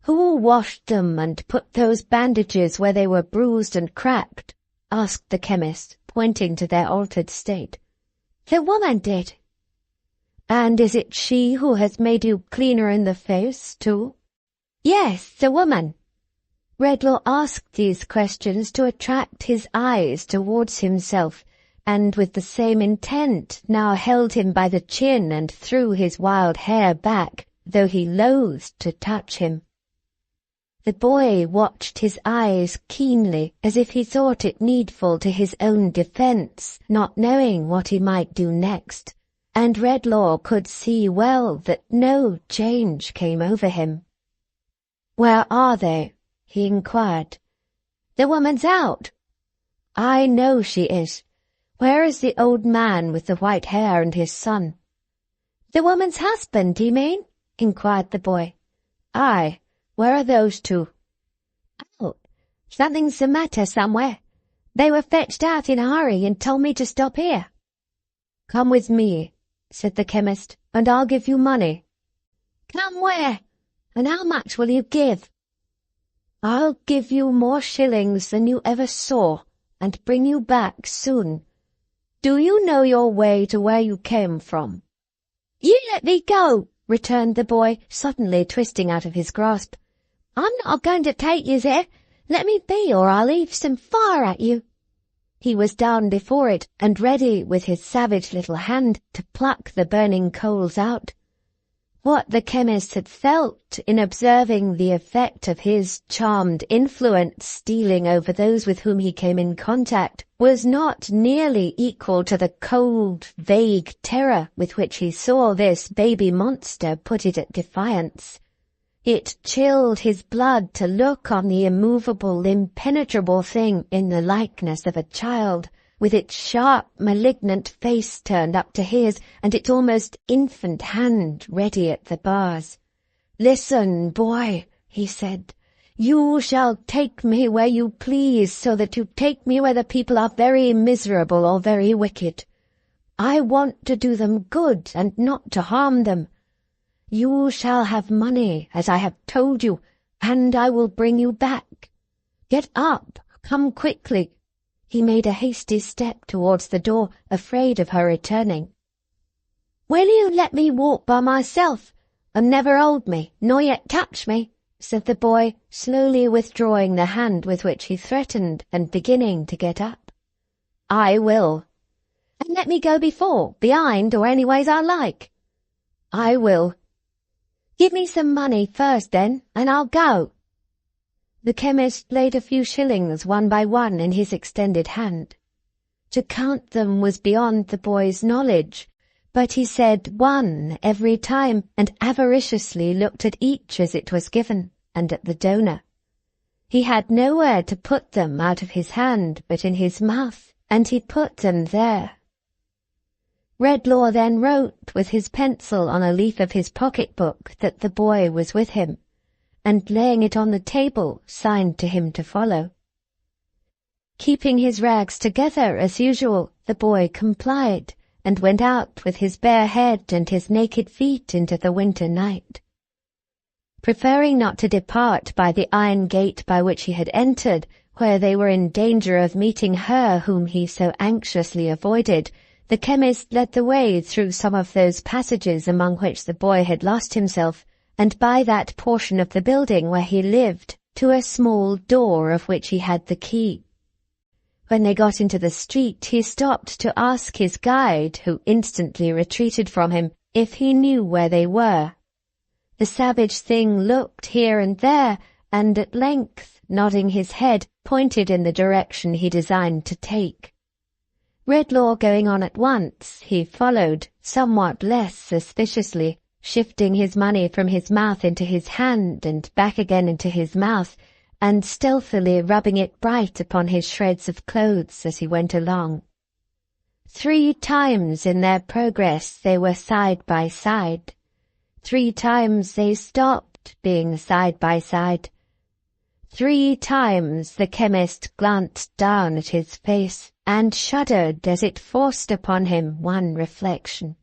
"Who washed them and put those bandages where they were bruised and cracked?" asked the chemist, pointing to their altered state. "The woman did." "And is it she who has made you cleaner in the face, too?" "Yes, the woman." Redlaw asked these questions to attract his eyes towards himself, and with the same intent now held him by the chin and threw his wild hair back, though he loathed to touch him. The boy watched his eyes keenly, as if he thought it needful to his own defence, not knowing what he might do next, and Redlaw could see well that no change came over him. "Where are they?" he inquired. "The woman's out." "I know she is. Where is the old man with the white hair and his son?" "The woman's husband, do you mean?" inquired the boy. "Aye. Where are those two?" "Oh, something's the matter somewhere. They were fetched out in a hurry and told me to stop here." "Come with me," said the chemist, "and I'll give you money." "Come where? And how much will you give?" "I'll give you more shillings than you ever saw, and bring you back soon. Do you know your way to where you came from?" "You let me go," returned the boy, suddenly twisting out of his grasp. "I'm not going to take you there. Let me be, or I'll heave some fire at you." He was down before it, and ready with his savage little hand to pluck the burning coals out. What the chemist had felt in observing the effect of his charmed influence stealing over those with whom he came in contact was not nearly equal to the cold, vague terror with which he saw this baby monster put it at defiance. It chilled his blood to look on the immovable, impenetrable thing in the likeness of a child, with its sharp, malignant face turned up to his, and its almost infant hand ready at the bars. "Listen, boy," he said. "You shall take me where you please, so that you take me where the people are very miserable or very wicked. I want to do them good and not to harm them. You shall have money, as I have told you, and I will bring you back. Get up, come quickly." He made a hasty step towards the door, afraid of her returning. "Will you let me walk by myself, and never hold me, nor yet touch me?" said the boy, slowly withdrawing the hand with which he threatened, and beginning to get up. "I will." "And let me go before, behind, or any ways I like?" "I will." "Give me some money first, then, and I'll go." The chemist laid a few shillings one by one in his extended hand. To count them was beyond the boy's knowledge, but he said one every time, and avariciously looked at each as it was given, and at the donor. He had nowhere to put them out of his hand but in his mouth, and he put them there. Redlaw then wrote with his pencil on a leaf of his pocket-book that the boy was with him, and laying it on the table, signed to him to follow. Keeping his rags together as usual, the boy complied, and went out with his bare head and his naked feet into the winter night. Preferring not to depart by the iron gate by which he had entered, where they were in danger of meeting her whom he so anxiously avoided, the chemist led the way through some of those passages among which the boy had lost himself, and by that portion of the building where he lived, to a small door of which he had the key. When they got into the street, he stopped to ask his guide, who instantly retreated from him, if he knew where they were. The savage thing looked here and there, and at length, nodding his head, pointed in the direction he designed to take. Redlaw going on at once, he followed, somewhat less suspiciously, shifting his money from his mouth into his hand and back again into his mouth, and stealthily rubbing it bright upon his shreds of clothes as he went along. 3 times in their progress they were side by side. 3 times they stopped, being side by side. 3 times the chemist glanced down at his face, and shuddered as it forced upon him one reflection.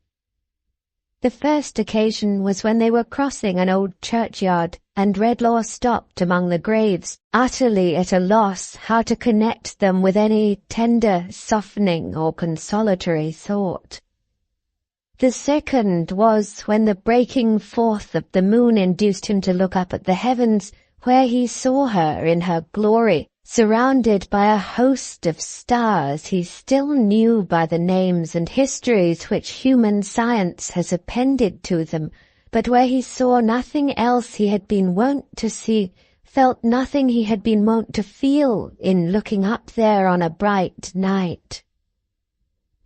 The first occasion was when they were crossing an old churchyard, and Redlaw stopped among the graves, utterly at a loss how to connect them with any tender, softening, or consolatory thought. The second was when the breaking forth of the moon induced him to look up at the heavens, where he saw her in her glory, surrounded by a host of stars he still knew by the names and histories which human science has appended to them, but where he saw nothing else he had been wont to see, felt nothing he had been wont to feel in looking up there on a bright night.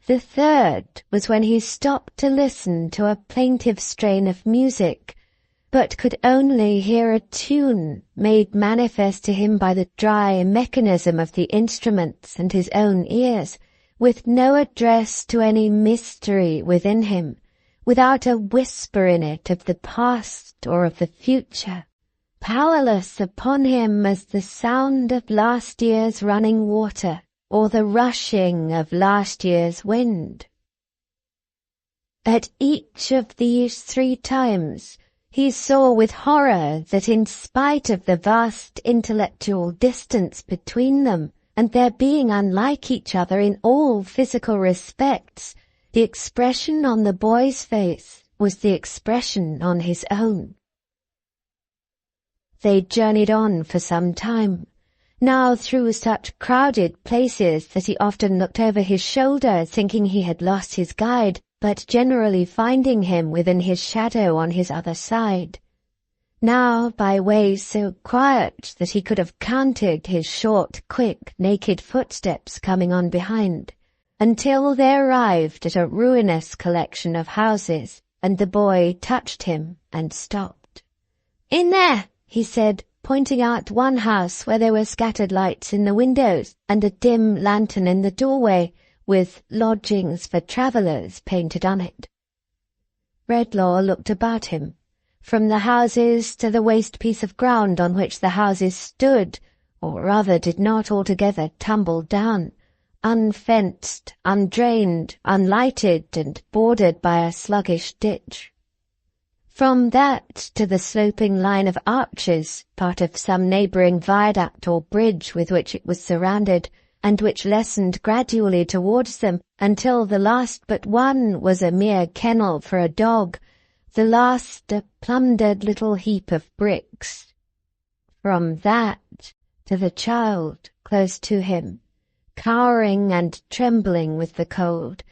The third was when he stopped to listen to a plaintive strain of music, but could only hear a tune made manifest to him by the dry mechanism of the instruments and his own ears, with no address to any mystery within him, without a whisper in it of the past or of the future, powerless upon him as the sound of last year's running water or the rushing of last year's wind. At each of these 3 times he saw with horror that in spite of the vast intellectual distance between them, and their being unlike each other in all physical respects, the expression on the boy's face was the expression on his own. They journeyed on for some time, now through such crowded places that he often looked over his shoulder thinking he had lost his guide, but generally finding him within his shadow on his other side. Now by ways so quiet that he could have counted his short, quick, naked footsteps coming on behind, until they arrived at a ruinous collection of houses, and the boy touched him and stopped. "In there," he said, pointing out one house where there were scattered lights in the windows and a dim lantern in the doorway, with "Lodgings for Travellers" painted on it. Redlaw looked about him. From the houses to the waste piece of ground on which the houses stood, or rather did not altogether tumble down, unfenced, undrained, unlighted, and bordered by a sluggish ditch. From that to the sloping line of arches, part of some neighbouring viaduct or bridge with which it was surrounded, and which lessened gradually towards them until the last but one was a mere kennel for a dog, the last a plundered little heap of bricks. From that to the child close to him, cowering and trembling with the cold,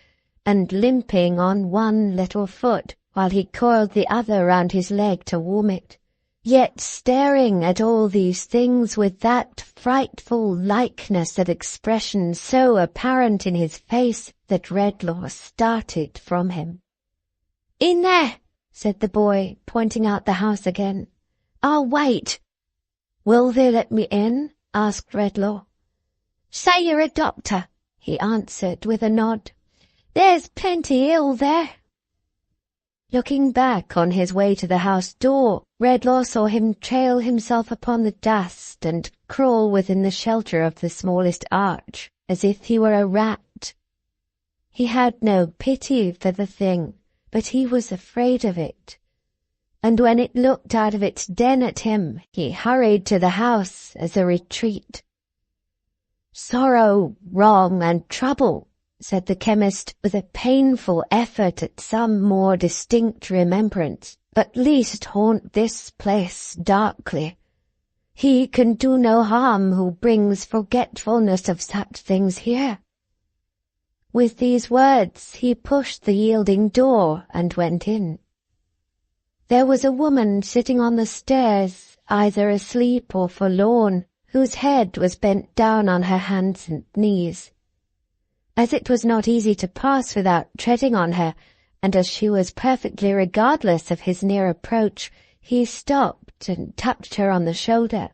and limping on one little foot while he coiled the other round his leg to warm it, yet staring at all these things with that frightful likeness of expression so apparent in his face that Redlaw started from him. "In there," said the boy, pointing out the house again. "I'll wait." "Will they let me in?" asked Redlaw. "Say you're a doctor," he answered with a nod. "There's plenty ill there." Looking back on his way to the house door, Redlaw saw him trail himself upon the dust and crawl within the shelter of the smallest arch, as if he were a rat. He had no pity for the thing, but he was afraid of it. And when it looked out of its den at him, he hurried to the house as a retreat. "Sorrow, wrong, and trouble," said the chemist with a painful effort at some more distinct remembrance, "at least haunt this place darkly. He can do no harm who brings forgetfulness of such things here." With these words he pushed the yielding door and went in. There was a woman sitting on the stairs, either asleep or forlorn, whose head was bent down on her hands and knees. As it was not easy to pass without treading on her, and as she was perfectly regardless of his near approach, he stopped and touched her on the shoulder.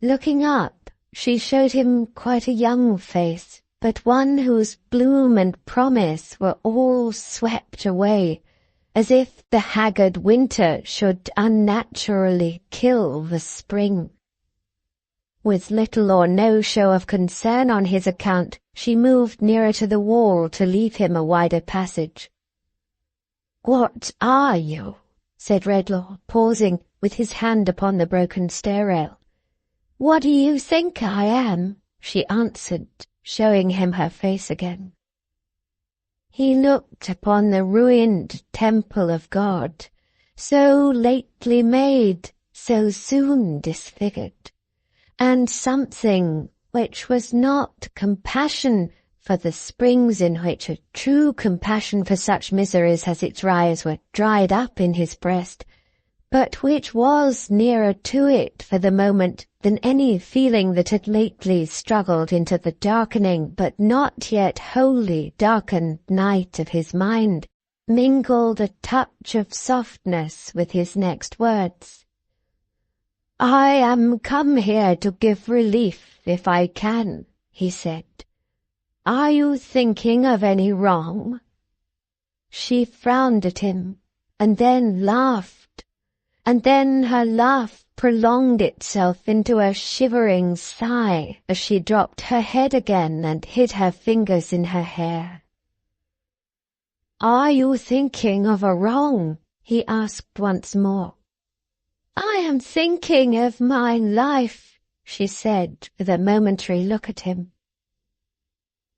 Looking up, she showed him quite a young face, but one whose bloom and promise were all swept away, as if the haggard winter should unnaturally kill the spring. With little or no show of concern on his account, she moved nearer to the wall to leave him a wider passage. "What are you?" said Redlaw, pausing, with his hand upon the broken stair rail. "What do you think I am?" she answered, showing him her face again. He looked upon the ruined temple of God, so lately made, so soon disfigured, and something which was not compassion for the springs in which a true compassion for such miseries has its rise were dried up in his breast, but which was nearer to it for the moment than any feeling that had lately struggled into the darkening but not yet wholly darkened night of his mind, mingled a touch of softness with his next words. "I am come here to give relief if I can," he said. "Are you thinking of any wrong?" She frowned at him, and then laughed, and then her laugh prolonged itself into a shivering sigh as she dropped her head again and hid her fingers in her hair. "Are you thinking of a wrong?" he asked once more. "I am thinking of my life," she said with a momentary look at him.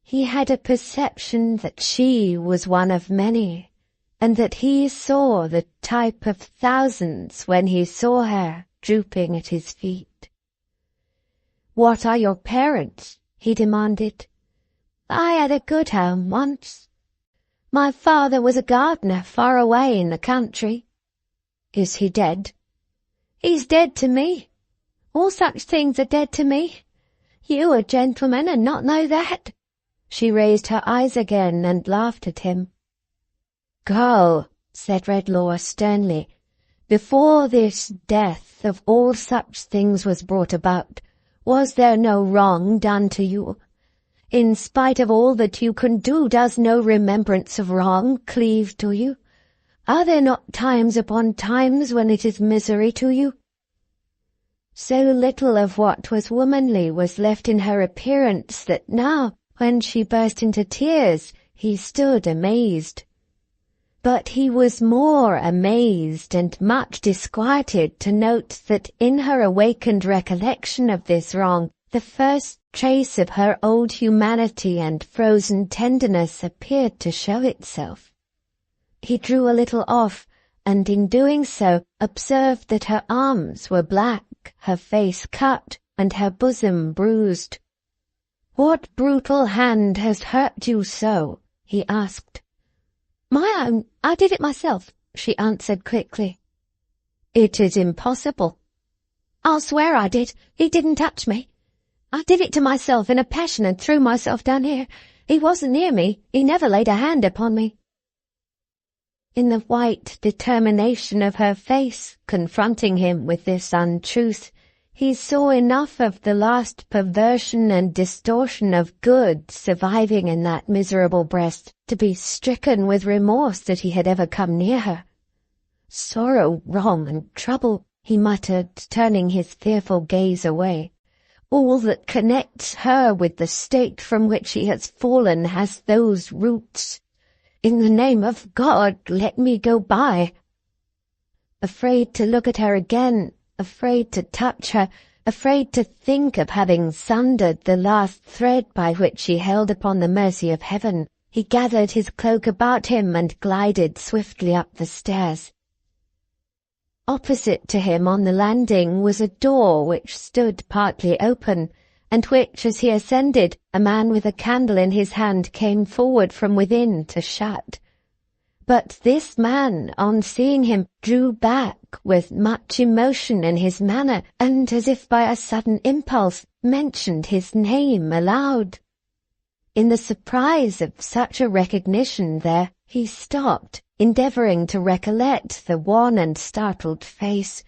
He had a perception that she was one of many, and that he saw the type of thousands when he saw her drooping at his feet. "What are your parents?" he demanded. "I had a good home once. My father was a gardener far away in the country." "Is he dead?" "He's dead to me. All such things are dead to me. You a gentleman and not know that?" She raised her eyes again and laughed at him. "Girl," said Redlaw sternly, "before this death of all such things was brought about, was there no wrong done to you? In spite of all that you can do, does no remembrance of wrong cleave to you? Are there not times upon times when it is misery to you?" So little of what was womanly was left in her appearance that now, when she burst into tears, he stood amazed. But he was more amazed and much disquieted to note that in her awakened recollection of this wrong, the first trace of her old humanity and frozen tenderness appeared to show itself. He drew a little off, and in doing so observed that her arms were black, her face cut, and her bosom bruised. "What brutal hand has hurt you so?" he asked. "My own. I did it myself," she answered quickly. "It is impossible." "I'll swear I did. He didn't touch me. I did it to myself in a passion and threw myself down here. He wasn't near me. He never laid a hand upon me." In the white determination of her face, confronting him with this untruth, he saw enough of the last perversion and distortion of good surviving in that miserable breast to be stricken with remorse that he had ever come near her. "Sorrow, wrong, and trouble," he muttered, turning his fearful gaze away. "All that connects her with the state from which she has fallen has those roots. In the name of God, let me go by." Afraid to look at her again, afraid to touch her, afraid to think of having sundered the last thread by which she held upon the mercy of heaven, he gathered his cloak about him and glided swiftly up the stairs. Opposite to him on the landing was a door which stood partly open, and which, as he ascended, a man with a candle in his hand came forward from within to shut. But this man, on seeing him, drew back with much emotion in his manner, and as if by a sudden impulse, mentioned his name aloud. In the surprise of such a recognition there, he stopped, endeavouring to recollect the wan and startled face.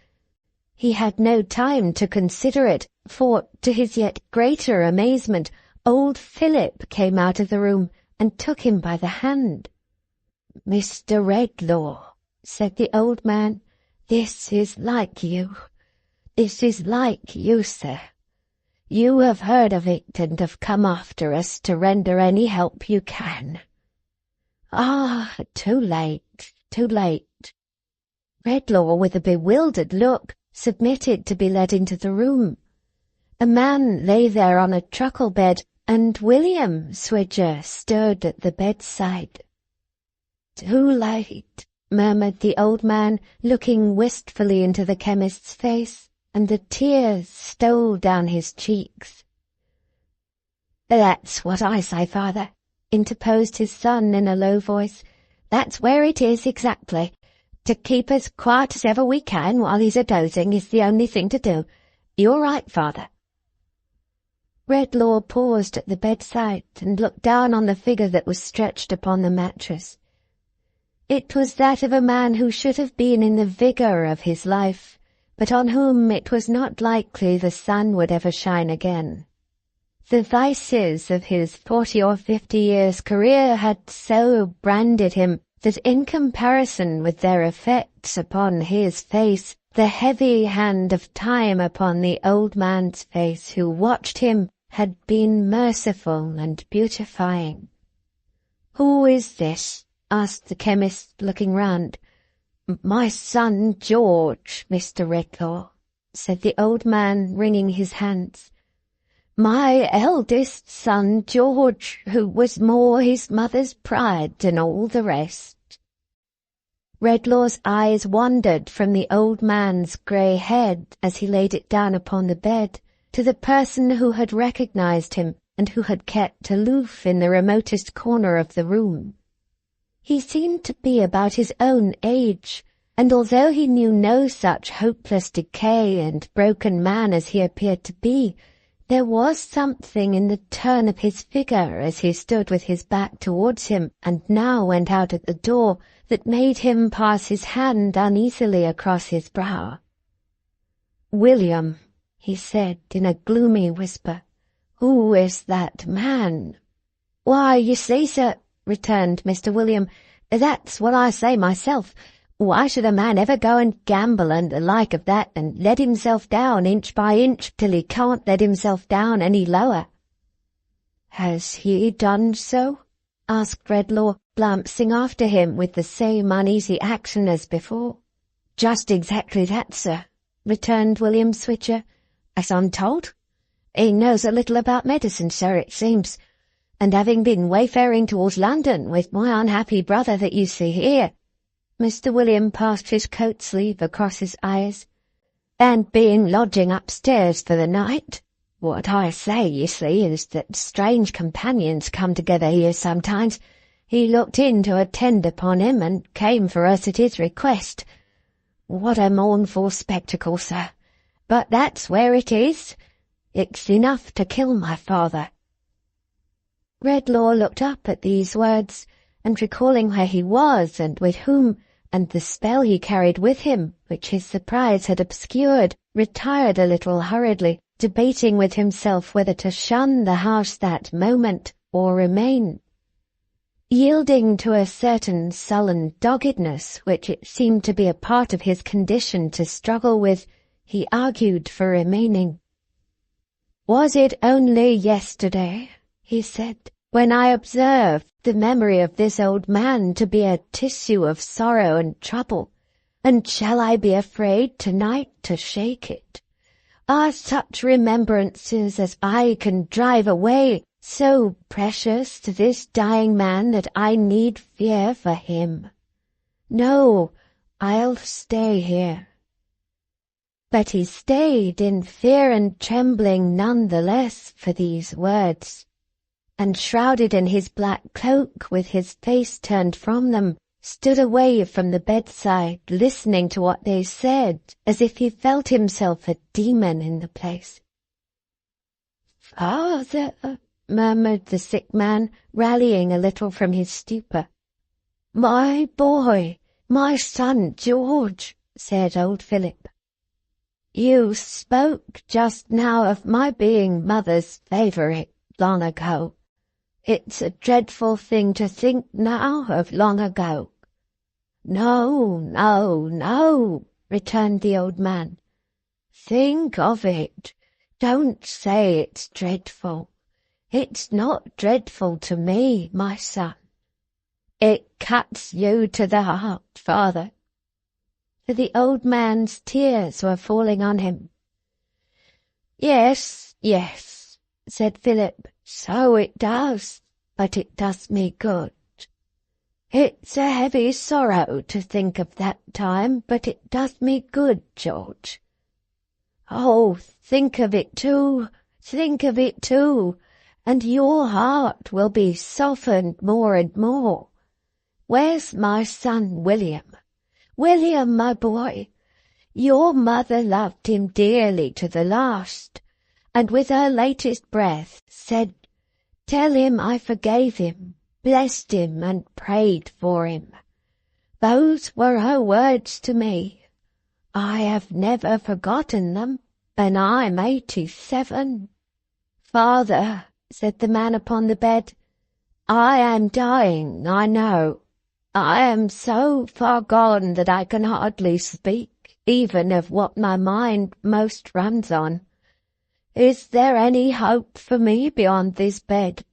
He had no time to consider it, for, to his yet greater amazement, old Philip came out of the room and took him by the hand. "Mr. Redlaw," said the old man, "this is like you. This is like you, sir. You have heard of it and have come after us to render any help you can. Ah, too late, too late." Redlaw, with a bewildered look, submitted to be led into the room. A man lay there on a truckle bed, and William Swidger stood at the bedside. "Too late," murmured the old man, looking wistfully into the chemist's face, and the tears stole down his cheeks. "That's what I say, father," interposed his son in a low voice. "That's where it is exactly. To keep as quiet as ever we can while he's a-dozing is the only thing to do. You're right, father." Redlaw paused at the bedside and looked down on the figure that was stretched upon the mattress. It was that of a man who should have been in the vigour of his life, but on whom it was not likely the sun would ever shine again. The vices of his 40 or 50 years' career had so branded him that in comparison with their effects upon his face, the heavy hand of time upon the old man's face who watched him had been merciful and beautifying. "Who is this?" asked the chemist, looking round. "My son George, Mr. Redlaw," said the old man, wringing his hands. "My eldest son George, who was more his mother's pride than all the rest." Redlaw's eyes wandered from the old man's grey head as he laid it down upon the bed to the person who had recognized him and who had kept aloof in the remotest corner of the room. He seemed to be about his own age, and although he knew no such hopeless decay and broken man as he appeared to be, there was something in the turn of his figure as he stood with his back towards him and now went out at the door that made him pass his hand uneasily across his brow. "William," he said in a gloomy whisper, "who is that man?" "Why, you see, sir," returned Mr. William, "that's what I say myself. Why should a man ever go and gamble and the like of that and let himself down inch by inch till he can't let himself down any lower?" "Has he done so?" asked Redlaw, glancing after him with the same uneasy action as before. "Just exactly that, sir," returned William Swidger, "as I'm told. He knows a little about medicine, sir, it seems, and having been wayfaring towards London with my unhappy brother that you see here," Mr. William passed his coat sleeve across his eyes, "and being lodging upstairs for the night, what I say, you see, is that strange companions come together here sometimes. He looked in to attend upon him and came for us at his request. What a mournful spectacle, sir! But that's where it is. It's enough to kill my father." Redlaw looked up at these words, and recalling where he was and with whom, and the spell he carried with him, which his surprise had obscured, retired a little hurriedly, debating with himself whether to shun the house that moment or remain. Yielding to a certain sullen doggedness which it seemed to be a part of his condition to struggle with, he argued for remaining. "Was it only yesterday," he said, "when I observed the memory of this old man to be a tissue of sorrow and trouble, and shall I be afraid tonight to shake it? Are such remembrances as I can drive away so precious to this dying man that I need fear for him? No, I'll stay here." But he stayed in fear and trembling none the less for these words, and shrouded in his black cloak with his face turned from them, stood away from the bedside listening to what they said as if he felt himself a demon in the place. "Father," murmured the sick man, rallying a little from his stupor. "My boy, my son George," said old Philip. "You spoke just now of my being mother's favourite long ago. It's a dreadful thing to think now of long ago." "No, no, no," returned the old man. "Think of it. Don't say it's dreadful. It's not dreadful to me, my son. It cuts you to the heart, father. for the old man's tears were falling on him. "Yes, yes," said Philip, "so it does, but it does me good. It's a heavy sorrow to think of that time, but it does me good, George. Oh, think of it too, and your heart will be softened more and more. Where's my son William? William, my boy, your mother loved him dearly to the last, and with her latest breath said, 'Tell him I forgave him, blessed him, and prayed for him.' Those were her words to me. I have never forgotten them, and I'm 87. Father," said the man upon the bed, "I am dying, I know. I am so far gone that I can hardly speak, even of what my mind most runs on. Is there any hope for me beyond this bed?"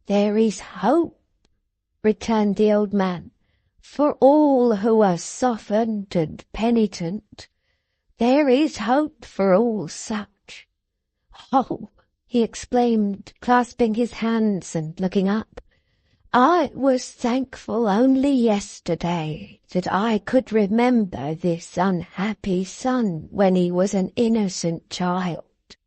"There is hope," returned the old man, "for all who are softened and penitent. There is hope for all such. Oh," he exclaimed, clasping his hands and looking up, "I was thankful only yesterday that I could remember this unhappy son when he was an innocent child.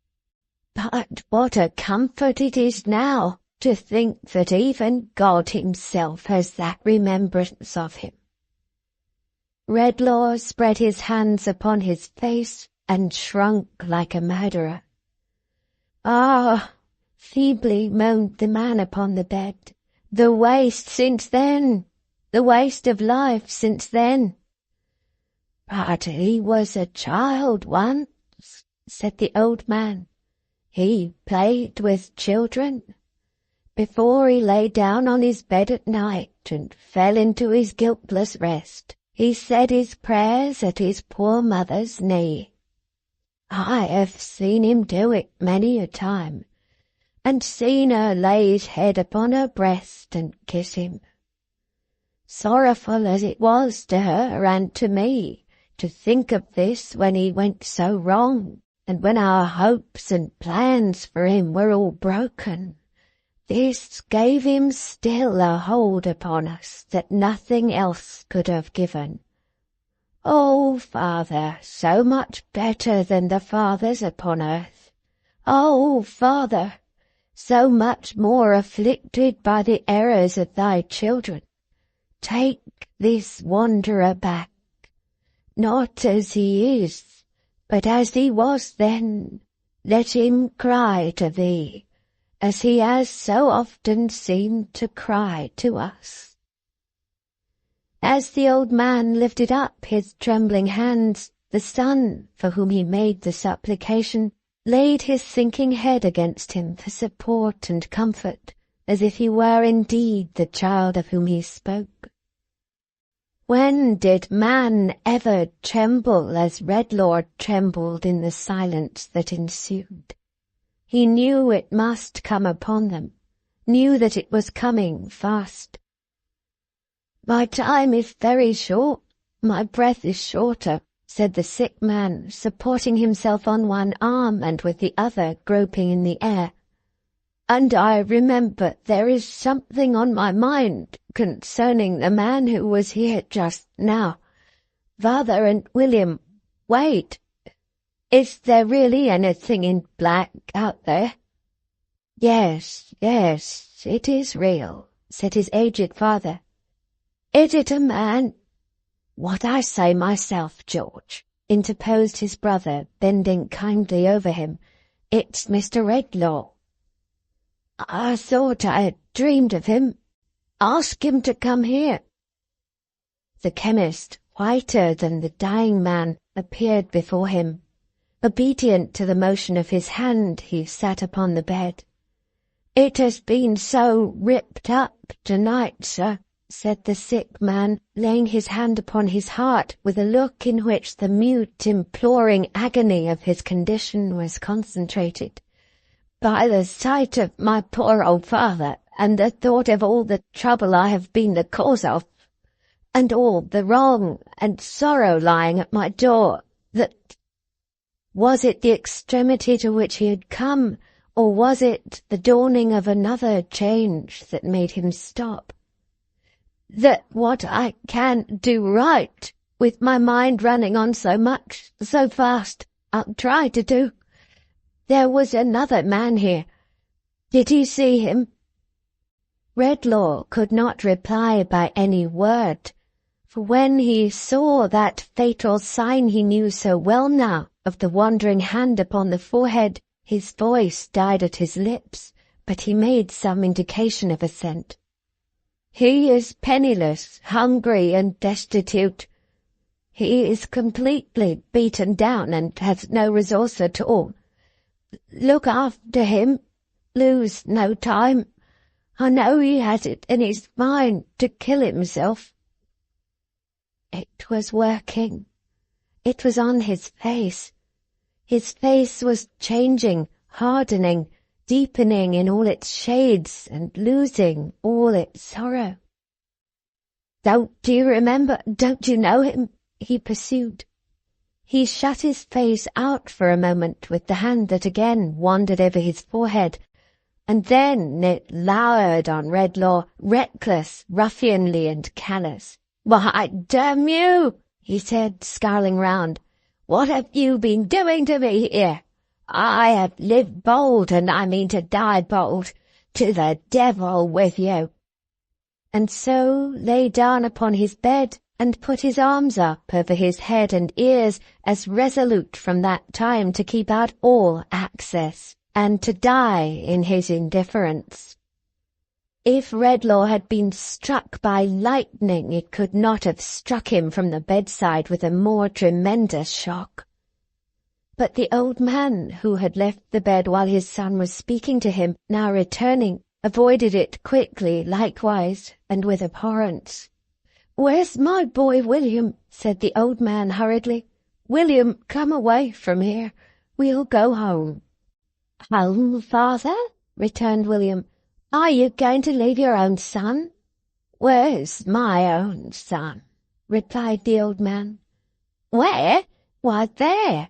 But what a comfort it is now to think that even God himself has that remembrance of him." Redlaw spread his hands upon his face and shrunk like a murderer. "Ah," feebly moaned the man upon the bed, "the waste since then, the waste of life since then." "But he was a child once," said the old man. "He played with children. Before he lay down on his bed at night and fell into his guiltless rest, he said his prayers at his poor mother's knee. I have seen him do it many a time, and seen her lay his head upon her breast and kiss him. Sorrowful as it was to her and to me to think of this when he went so wrong, and when our hopes and plans for him were all broken, this gave him still a hold upon us that nothing else could have given. Oh, Father, so much better than the fathers upon earth. Oh, Father, so much more afflicted by the errors of thy children, take this wanderer back, not as he is, but as he was then. Let him cry to thee, as he has so often seemed to cry to us." As the old man lifted up his trembling hands, the son, for whom he made the supplication, laid his sinking head against him for support and comfort, as if he were indeed the child of whom he spoke. When did man ever tremble as Redlaw trembled in the silence that ensued? He knew it must come upon them, knew that it was coming fast. "My time is very short, my breath is shorter," said the sick man, supporting himself on one arm and with the other groping in the air. "And I remember there is something on my mind concerning the man who was here just now. Father and William, wait. Is there really anything in black out there?" Yes, it is real," said his aged father. "Is it a man?" "What I say myself, George," interposed his brother, bending kindly over him. "It's Mr. Redlaw." "I thought I had dreamed of him. Ask him to come here." The chemist, whiter than the dying man, appeared before him. Obedient to the motion of his hand, he sat upon the bed. "It has been so ripped up tonight, sir," said the sick man, laying his hand upon his heart with a look in which the mute, imploring agony of his condition was concentrated, "by the sight of my poor old father, and the thought of all the trouble I have been the cause of. and all the wrong and sorrow lying at my door, that... Was it the extremity to which he had come, or was it the dawning of another change that made him stop? That what I can't do right, with my mind running on so much, so fast, I'll try to do. There was another man here. Did you see him? Redlaw could not reply by any word, for when he saw that fatal sign he knew so well now of the wandering hand upon the forehead, his voice died at his lips, but he made some indication of assent. He is penniless, hungry, and destitute. He is completely beaten down and has no resource at all. Look after him. Lose no time. I know he has it in his mind to kill himself. It was working. It was on his face. His face was changing, hardening, deepening in all its shades and losing all its sorrow. Don't you remember, don't you know him? He pursued. He shut his face out for a moment with the hand that again wandered over his forehead, and then it lowered on Redlaw, reckless, ruffianly, and callous. "Why, damn you," he said, scowling round, "what have you been doing to me here? I have lived bold, and I mean to die bold. To the devil with you." And so lay down upon his bed, and put his arms up over his head and ears, as resolute from that time to keep out all access, and to die in his indifference. If Redlaw had been struck by lightning, it could not have struck him from the bedside with a more tremendous shock. But the old man, who had left the bed while his son was speaking to him, now returning, avoided it quickly likewise, and with abhorrence. "Where's my boy William?" said the old man hurriedly. "William, come away from here. We'll go home." "Home, father?" returned William. "Are you going to leave your own son?" "Where's my own son?" replied the old man. "Where? Why, there."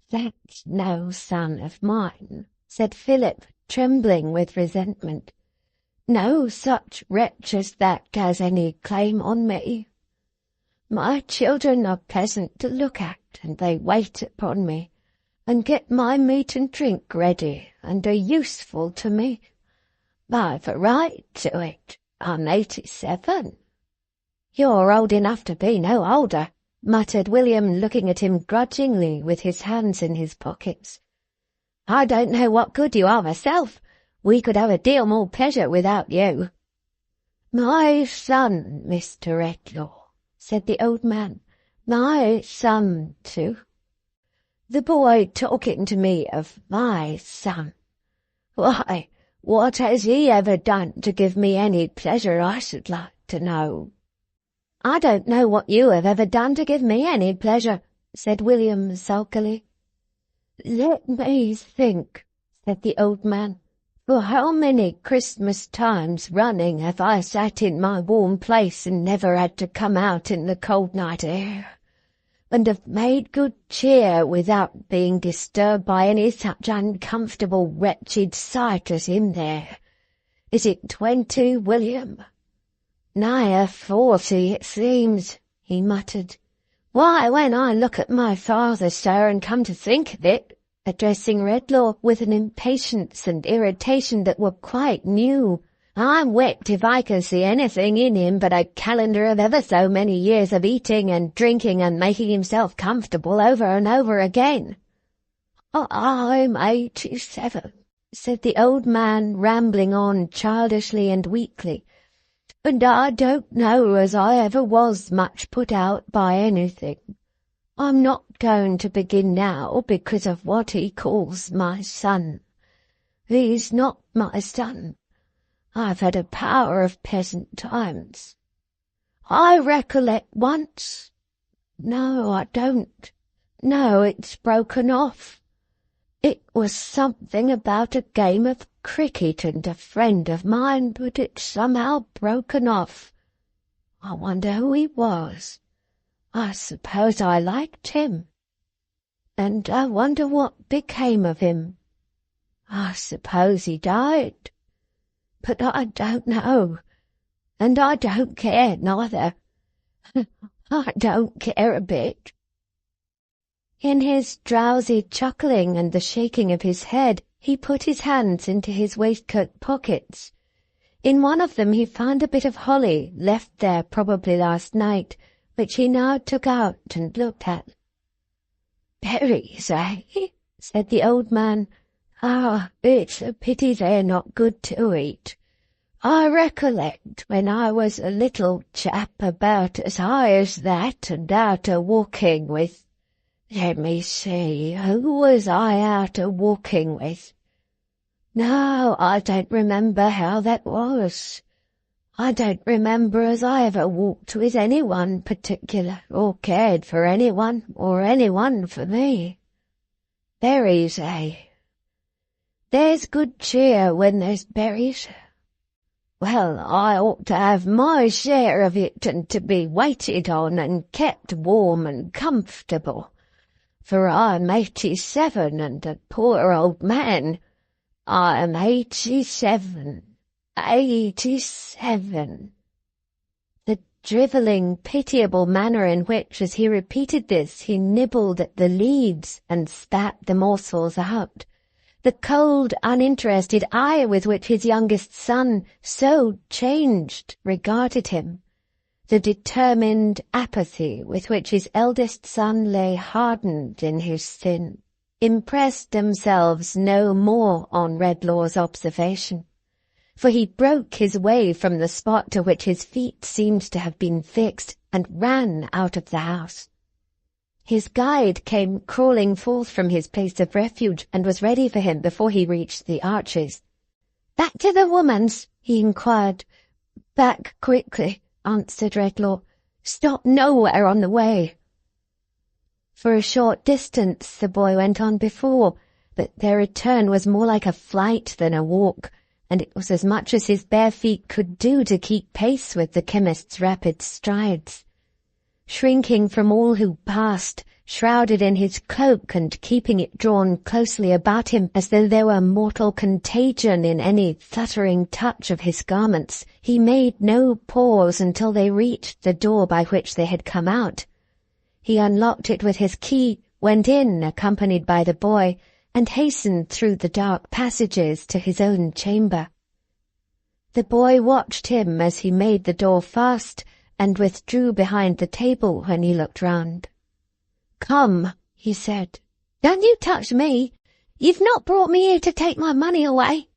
"That's no son of mine," said Philip, trembling with resentment. "No such wretch as that has any claim on me. My children are pleasant to look at, and they wait upon me, and get my meat and drink ready, and are useful to me. I've a right to it. I'm 87. "You're old enough to be no older," muttered William, looking at him grudgingly with his hands in his pockets. "I don't know what good you are myself. We could have a deal more pleasure without you." "My son, Mr. Redlaw," said the old man. "My son, too. The boy talking to me of my son. Why, what has he ever done to give me any pleasure, I should like to know?" "I don't know what you have ever done to give me any pleasure," said William sulkily. "Let me think," said the old man. "For how many Christmas times running have I sat in my warm place and never had to come out in the cold night air, and have made good cheer without being disturbed by any such uncomfortable wretched sight as him there. Is it 20, William?" "Nigh 40, it seems," he muttered. "Why, when I look at my father, sir, and come to think of it," addressing Redlaw with an impatience and irritation that were quite new, "I'm whipped if I can see anything in him but a calendar of ever so many years of eating and drinking and making himself comfortable over and over again." "I'm 87, said the old man, rambling on childishly and weakly, "and I don't know as I ever was much put out by anything. I'm not going to begin now because of what he calls my son. He's not my son. I've had a power of pleasant times. I recollect once— no, I don't. No, it's broken off. It was something about a game of cricket and a friend of mine, but it's somehow broken off. I wonder who he was. I suppose I liked him. And I wonder what became of him. I suppose he died. But I don't know. And I don't care neither. I don't care a bit." In his drowsy chuckling and the shaking of his head, he put his hands into his waistcoat pockets. In one of them he found a bit of holly left there probably last night, which he now took out and looked at. "Berries, eh?" said the old man. "Ah, it's a pity they're not good to eat. I recollect when I was a little chap about as high as that and out a-walking with— let me see, who was I out a-walking with? No, I don't remember how that was. I don't remember as I ever walked with anyone particular, or cared for anyone, or anyone for me. Berries, eh? There's good cheer when there's berries. Well, I ought to have my share of it and to be waited on and kept warm and comfortable. For I'm 87 and a poor old man. I'm 87. 87. The drivelling, pitiable manner in which, as he repeated this, he nibbled at the leaves and spat the morsels out, the cold, uninterested eye with which his youngest son, so changed, regarded him, the determined apathy with which his eldest son lay hardened in his sin, impressed themselves no more on Redlaw's observation, for he broke his way from the spot to which his feet seemed to have been fixed, and ran out of the house. His guide came crawling forth from his place of refuge, and was ready for him before he reached the arches. "Back to the woman's?" he inquired. "Back quickly," answered Redlaw. "Stop nowhere on the way." For a short distance the boy went on before, but their return was more like a flight than a walk, and it was as much as his bare feet could do to keep pace with the chemist's rapid strides. Shrinking from all who passed, shrouded in his cloak and keeping it drawn closely about him as though there were mortal contagion in any fluttering touch of his garments, he made no pause until they reached the door by which they had come out. He unlocked it with his key, went in accompanied by the boy, and hastened through the dark passages to his own chamber. The boy watched him as he made the door fast, and withdrew behind the table when he looked round. "Come," he said. "Don't you touch me. You've not brought me here to take my money away."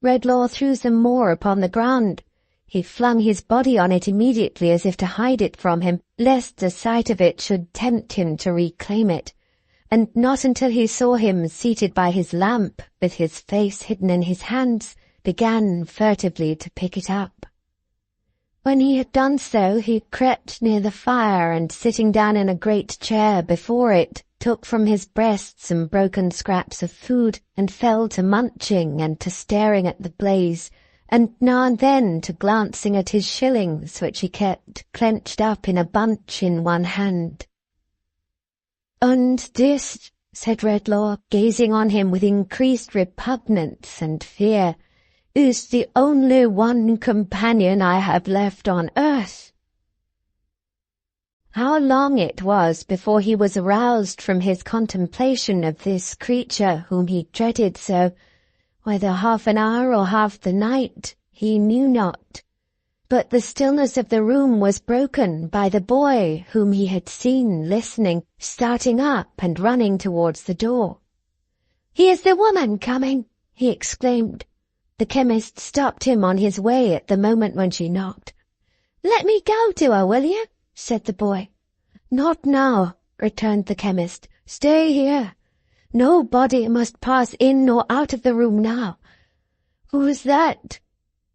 Redlaw threw some more upon the ground. He flung his body on it immediately as if to hide it from him, lest the sight of it should tempt him to reclaim it, and not until he saw him seated by his lamp, with his face hidden in his hands, began furtively to pick it up. When he had done so, he crept near the fire, and sitting down in a great chair before it, took from his breast some broken scraps of food, and fell to munching and to staring at the blaze, and now and then to glancing at his shillings, which he kept clenched up in a bunch in one hand. "And this," said Redlaw, gazing on him with increased repugnance and fear, "is the only one companion I have left on earth." How long it was before he was aroused from his contemplation of this creature whom he dreaded so, whether half an hour or half the night, he knew not. But the stillness of the room was broken by the boy whom he had seen listening, starting up and running towards the door. "Here's the woman coming," he exclaimed. The chemist stopped him on his way at the moment when she knocked. "Let me go to her, will you?" said the boy. "Not now," returned the chemist. "Stay here. Nobody must pass in nor out of the room now." "Who's that?"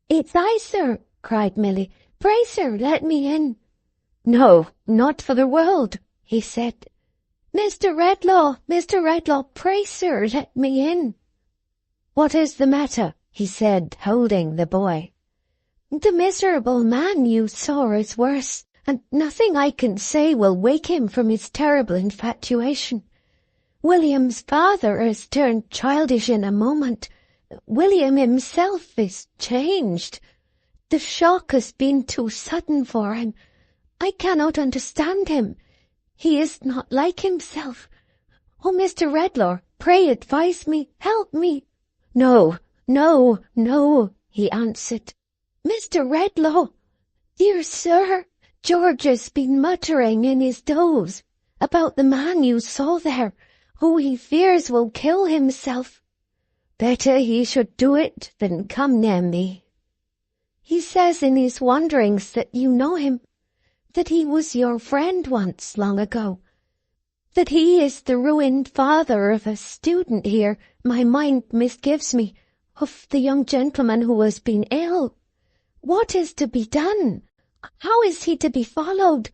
"It's I, sir," cried Milly. "Pray, sir, let me in." "No, not for the world," he said. Mr. Redlaw, pray, sir, let me in." "What is the matter?" he said, holding the boy. The miserable man you saw is worse, and nothing I can say will wake him from his terrible infatuation. William's father has turned childish in a moment. William himself is changed. The shock has been too sudden for him. I cannot understand him. He is not like himself. Oh, Mr. Redlaw, pray advise me, help me. No, no, no, he answered. Mr. Redlaw, dear sir, George has been muttering in his doze about the man you saw there, who he fears will kill himself. Better he should do it than come near me. He says in his wanderings that you know him, that he was your friend once long ago, that he is the ruined father of a student here, my mind misgives me, of the young gentleman who has been ill. What is to be done? How is he to be followed?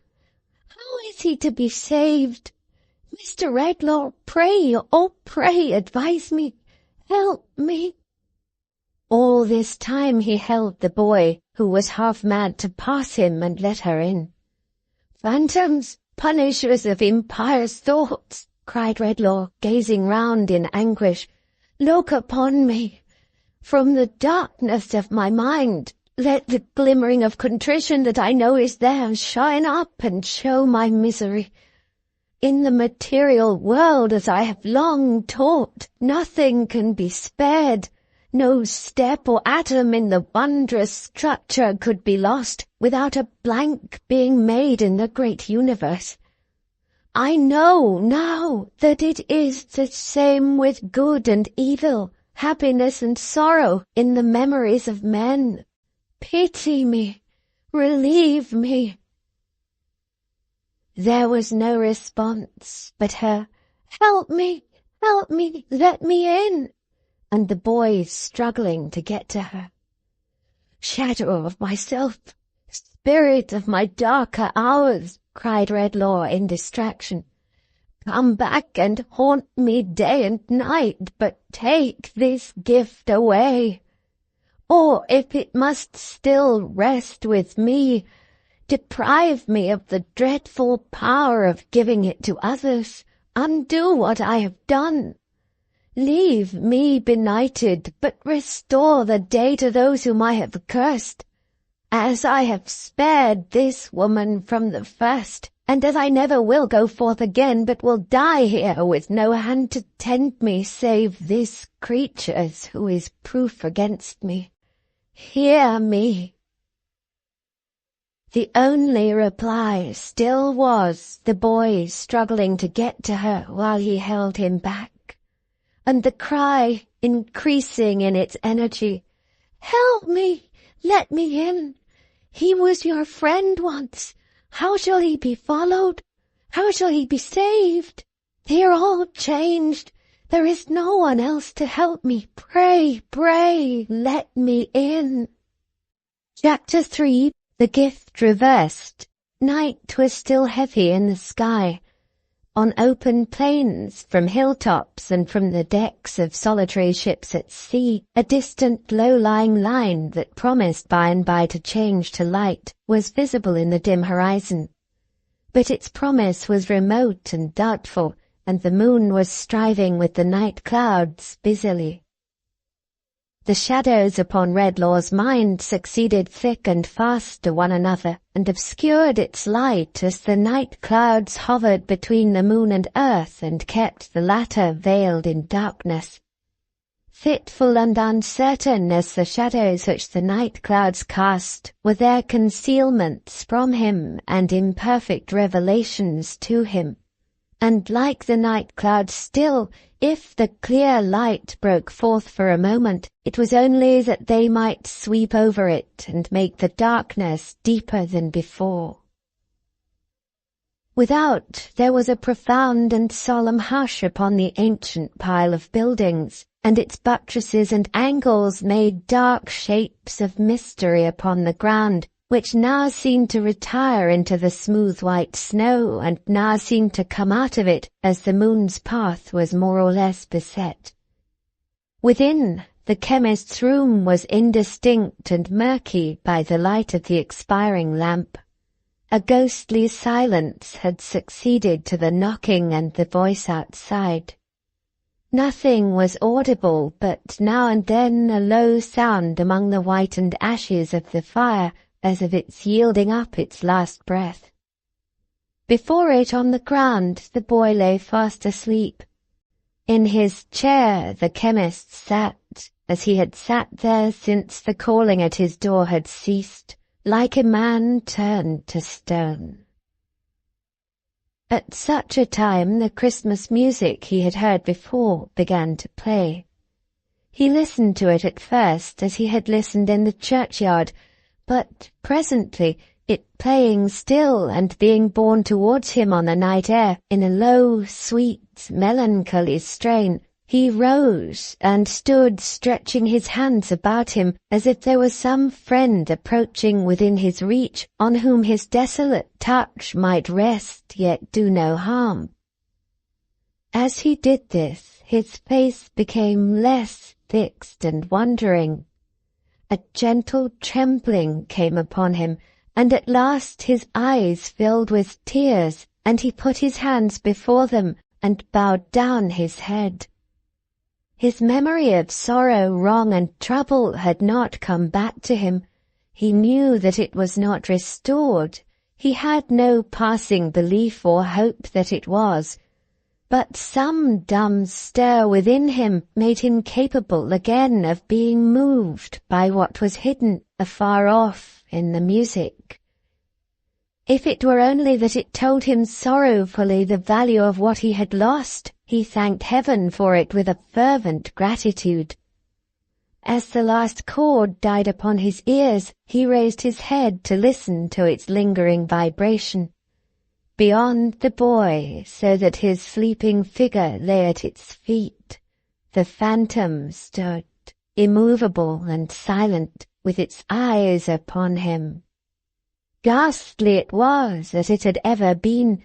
How is he to be saved? Mr. Redlaw, pray, oh pray advise me, help me. All this time he held the boy, who was half mad, to pass him and let her in. Phantoms, punishers of impious thoughts, cried Redlaw, gazing round in anguish, look upon me. From the darkness of my mind, let the glimmering of contrition that I know is there shine up and show my misery. In the material world, as I have long taught, nothing can be spared. No step or atom in the wondrous structure could be lost without a blank being made in the great universe. I know now that it is the same with good and evil, happiness and sorrow in the memories of men. Pity me, relieve me. There was no response but her, help me, let me in, and the boy struggling to get to her. Shadow of myself, spirit of my darker hours, cried Redlaw in distraction, come back and haunt me day and night, but take this gift away. Or if it must still rest with me, deprive me of the dreadful power of giving it to others, undo what I have done. Leave me benighted, but restore the day to those whom I have cursed, as I have spared this woman from the first, and as I never will go forth again, but will die here with no hand to tend me save this creature's who is proof against me. Hear me. The only reply still was the boy struggling to get to her while he held him back, and the cry increasing in its energy, help me, let me in. He was your friend once. How shall he be followed? How shall he be saved? They are all changed. There is no one else to help me. Pray, pray, let me in. Chapter 3. The Gift Reversed. Night was still heavy in the sky. On open plains, from hilltops and from the decks of solitary ships at sea, a distant low-lying line that promised by and by to change to light was visible in the dim horizon. But its promise was remote and doubtful, and the moon was striving with the night clouds busily. The shadows upon Redlaw's mind succeeded thick and fast to one another, and obscured its light as the night clouds hovered between the moon and earth and kept the latter veiled in darkness. Fitful and uncertain as the shadows which the night clouds cast were their concealments from him and imperfect revelations to him. And like the night clouds still, if the clear light broke forth for a moment, it was only that they might sweep over it and make the darkness deeper than before. Without, there was a profound and solemn hush upon the ancient pile of buildings, and its buttresses and angles made dark shapes of mystery upon the ground, which now seemed to retire into the smooth white snow, and now seemed to come out of it as the moon's path was more or less beset. Within, The chemist's room was indistinct and murky by the light of the expiring lamp. A ghostly silence had succeeded to the knocking and the voice outside. Nothing was audible but now and then a low sound among the whitened ashes of the fire as of its yielding up its last breath. Before it on the ground the boy lay fast asleep. In his chair the chemist sat, as he had sat there since the calling at his door had ceased, like a man turned to stone. At such a time the Christmas music he had heard before began to play. He listened to it at first as he had listened in the churchyard, but presently, it playing still and being borne towards him on the night air in a low, sweet, melancholy strain, he rose and stood stretching his hands about him as if there was some friend approaching within his reach on whom his desolate touch might rest yet do no harm. As he did this, his face became less fixed and wondering. A gentle trembling came upon him, and at last his eyes filled with tears, and he put his hands before them and bowed down his head. His memory of sorrow, wrong, and trouble had not come back to him. He knew that it was not restored. He had no passing belief or hope that it was. But some dumb stir within him made him capable again of being moved by what was hidden afar off in the music. If it were only that it told him sorrowfully the value of what he had lost, he thanked heaven for it with a fervent gratitude. As the last chord died upon his ears, he raised his head to listen to its lingering vibration. Beyond the boy, so that his sleeping figure lay at its feet, the phantom stood, immovable and silent, with its eyes upon him. Ghastly it was as it had ever been,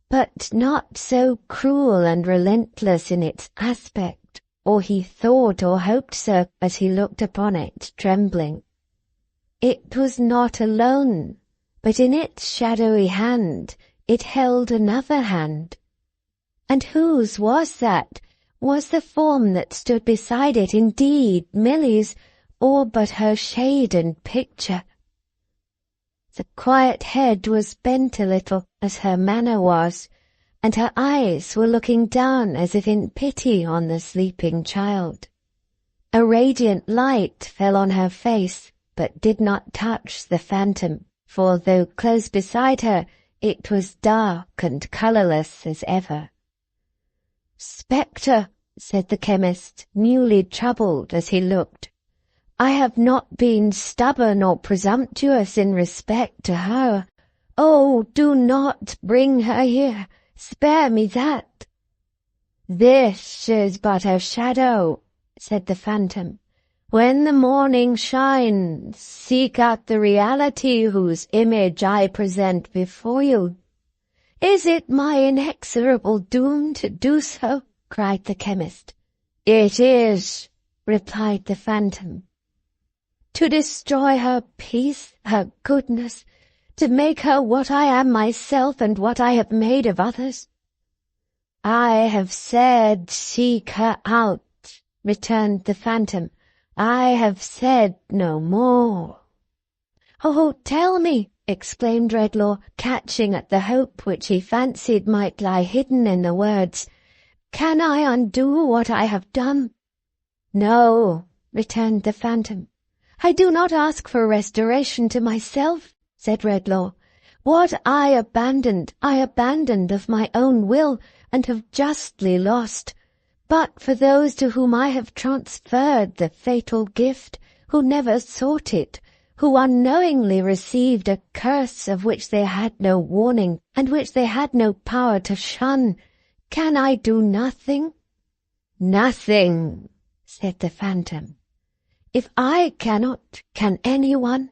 but not so cruel and relentless in its aspect, or he thought or hoped so as he looked upon it trembling. It was not alone, but in its shadowy hand it held another hand. And whose was that? Was the form that stood beside it indeed Milly's, or but her shade and picture? The quiet head was bent a little, as her manner was, and her eyes were looking down as if in pity on the sleeping child. A radiant light fell on her face, but did not touch the phantom, for though close beside her, it was dark and colourless as ever. "Spectre," said the chemist, newly troubled as he looked, "I have not been stubborn or presumptuous in respect to her. Oh, do not bring her here. Spare me that." "This is but a shadow," said the phantom. "When the morning shines, seek out the reality whose image I present before you." "Is it my inexorable doom to do so?" cried the chemist. "It is," replied the phantom. "To destroy her peace, her goodness, to make her what I am myself and what I have made of others?" "I have said seek her out," returned the phantom. "I have said no more." "Oh, tell me," exclaimed Redlaw, catching at the hope which he fancied might lie hidden in the words, "can I undo what I have done?" "No," returned the phantom. "I do not ask for restoration to myself," said Redlaw. "What I abandoned of my own will, and have justly lost. But for those to whom I have transferred the fatal gift, who never sought it, who unknowingly received a curse of which they had no warning, and which they had no power to shun, can I do nothing?" "Nothing," said the phantom. "If I cannot, can anyone?"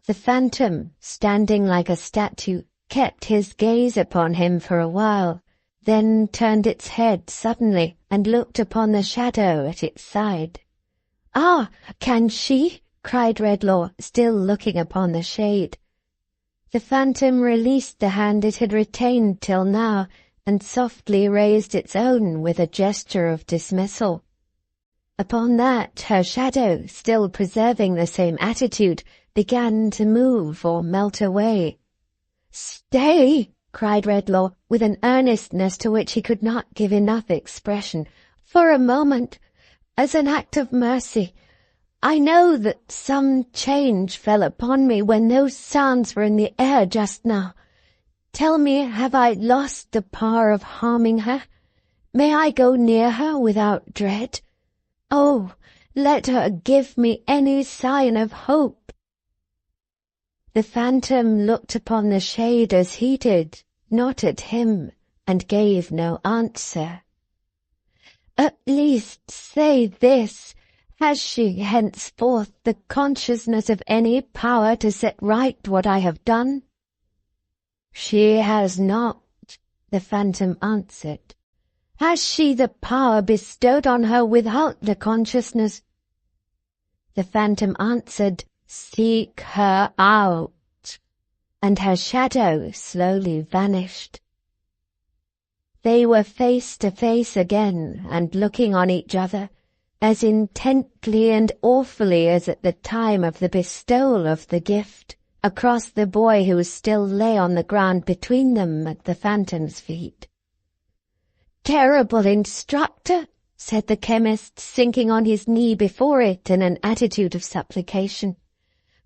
The phantom, standing like a statue, kept his gaze upon him for a while, then turned its head suddenly and looked upon the shadow at its side. "Ah, can she?" cried Redlaw, still looking upon the shade. The phantom released the hand it had retained till now, and softly raised its own with a gesture of dismissal. Upon that, her shadow, still preserving the same attitude, began to move or melt away. "Stay!" cried Redlaw, with an earnestness to which he could not give enough expression. "For a moment, as an act of mercy. I know that some change fell upon me when those sounds were in the air just now. Tell me, have I lost the power of harming her? May I go near her without dread? Oh, let her give me any sign of hope." The phantom looked upon the shade as he did, not at him, and gave no answer. "At least say this. Has she henceforth the consciousness of any power to set right what I have done?" "She has not," the phantom answered. "Has she the power bestowed on her without the consciousness?" The phantom answered, "Seek her out," and her shadow slowly vanished. They were face to face again, and looking on each other, as intently and awfully as at the time of the bestowal of the gift, across the boy who still lay on the ground between them at the phantom's feet. "Terrible instructor," said the chemist, sinking on his knee before it in an attitude of supplication,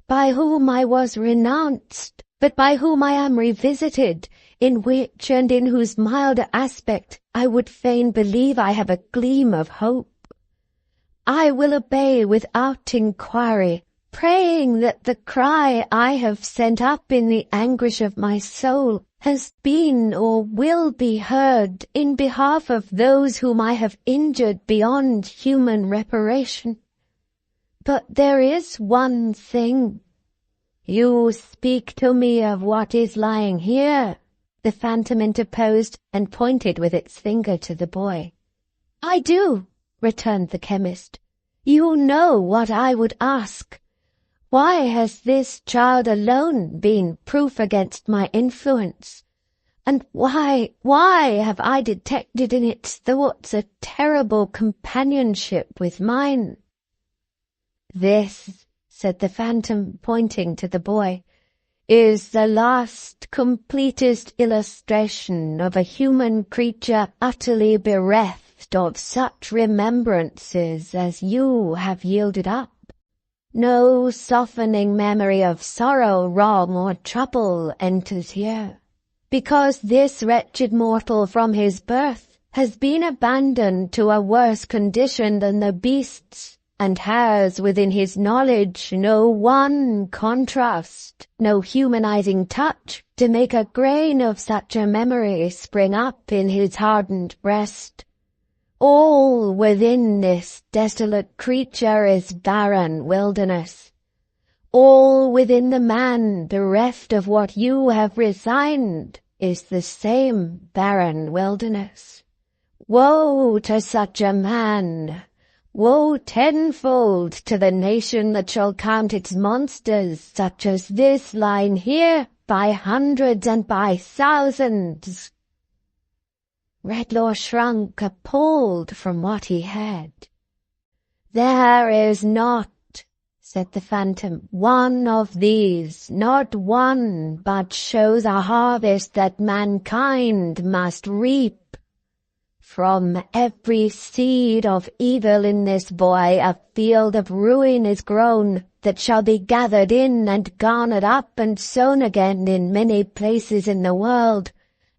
"by whom I was renounced, but by whom I am revisited, in which and in whose milder aspect I would fain believe I have a gleam of hope. I will obey without inquiry, praying that the cry I have sent up in the anguish of my soul has been or will be heard in behalf of those whom I have injured beyond human reparation. But there is one thing. You speak to me of what is lying here," the phantom interposed, and pointed with its finger to the boy. "I do," returned the chemist. "You know what I would ask. Why has this child alone been proof against my influence? And why have I detected in its thoughts a terrible companionship with mine?" "This," said the phantom, pointing to the boy, "is the last, completest illustration of a human creature utterly bereft of such remembrances as you have yielded up. No softening memory of sorrow, wrong, or trouble enters here, because this wretched mortal from his birth has been abandoned to a worse condition than the beasts, and has within his knowledge no one contrast, no humanizing touch, to make a grain of such a memory spring up in his hardened breast. All within this desolate creature is barren wilderness. All within the man bereft of what you have resigned is the same barren wilderness. Woe to such a man! Woe tenfold to the nation that shall count its monsters such as this lying here by hundreds and by thousands." Redlaw shrunk appalled from what he heard. "There is not," said the phantom, "one of these, not one, but shows a harvest that mankind must reap. From every seed of evil in this boy a field of ruin is grown, that shall be gathered in and garnered up and sown again in many places in the world,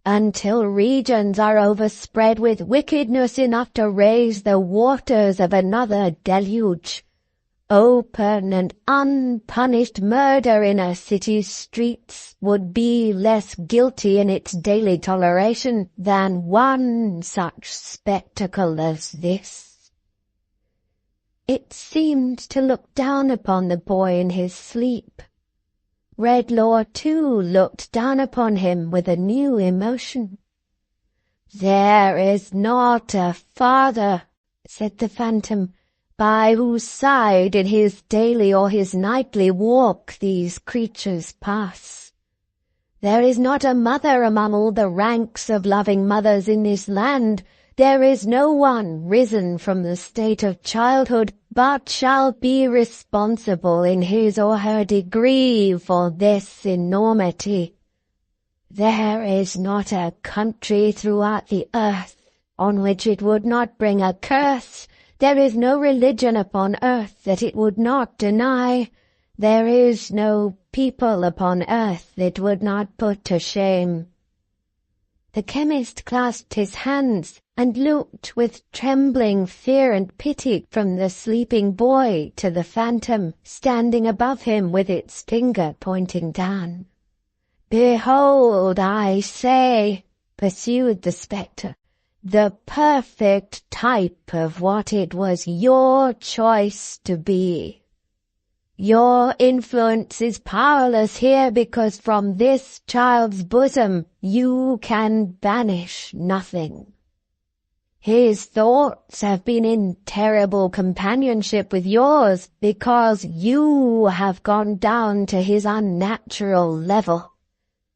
until regions are overspread with wickedness enough to raise the waters of another deluge. Open and unpunished murder in a city's streets would be less guilty in its daily toleration than one such spectacle as this." It seemed to look down upon the boy in his sleep. Redlaw too looked down upon him with a new emotion. "There is not a father," said the phantom, "by whose side in his daily or his nightly walk these creatures pass. There is not a mother among all the ranks of loving mothers in this land. There is no one risen from the state of childhood but shall be responsible in his or her degree for this enormity. There is not a country throughout the earth on which it would not bring a curse. There is no religion upon earth that it would not deny. There is no people upon earth it would not put to shame." The chemist clasped his hands and looked with trembling fear and pity from the sleeping boy to the phantom standing above him with its finger pointing down. "Behold, I say," pursued the spectre, "the perfect type of what it was your choice to be. Your influence is powerless here because from this child's bosom you can banish nothing. His thoughts have been in terrible companionship with yours because you have gone down to his unnatural level.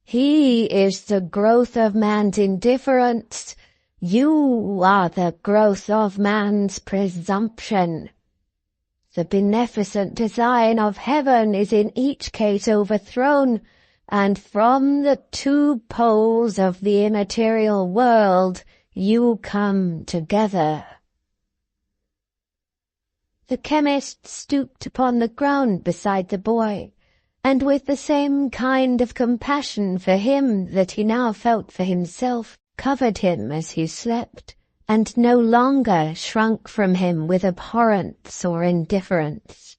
He is the growth of man's indifference. You are the growth of man's presumption. The beneficent design of heaven is in each case overthrown, and from the two poles of the immaterial world you come together." The chemist stooped upon the ground beside the boy, and with the same kind of compassion for him that he now felt for himself, covered him as he slept, and no longer shrunk from him with abhorrence or indifference.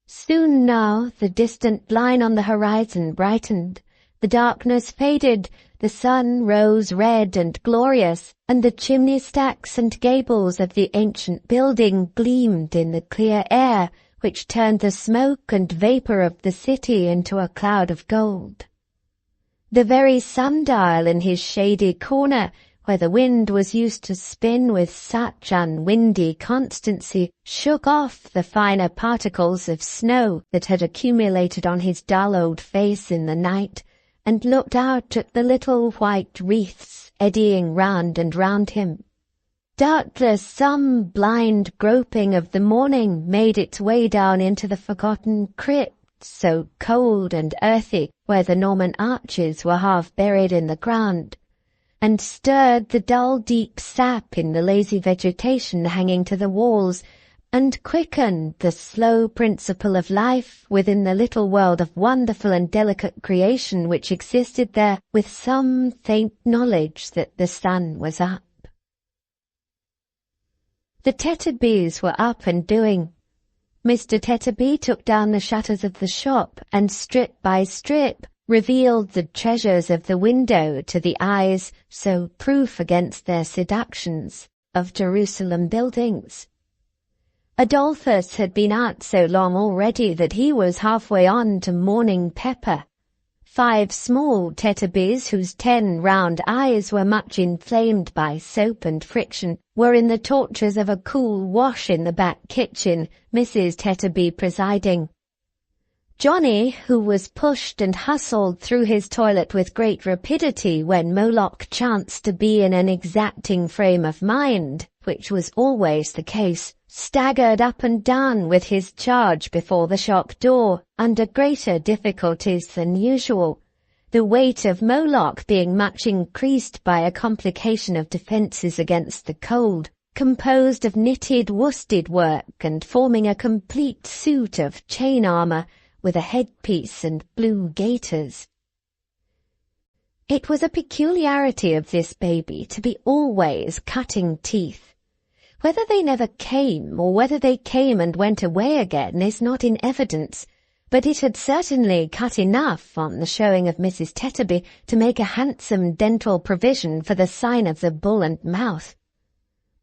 Soon now the distant line on the horizon brightened, the darkness faded, the sun rose red and glorious, and the chimney stacks and gables of the ancient building gleamed in the clear air, which turned the smoke and vapour of the city into a cloud of gold. The very sundial in his shady corner, where the wind was used to spin with such unwindy constancy, shook off the finer particles of snow that had accumulated on his dull old face in the night, and looked out at the little white wreaths eddying round and round him. Doubtless some blind groping of the morning made its way down into the forgotten crypt, so cold and earthy, where the Norman arches were half buried in the ground, and stirred the dull deep sap in the lazy vegetation hanging to the walls, and quickened the slow principle of life within the little world of wonderful and delicate creation which existed there, with some faint knowledge that the sun was up. The Tetterbys were up and doing. Mr. Tetterby took down the shutters of the shop, and strip by strip revealed the treasures of the window to the eyes, so proof against their seductions, of Jerusalem buildings. Adolphus had been out so long already that he was halfway on to morning pepper. 5 small Tetterbys, whose 10 round eyes were much inflamed by soap and friction, were in the tortures of a cool wash in the back kitchen, Mrs. Tetterby presiding. Johnny, who was pushed and hustled through his toilet with great rapidity when Moloch chanced to be in an exacting frame of mind, which was always the case, staggered up and down with his charge before the shop door, under greater difficulties than usual, the weight of Moloch being much increased by a complication of defences against the cold, composed of knitted worsted work and forming a complete suit of chain armour, with a headpiece and blue gaiters. It was a peculiarity of this baby to be always cutting teeth. Whether they never came, or whether they came and went away again, is not in evidence, but it had certainly cut enough on the showing of Mrs. Tetterby to make a handsome dental provision for the sign of the bull and mouth.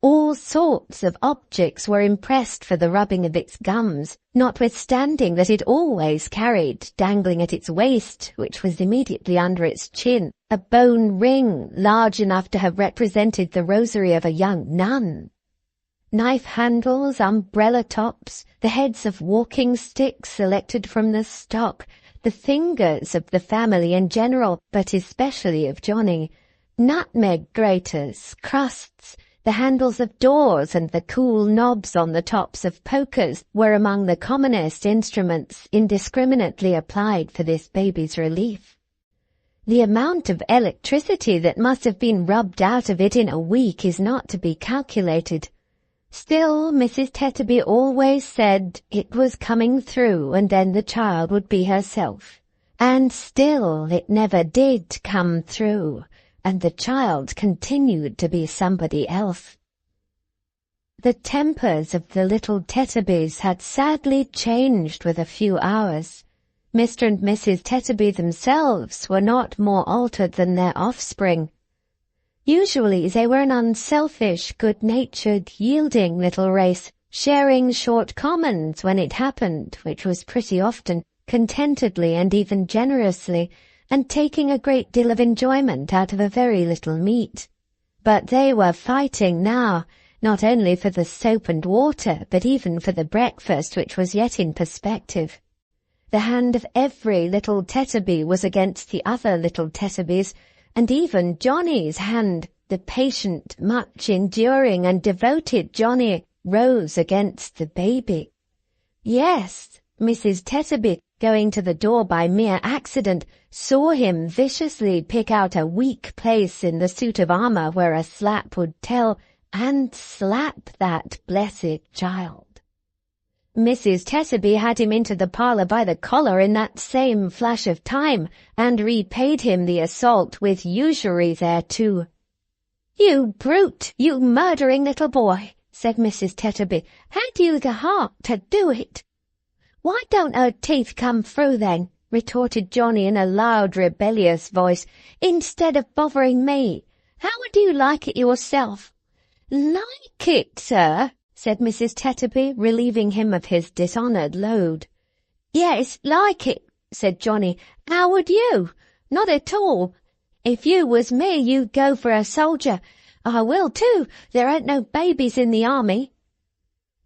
All sorts of objects were impressed for the rubbing of its gums, notwithstanding that it always carried, dangling at its waist, which was immediately under its chin, a bone ring large enough to have represented the rosary of a young nun. Knife handles, umbrella tops, the heads of walking sticks selected from the stock, the fingers of the family in general, but especially of Johnny, nutmeg graters, crusts, the handles of doors and the cool knobs on the tops of pokers were among the commonest instruments indiscriminately applied for this baby's relief. The amount of electricity that must have been rubbed out of it in a week is not to be calculated. Still, Mrs. Tetterby always said it was coming through and then the child would be herself. And still it never did come through, and the child continued to be somebody else. The tempers of the little Tetterbys had sadly changed with a few hours. Mr. and Mrs. Tetterby themselves were not more altered than their offspring. Usually they were an unselfish, good-natured, yielding little race, sharing short commons when it happened, which was pretty often, contentedly and even generously, and taking a great deal of enjoyment out of a very little meat. But they were fighting now, not only for the soap and water, but even for the breakfast which was yet in perspective. The hand of every little Tetterby was against the other little Tetterbys, and even Johnny's hand, the patient, much enduring and devoted Johnny, rose against the baby. Yes, Mrs. Tetterby, going to the door by mere accident, saw him viciously pick out a weak place in the suit of armour where a slap would tell, and slap that blessed child. Mrs. Tetterby had him into the parlour by the collar in that same flash of time, and repaid him the assault with usury thereto. "You brute, you murdering little boy," said Mrs. Tetterby, "had you the heart to do it?" "Why don't her teeth come through then?" retorted Johnny in a loud, rebellious voice, "instead of bothering me? How would you like it yourself?" "Like it, sir?" said Mrs. Tetterby, relieving him of his dishonoured load. "Yes, like it," said Johnny. "How would you? Not at all. If you was me, you'd go for a soldier. I will too. There ain't no babies in the army."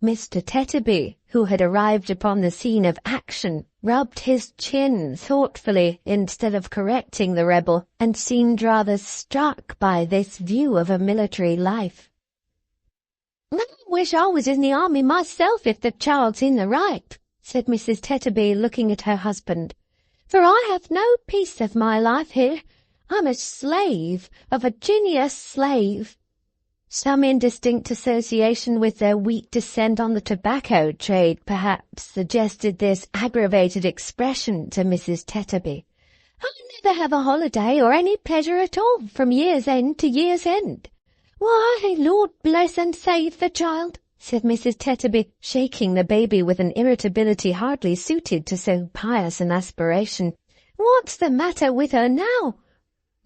Mr. Tetterby, who had arrived upon the scene of action, rubbed his chin thoughtfully instead of correcting the rebel, and seemed rather struck by this view of a military life. "I wish I was in the army myself if the child's in the right," said Mrs. Tetterby, looking at her husband, "for I have no peace of my life here. I'm a slave, a Virginia slave." Some indistinct association with their weak descent on the tobacco trade, perhaps, suggested this aggravated expression to Mrs. Tetterby. "I never have a holiday or any pleasure at all from year's end to year's end." "Why, Lord bless and save the child," said Mrs. Tetterby, shaking the baby with an irritability hardly suited to so pious an aspiration. "What's the matter with her now?"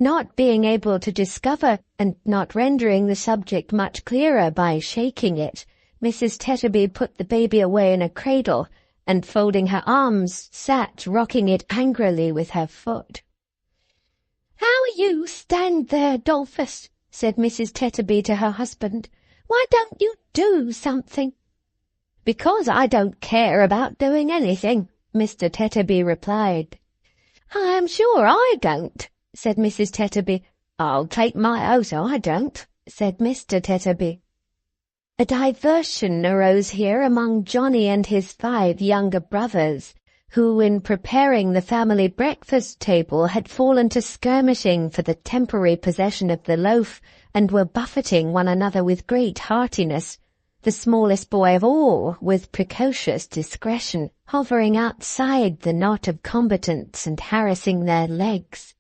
Not being able to discover, and not rendering the subject much clearer by shaking it, Mrs. Tetterby put the baby away in a cradle, and folding her arms, sat rocking it angrily with her foot. "How you stand there, Dolphus?" said Mrs. Tetterby to her husband. "Why don't you do something?" "Because I don't care about doing anything," Mr. Tetterby replied. "I am sure I don't," said Mrs. Tetterby. "I'll take my oath I don't," said Mr. Tetterby. A diversion arose here among Johnny and his 5 younger brothers, who, in preparing the family breakfast table, had fallen to skirmishing for the temporary possession of the loaf, and were buffeting one another with great heartiness, the smallest boy of all, with precocious discretion, hovering outside the knot of combatants and harassing their legs.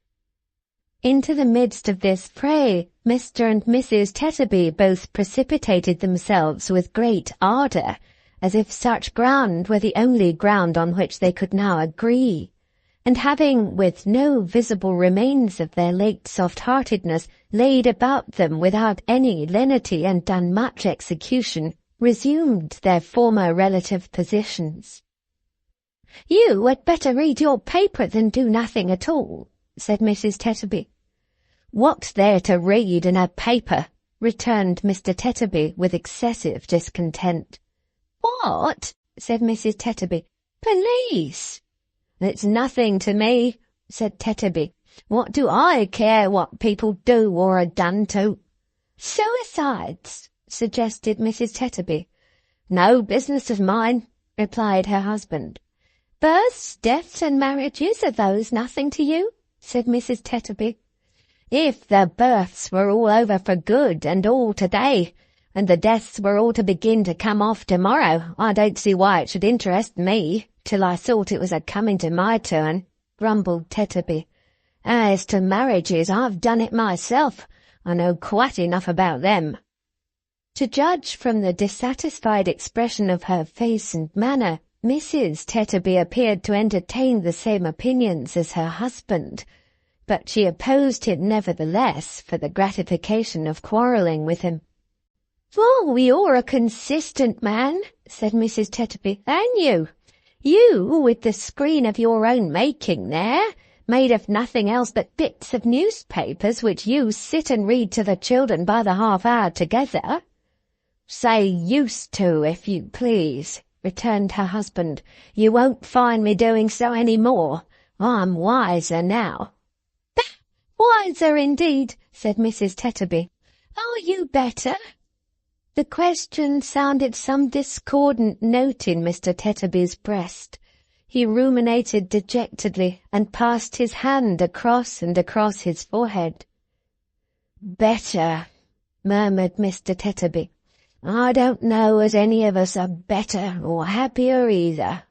Into the midst of this fray, Mr. and Mrs. Tetterby both precipitated themselves with great ardour, as if such ground were the only ground on which they could now agree. and having, with no visible remains of their late soft-heartedness, laid about them without any lenity and done much execution, resumed their former relative positions. "You had better read your paper than do nothing at all," said Mrs. Tetterby. "What's there to read in a paper?" returned Mr. Tetterby with excessive discontent. "What?" said Mrs. Tetterby. "Police." "It's nothing to me," said Tetterby. "What do I care what people do or are done to?" "Suicides," suggested Mrs. Tetterby. "No business of mine," replied her husband. "Births, deaths, and marriages, are those nothing to you?" said Mrs. Tetterby. "If the births were all over for good and all today, and the deaths were all to begin to come off tomorrow, I don't see why it should interest me, till I thought it was a-coming to my turn," grumbled Tetterby. "As to marriages, I've done it myself. I know quite enough about them." To judge from the dissatisfied expression of her face and manner, Mrs. Tetterby appeared to entertain the same opinions as her husband, but she opposed him nevertheless for the gratification of quarrelling with him. "Oh, you're a consistent man," said Mrs. Tetterby, "and you with the screen of your own making there, made of nothing else but bits of newspapers which you sit and read to the children by the half-hour together." "Say used to, if you please," returned her husband. "You won't find me doing so any more. I'm wiser now." "Bah! Wiser indeed," said Mrs. Tetterby. "Are you better?" The question sounded some discordant note in Mr. Tetterby's breast. He ruminated dejectedly and passed his hand across and across his forehead. "Better," murmured Mr. Tetterby. "I don't know as any of us are better or happier either.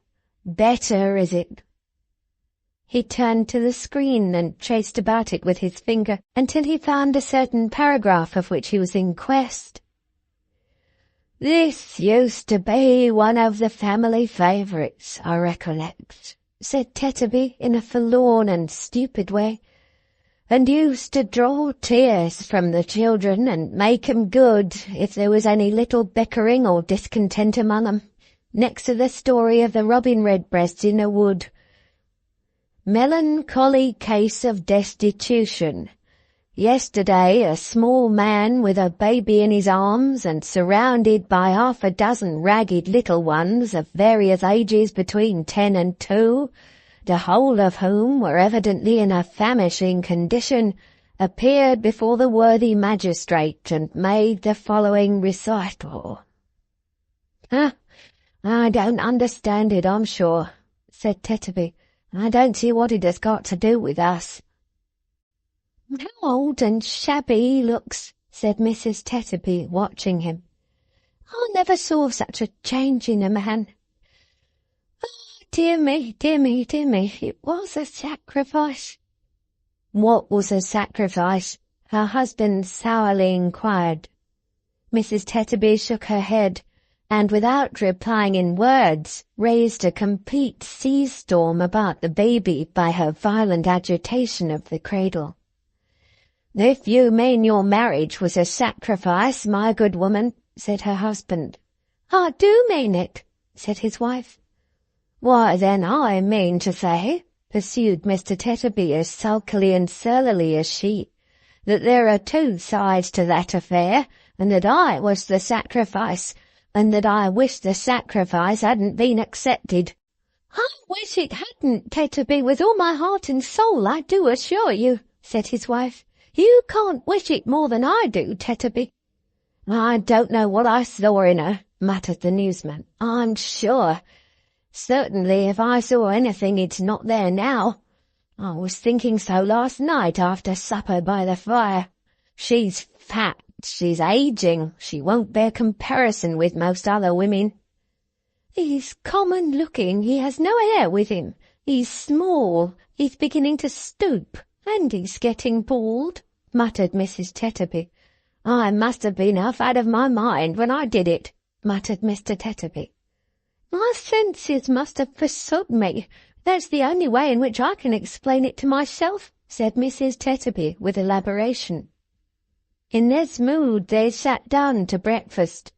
Better, is it?" He turned to the screen and traced about it with his finger until he found a certain paragraph of which he was in quest. "This used to be one of the family favourites, I recollect," said Tetterby in a forlorn and stupid way, "and used to draw tears from the children and make 'em good if there was any little bickering or discontent among 'em, next to the story of the robin redbreasts in a wood. Melancholy case of destitution. Yesterday a small man with a baby in his arms and surrounded by 6 ragged little ones of various ages between 10 and 2, the whole of whom were evidently in a famishing condition, appeared before the worthy magistrate and made the following recital." "I don't understand it, I'm sure," said Tetterby. "I don't see what it has got to do with us." "How old and shabby he looks," said Mrs. Tetterby, watching him. "I never saw such a change in a man. Oh, dear me, dear me, dear me, it was a sacrifice." "What was a sacrifice?" her husband sourly inquired. Mrs. Tetterby shook her head, and without replying in words, raised a complete sea-storm about the baby by her violent agitation of the cradle. "If you mean your marriage was a sacrifice, my good woman," said her husband. "I do mean it," said his wife. "Why, then I mean to say," pursued Mr. Tetterby as sulkily and surlily as she, "that there are 2 sides to that affair, and that I was the sacrifice, and that I wish the sacrifice hadn't been accepted." "I wish it hadn't, Tetterby, with all my heart and soul, I do assure you," said his wife. "You can't wish it more than I do, Tetterby." "I don't know what I saw in her," muttered the newsman, "I'm sure. Certainly if I saw anything it's not there now. I was thinking so last night after supper by the fire. She's fat, she's aging, she won't bear comparison with most other women." "He's common-looking, he has no air with him. He's small, he's beginning to stoop, and he's getting bald," muttered Mrs. Tetterby. "I must have been half out of my mind when I did it," muttered Mr. Tetterby. "My senses must have forsook me. "That's the only way in which I can explain it to myself," said Mrs. Tetterby with elaboration. In this mood they sat down to breakfast.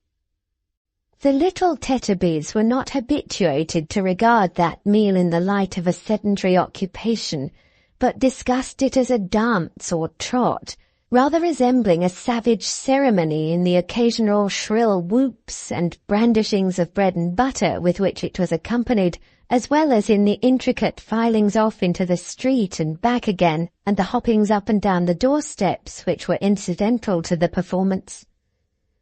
The little Tetterbys were not habituated to regard that meal in the light of a sedentary occupation, but discussed it as a dance or trot, rather resembling a savage ceremony in the occasional shrill whoops and brandishings of bread and butter with which it was accompanied, as well as in the intricate filings off into the street and back again, and the hoppings up and down the doorsteps which were incidental to the performance.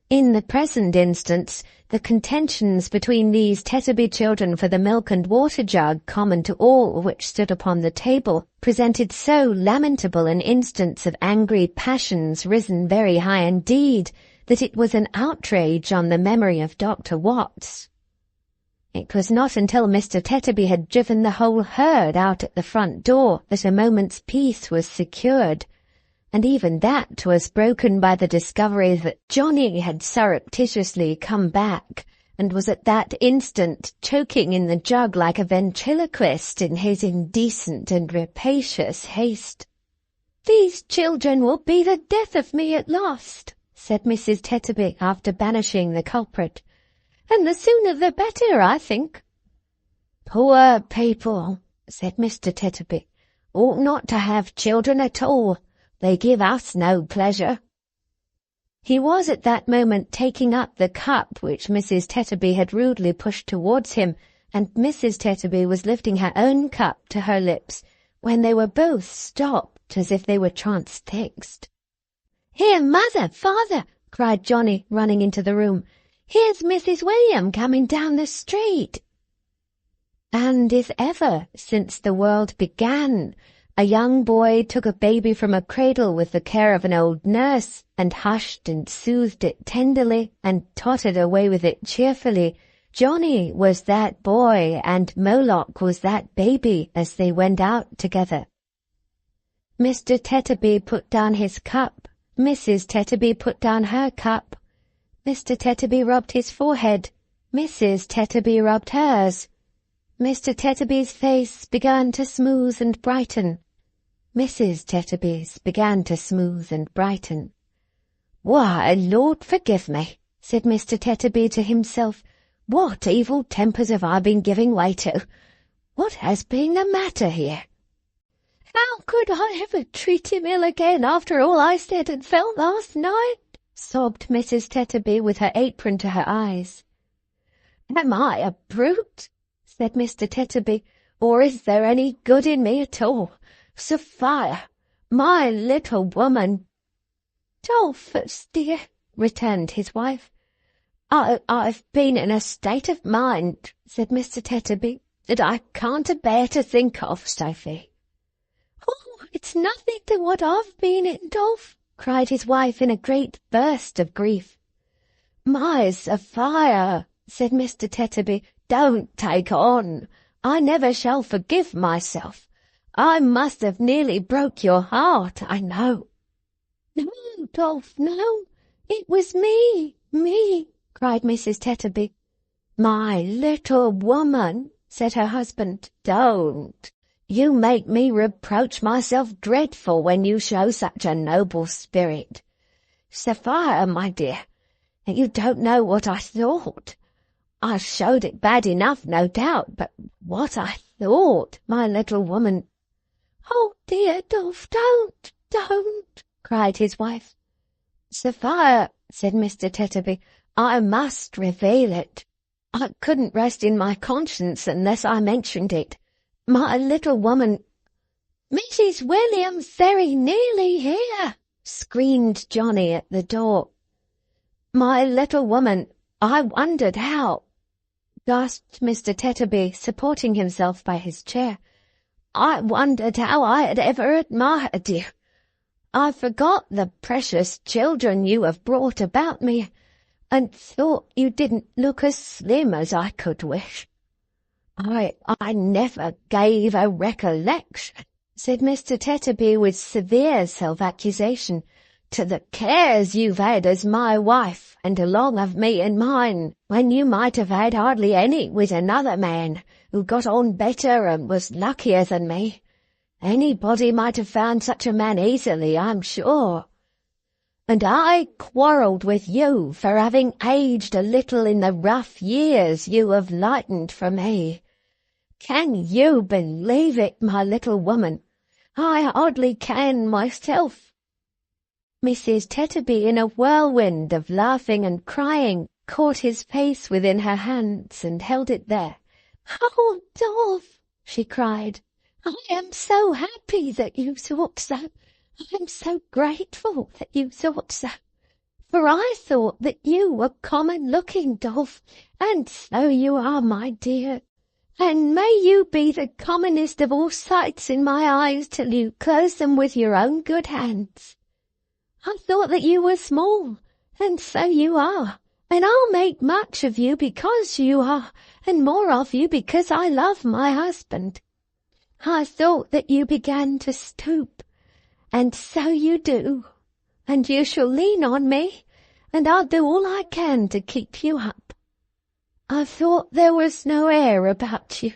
In the present instance, the contentions between these Tetterby children for the milk and water jug common to all which stood upon the table presented so lamentable an instance of angry passions risen very high indeed, that it was an outrage on the memory of Dr. Watts. It was not until Mr. Tetterby had driven the whole herd out at the front door that a moment's peace was secured, and even that was broken by the discovery that Johnny had surreptitiously come back, and was at that instant choking in the jug like a ventriloquist in his indecent and rapacious haste. "These children will be the death of me at last," said Mrs. Tetterby after banishing the culprit, "and the sooner the better, I think." "Poor people," said Mr. Tetterby, "ought not to have children at all. They give us no pleasure." He was at that moment taking up the cup which Mrs. Tetterby had rudely pushed towards him, and Mrs. Tetterby was lifting her own cup to her lips, when they were both stopped as if they were transfixed. "Here, mother, father!" cried Johnny, running into the room. "Here's Mrs. William coming down the street." And if ever, since the world began, a young boy took a baby from a cradle with the care of an old nurse, and hushed and soothed it tenderly, and tottered away with it cheerfully, Johnny was that boy, and Moloch was that baby as they went out together. Mr. Tetterby put down his cup. Mrs. Tetterby put down her cup. Mr. Tetterby rubbed his forehead. Mrs. Tetterby rubbed hers. Mr. Tetterby's face began to smooth and brighten. Mrs. Tetterby's began to smooth and brighten. "Why, Lord forgive me," said Mr. Tetterby to himself. "What evil tempers have I been giving way to? What has been the matter here? How could I ever treat him ill again after all I said and felt last night?" sobbed Mrs. Tetterby with her apron to her eyes. "Am I a brute?" said Mr. Tetterby, "or is there any good in me at all? Sophia, my little woman." "Dolphus, dear," returned his wife. I've been in a state of mind," said Mr. Tetterby, "that I can't bear to think of, Sophie." "Oh, it's nothing to what I've been in, Dolph," cried his wife in a great burst of grief. "My Sophia," said Mr. Tetterby, "don't take on. I never shall forgive myself. I must have nearly broke your heart, I know." "No, Dolph, no. It was me, cried Mrs. Tetterby. "My little woman," said her husband, "don't. You make me reproach myself dreadful when you show such a noble spirit. Sophia, my dear, you don't know what I thought. I showed it bad enough, no doubt, but what I thought, my little woman—" "Oh, dear, Dolph, don't, cried his wife. "Sophia," said Mr. Tetterby, "I must reveal it. I couldn't rest in my conscience unless I mentioned it. My little woman—" "Mrs. William's very nearly here," screamed Johnny at the door. "My little woman, I wondered how—" gasped Mr. Tetterby, supporting himself by his chair. "I wondered how I had ever admired you. I forgot the precious children you have brought about me, and thought you didn't look as slim as I could wish. I never gave a recollection," said Mr. Tetterby with severe self-accusation, "to the cares you've had as my wife. and along of me and mine, when you might have had hardly any with another man, who got on better and was luckier than me. Anybody might have found such a man easily, I'm sure. And I quarrelled with you for having aged a little in the rough years you have lightened for me. Can you believe it, my little woman? I hardly can myself." Mrs. Tetterby, in a whirlwind of laughing and crying, caught his face within her hands and held it there. "Oh, Dolph," she cried, "I am so happy that you thought so. I am so grateful that you thought so. For I thought that you were common-looking, Dolph, and so you are, my dear. And may you be the commonest of all sights in my eyes till you close them with your own good hands. I thought that you were small, and so you are, and I'll make much of you because you are, and more of you because I love my husband. I thought that you began to stoop, and so you do, and you shall lean on me, and I'll do all I can to keep you up. I thought there was no air about you,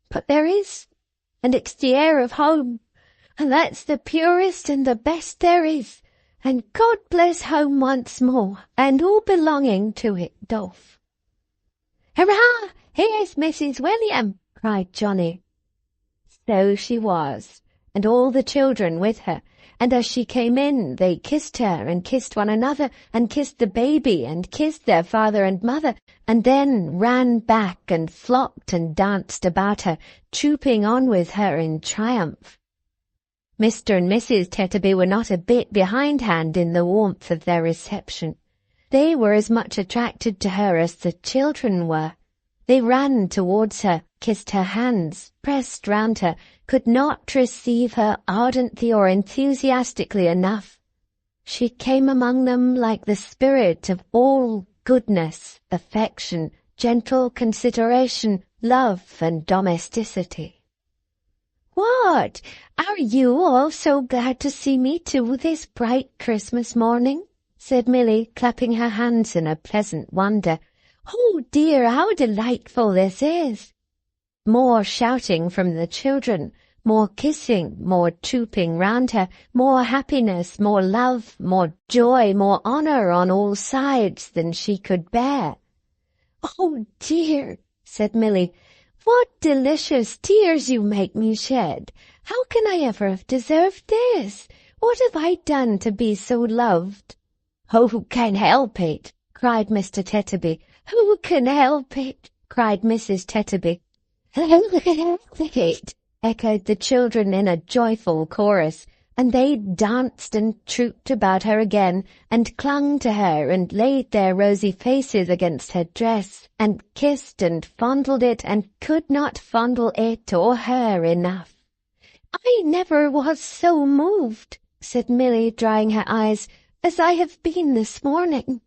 but there is, and it's the air of home, and that's the purest and the best there is, and God bless home once more, and all belonging to it, Dolph." "Hurrah! Here's Mrs. William!" cried Johnny. So she was, and all the children with her, and as she came in they kissed her and kissed one another and kissed the baby and kissed their father and mother, and then ran back and flocked and danced about her, trooping on with her in triumph. Mr. and Mrs. Tetterby were not a bit behindhand in the warmth of their reception. They were as much attracted to her as the children were. They ran towards her, kissed her hands, pressed round her, could not receive her ardently or enthusiastically enough. She came among them like the spirit of all goodness, affection, gentle consideration, love, and domesticity. "What, are you all so glad to see me too this bright Christmas morning?" said Milly, clapping her hands in a pleasant wonder. "Oh dear, how delightful this is!" More shouting from the children, more kissing, more trooping round her, more happiness, more love, more joy, more honour on all sides than she could bear. "Oh dear," said Milly, "what delicious tears you make me shed! How can I ever have deserved this? What have I done to be so loved?" "Who can help it?" cried Mr. Tetterby. "Who can help it?" cried Mrs. Tetterby. "Who can help it?" echoed the children in a joyful chorus, and they danced and trooped about her again, and clung to her, and laid their rosy faces against her dress, and kissed and fondled it, and could not fondle it or her enough. "I never was so moved," said Milly, drying her eyes, "as I have been this morning.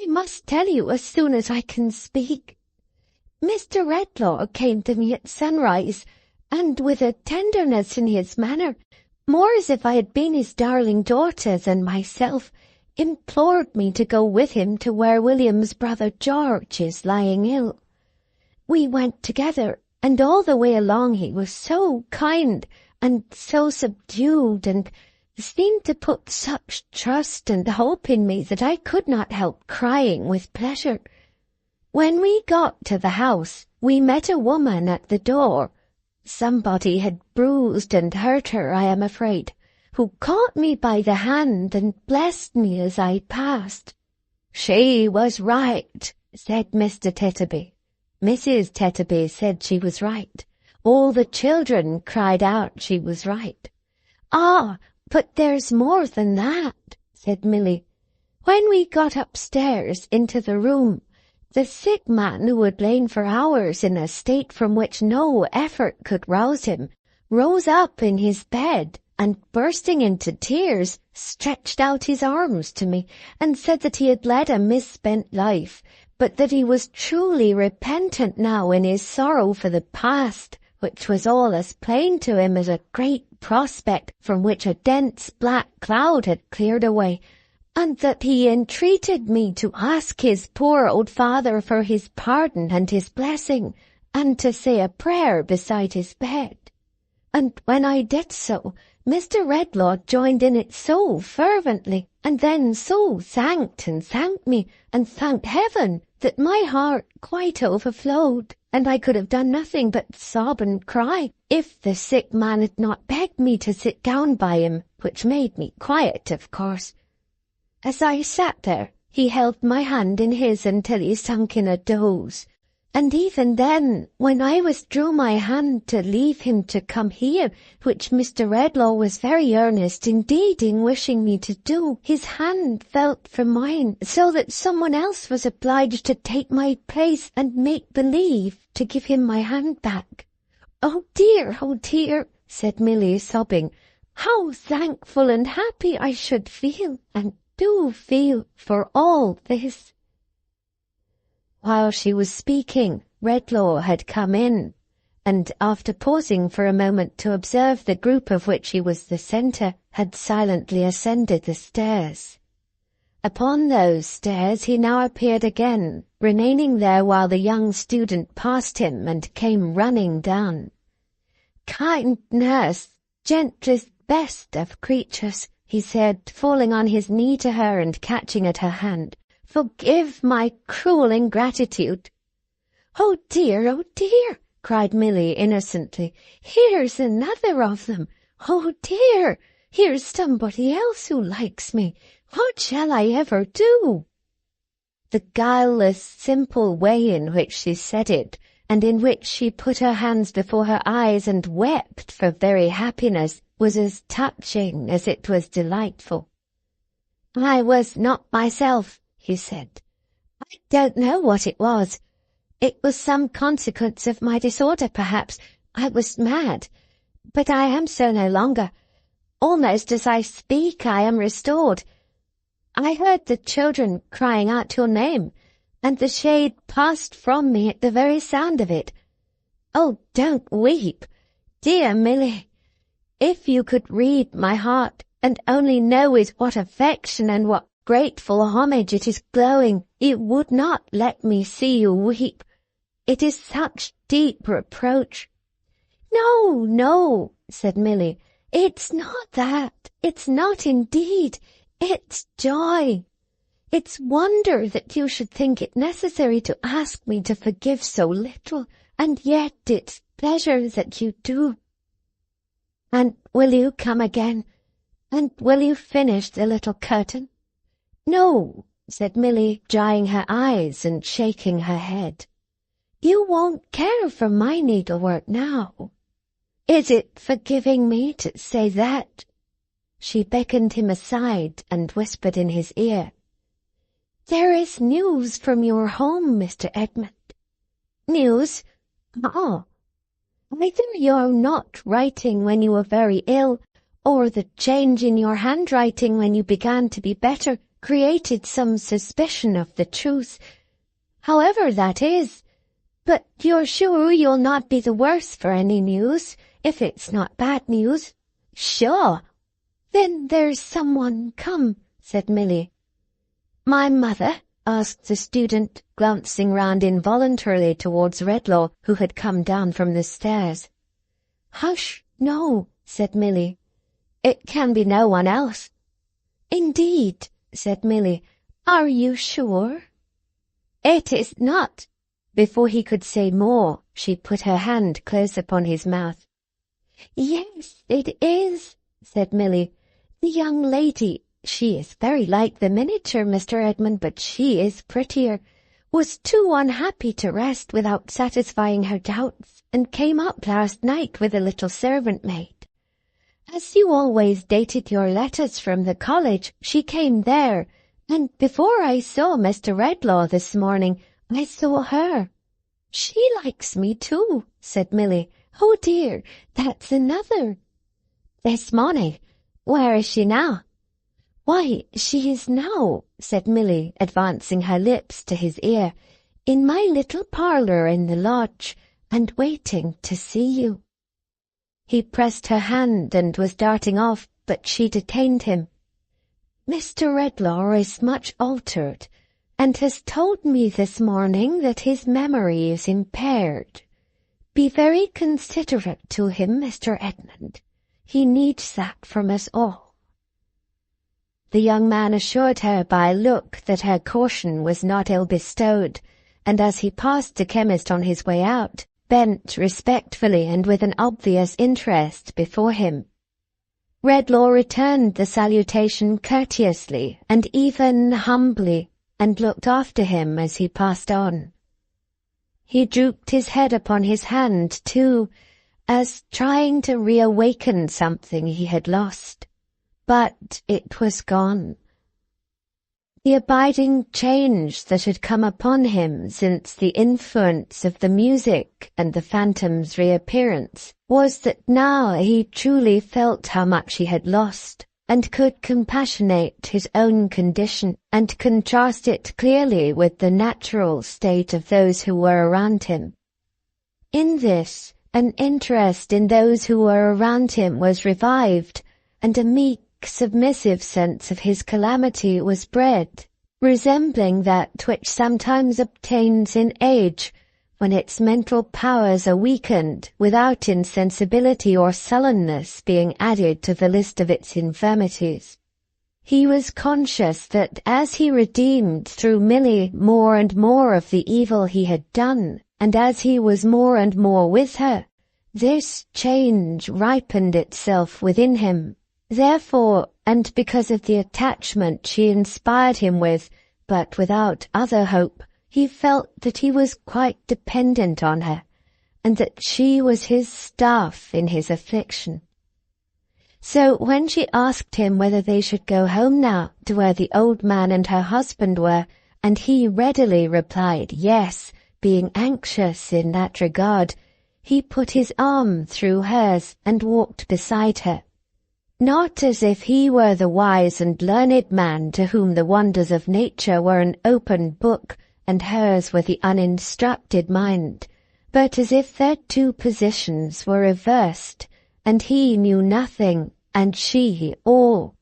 I must tell you as soon as I can speak. Mr. Redlaw came to me at sunrise, and with a tenderness in his manner, more as if I had been his darling daughter than myself, implored me to go with him to where William's brother George is lying ill. We went together, and all the way along he was so kind and so subdued, and seemed to put such trust and hope in me that I could not help crying with pleasure. When we got to the house, we met a woman at the door. Somebody had bruised and hurt her, I am afraid, who caught me by the hand and blessed me as I passed. She was right, said Mr. Tetterby. Mrs. Tetterby said she was right. All the children cried out she was right. "Ah, but there's more than that," said Milly. "When we got upstairs into the room, the sick man, who had lain for hours in a state from which no effort could rouse him, rose up in his bed, and bursting into tears, stretched out his arms to me, and said that he had led a misspent life, but that he was truly repentant now in his sorrow for the past, which was all as plain to him as a great prospect from which a dense black cloud had cleared away, and that he entreated me to ask his poor old father for his pardon and his blessing, and to say a prayer beside his bed. And when I did so, Mr. Redlaw joined in it so fervently, and then so thanked me, and thanked heaven, that my heart quite overflowed, and I could have done nothing but sob and cry, if the sick man had not begged me to sit down by him, which made me quiet, of course. As I sat there, he held my hand in his until he sunk in a doze, and even then, when I withdrew my hand to leave him to come here, which Mr. Redlaw was very earnest indeed in wishing me to do, his hand felt for mine, so that someone else was obliged to take my place and make believe to give him my hand back. Oh dear, said Milly, sobbing, how thankful and happy I should feel, and do feel, for all this. While she was speaking, Redlaw had come in, and after pausing for a moment to observe the group of which he was the centre, had silently ascended the stairs. Upon those stairs he now appeared again, remaining there while the young student passed him and came running down. "Kind nurse, gentlest, best of creatures," he said, falling on his knee to her and catching at her hand. "Forgive my cruel ingratitude." Oh dear, cried Milly innocently. "Here's another of them. Oh dear, here's somebody else who likes me. What shall I ever do?" The guileless, simple way in which she said it, and in which she put her hands before her eyes and wept for very happiness, was as touching as it was delightful. "I was not myself," he said. "I don't know what it was. It was some consequence of my disorder, perhaps. I was mad. But I am so no longer. Almost as I speak, I am restored. I heard the children crying out your name, and the shade passed from me at the very sound of it. Oh, don't weep, dear Milly. If you could read my heart, and only know with what affection and what grateful homage it is glowing, you would not let me see you weep. It is such deep reproach." No, said Milly. "It's not that. It's not indeed. It's joy. It's wonder that you should think it necessary to ask me to forgive so little, and yet it's pleasure that you do. And will you come again? And will you finish the little curtain?" "No," said Milly, drying her eyes and shaking her head. "You won't care for my needlework now. Is it forgiving me to say that?" She beckoned him aside and whispered in his ear, "There is news from your home, Mr. Edmund." "News? Oh, either you're not writing when you were very ill, or the change in your handwriting when you began to be better created some suspicion of the truth. However that is, but you're sure you'll not be the worse for any news, if it's not bad news?" "Sure." "Then there's someone come," said Milly. "My mother?" asked the student, glancing round involuntarily towards Redlaw, who had come down from the stairs. "Hush, no," said Milly. "It can be no one else." "Indeed," said Milly. "Are you sure?" "It is not." Before he could say more, she put her hand close upon his mouth. "Yes, it is," said Milly. "The young lady, she is very like the miniature, Mr. Edmund, but she is prettier, was too unhappy to rest without satisfying her doubts, and came up last night with a little servant maid. As you always dated your letters from the college, she came there, and before I saw Mr. Redlaw this morning, I saw her." "She likes me too," said Milly. "Oh dear, that's another." "This morning? Where is she now?" "Why, she is now," said Milly, advancing her lips to his ear, "in my little parlour in the lodge, and waiting to see you." He pressed her hand and was darting off, but she detained him. Mr. Redlaw is much altered, and has told me this morning that his memory is impaired. Be very considerate to him, Mr. Edmund. He needs that from us all." The young man assured her by a look that her caution was not ill bestowed, and as he passed the chemist on his way out, bent respectfully and with an obvious interest before him. Redlaw returned the salutation courteously and even humbly, and looked after him as he passed on. He drooped his head upon his hand, too, as trying to reawaken something he had lost. But it was gone. The abiding change that had come upon him since the influence of the music and the phantom's reappearance was that now he truly felt how much he had lost, and could compassionate his own condition and contrast it clearly with the natural state of those who were around him. In this, an interest in those who were around him was revived, and a meek, submissive sense of his calamity was bred, resembling that which sometimes obtains in age, when its mental powers are weakened without insensibility or sullenness being added to the list of its infirmities. He was conscious that as he redeemed through Milly more and more of the evil he had done, and as he was more and more with her, this change ripened itself within him. Therefore, and because of the attachment she inspired him with, but without other hope, he felt that he was quite dependent on her, and that she was his staff in his affliction. So when she asked him whether they should go home now to where the old man and her husband were, and he readily replied yes, being anxious in that regard, he put his arm through hers and walked beside her. Not as if he were the wise and learned man to whom the wonders of nature were an open book, and hers were the uninstructed mind, but as if their two positions were reversed, and he knew nothing, and she all.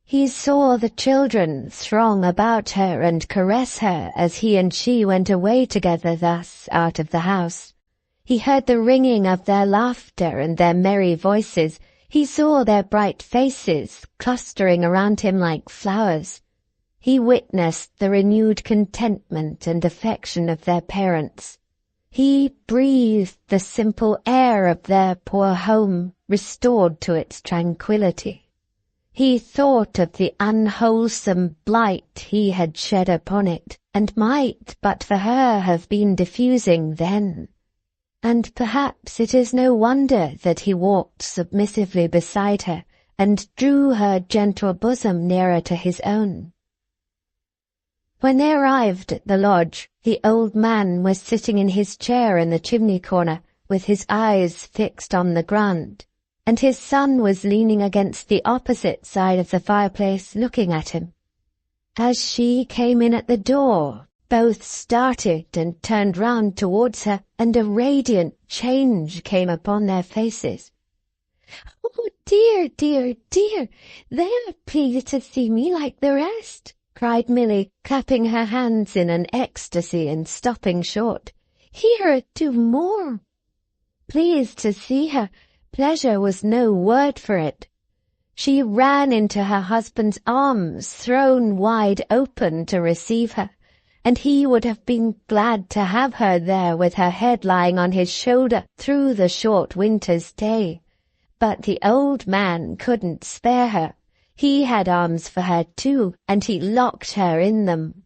He saw the children throng about her and caress her as he and she went away together thus out of the house. He heard the ringing of their laughter and their merry voices. He saw their bright faces clustering around him like flowers. He witnessed the renewed contentment and affection of their parents. He breathed the simple air of their poor home, restored to its tranquillity. He thought of the unwholesome blight he had shed upon it, and might but for her have been diffusing then. And perhaps it is no wonder that he walked submissively beside her, and drew her gentle bosom nearer to his own. When they arrived at the lodge, the old man was sitting in his chair in the chimney corner, with his eyes fixed on the ground, and his son was leaning against the opposite side of the fireplace looking at him. As she came in at the door, both started and turned round towards her, and a radiant change came upon their faces. "Oh, dear, dear, dear! They are pleased to see me like the rest," cried Milly, clapping her hands in an ecstasy and stopping short. "Here are two more." Pleased to see her, pleasure was no word for it. She ran into her husband's arms, thrown wide open to receive her, and he would have been glad to have her there with her head lying on his shoulder through the short winter's day. But the old man couldn't spare her. He had arms for her too, and he locked her in them.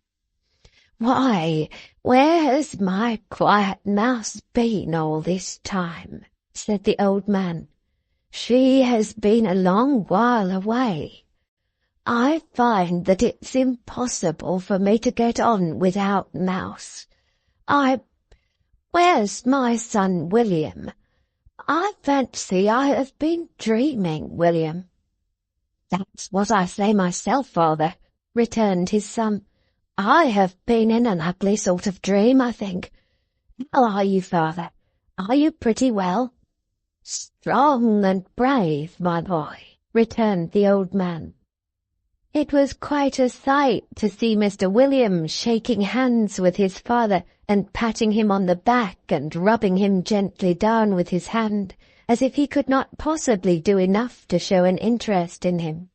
"Why, where has my quiet mouse been all this time?" said the old man. "She has been a long while away. I find that it's impossible for me to get on without Mouse. Where's my son William? I fancy I have been dreaming, William." "That's what I say myself, father," returned his son. "I have been in an ugly sort of dream, I think. How are you, father? Are you pretty well?" "Strong and brave, my boy," returned the old man. It was quite a sight to see Mr. William shaking hands with his father and patting him on the back and rubbing him gently down with his hand, as if he could not possibly do enough to show an interest in him.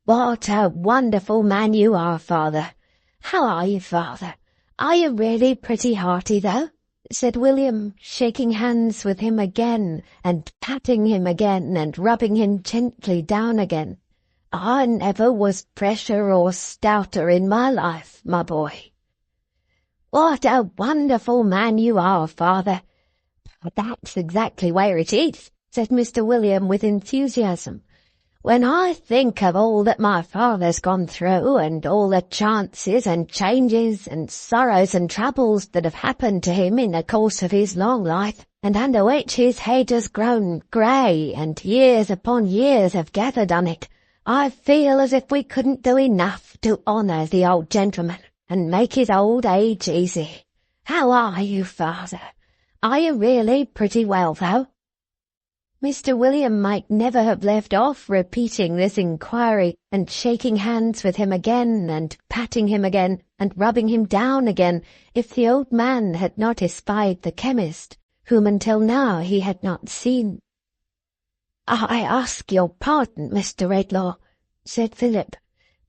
"What a wonderful man you are, father! How are you, father? Are you really pretty hearty, though?" said William, shaking hands with him again and patting him again and rubbing him gently down again. "I never was fresher or stouter in my life, my boy." "What a wonderful man you are, father!" "That's exactly where it is," said Mr. William with enthusiasm. "When I think of all that my father's gone through, and all the chances and changes and sorrows and troubles that have happened to him in the course of his long life, and under which his head has grown grey, and years upon years have gathered on it, I feel as if we couldn't do enough to honour the old gentleman and make his old age easy. How are you, father? Are you really pretty well, though?" Mr. William might never have left off repeating this inquiry and shaking hands with him again and patting him again and rubbing him down again if the old man had not espied the chemist, whom until now he had not seen. "I ask your pardon, Mr. Redlaw," said Philip,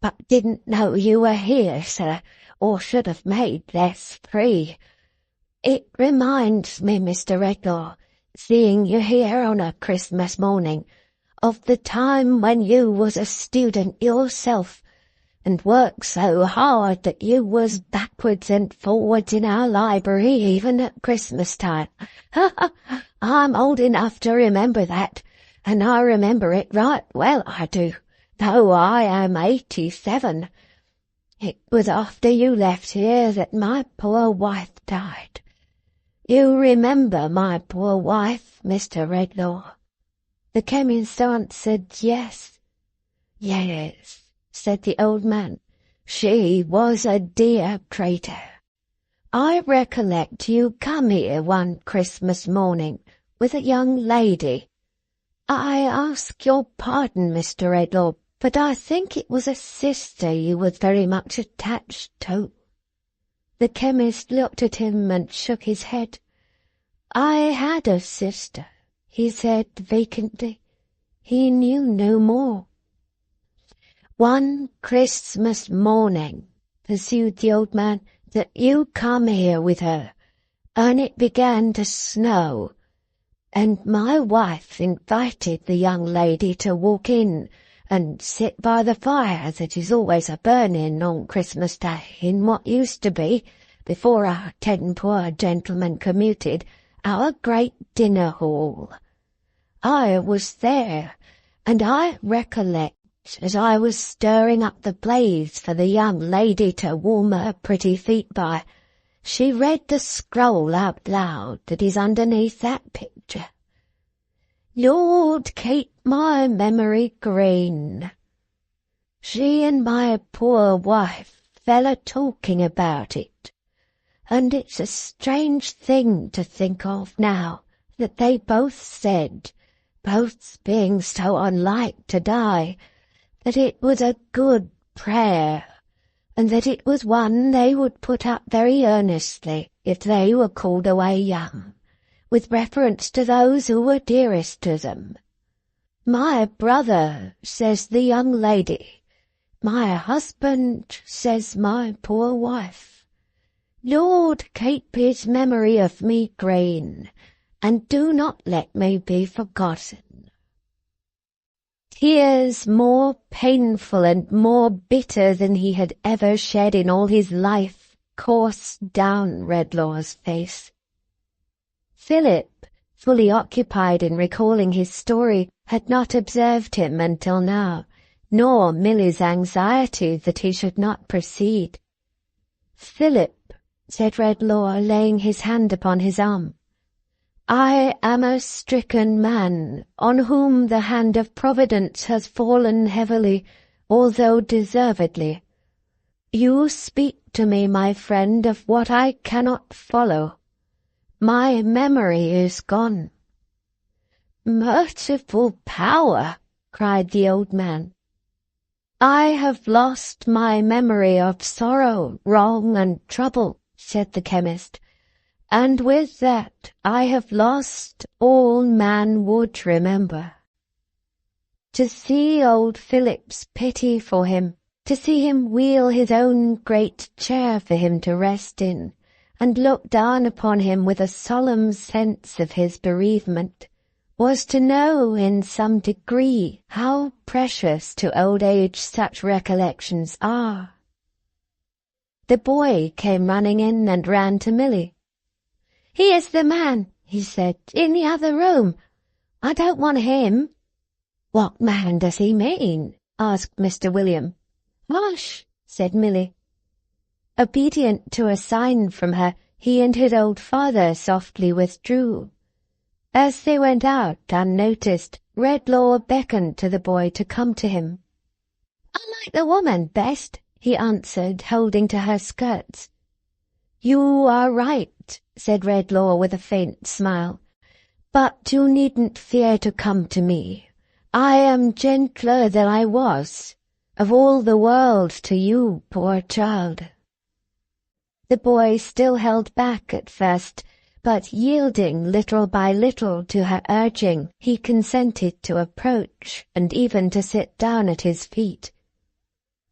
"but didn't know you were here, sir, or should have made less free. It reminds me, Mr. Redlaw, seeing you here on a Christmas morning, of the time when you was a student yourself, and worked so hard that you was backwards and forwards in our library even at Christmas time. I'm old enough to remember that, and I remember it right well, I do, though I am 87. It was after you left here that my poor wife died. You remember my poor wife, Mr. Redlaw?" The chemist answered yes. "Yes," said the old man, "she was a dear creature. I recollect you come here one Christmas morning with a young lady. I ask your pardon, Mr. Redlaw, but I think it was a sister you was very much attached to." The chemist looked at him and shook his head. "I had a sister," he said vacantly. He knew no more. "One Christmas morning," pursued the old man, "that you come here with her, and it began to snow, and my wife invited the young lady to walk in and sit by the fire that is always a-burning on Christmas Day in what used to be, before our 10 poor gentlemen commuted, our great dinner hall. I was there, and I recollect, as I was stirring up the blaze for the young lady to warm her pretty feet by, she read the scroll out loud that is underneath that picture. 'Lord, keep my memory green.' She and my poor wife fell a-talking about it, and it's a strange thing to think of now, that they both said, both being so unlike to die, that it was a good prayer, and that it was one they would put up very earnestly if they were called away young, with reference to those who were dearest to them. 'My brother,' says the young lady, 'my husband,' says my poor wife. 'Lord, keep his memory of me green, and do not let me be forgotten.'" Tears more painful and more bitter than he had ever shed in all his life coursed down Redlaw's face. Philip, fully occupied in recalling his story, had not observed him until now, nor Milly's anxiety that he should not proceed. "Philip," said Redlaw, laying his hand upon his arm, "I am a stricken man, on whom the hand of Providence has fallen heavily, although deservedly. You speak to me, my friend, of what I cannot follow. My memory is gone." "Merciful power!" cried the old man. "I have lost my memory of sorrow, wrong, and trouble," said the chemist, "and with that I have lost all man would remember." To see old Philip's pity for him, to see him wheel his own great chair for him to rest in, and look down upon him with a solemn sense of his bereavement, was to know in some degree how precious to old age such recollections are. The boy came running in and ran to Milly. "He is the man," he said, "in the other room. I don't want him." "What man does he mean?" asked Mr. William. "Hush," said Milly. Obedient to a sign from her, he and his old father softly withdrew. As they went out unnoticed, Redlaw beckoned to the boy to come to him. "I like the woman best," he answered, holding to her skirts. "You are right," said Redlaw with a faint smile, "but you needn't fear to come to me. I am gentler than I was. Of all the world to you, poor child." The boy still held back at first, but yielding little by little to her urging, he consented to approach and even to sit down at his feet.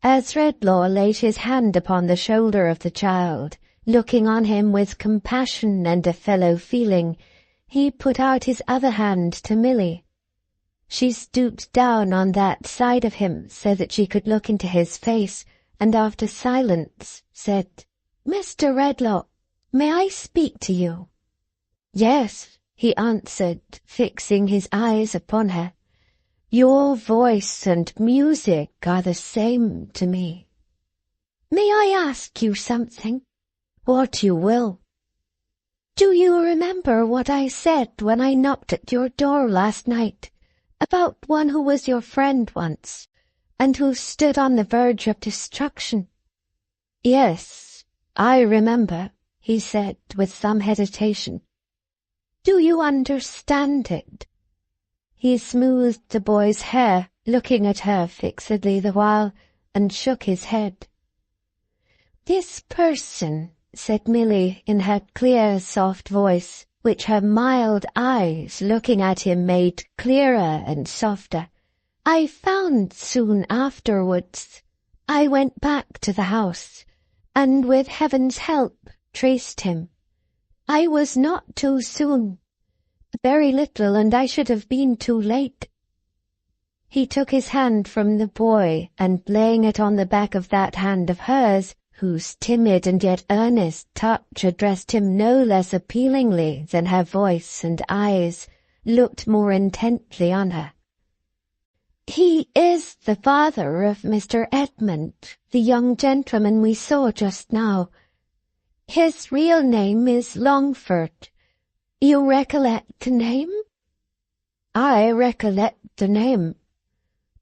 As Redlaw laid his hand upon the shoulder of the child, looking on him with compassion and a fellow feeling, he put out his other hand to Milly. She stooped down on that side of him so that she could look into his face, and after silence said, "Mr. Redlaw, may I speak to you?" "Yes," he answered, fixing his eyes upon her. "Your voice and music are the same to me." "May I ask you something?" "What you will." "Do you remember what I said when I knocked at your door last night, about one who was your friend once, and who stood on the verge of destruction?" "Yes, I remember," he said with some hesitation. "Do you understand it?" He smoothed the boy's hair, looking at her fixedly the while, and shook his head. "This person," said Milly in her clear, soft voice, which her mild eyes looking at him made clearer and softer, "I found soon afterwards. I went back to the house, and with heaven's help traced him. I was not too soon. Very little, and I should have been too late." He took his hand from the boy, and laying it on the back of that hand of hers, whose timid and yet earnest touch addressed him no less appealingly than her voice and eyes, looked more intently on her. "He is the father of Mr. Edmund, the young gentleman we saw just now. His real name is Longford. You recollect the name?" "I recollect the name."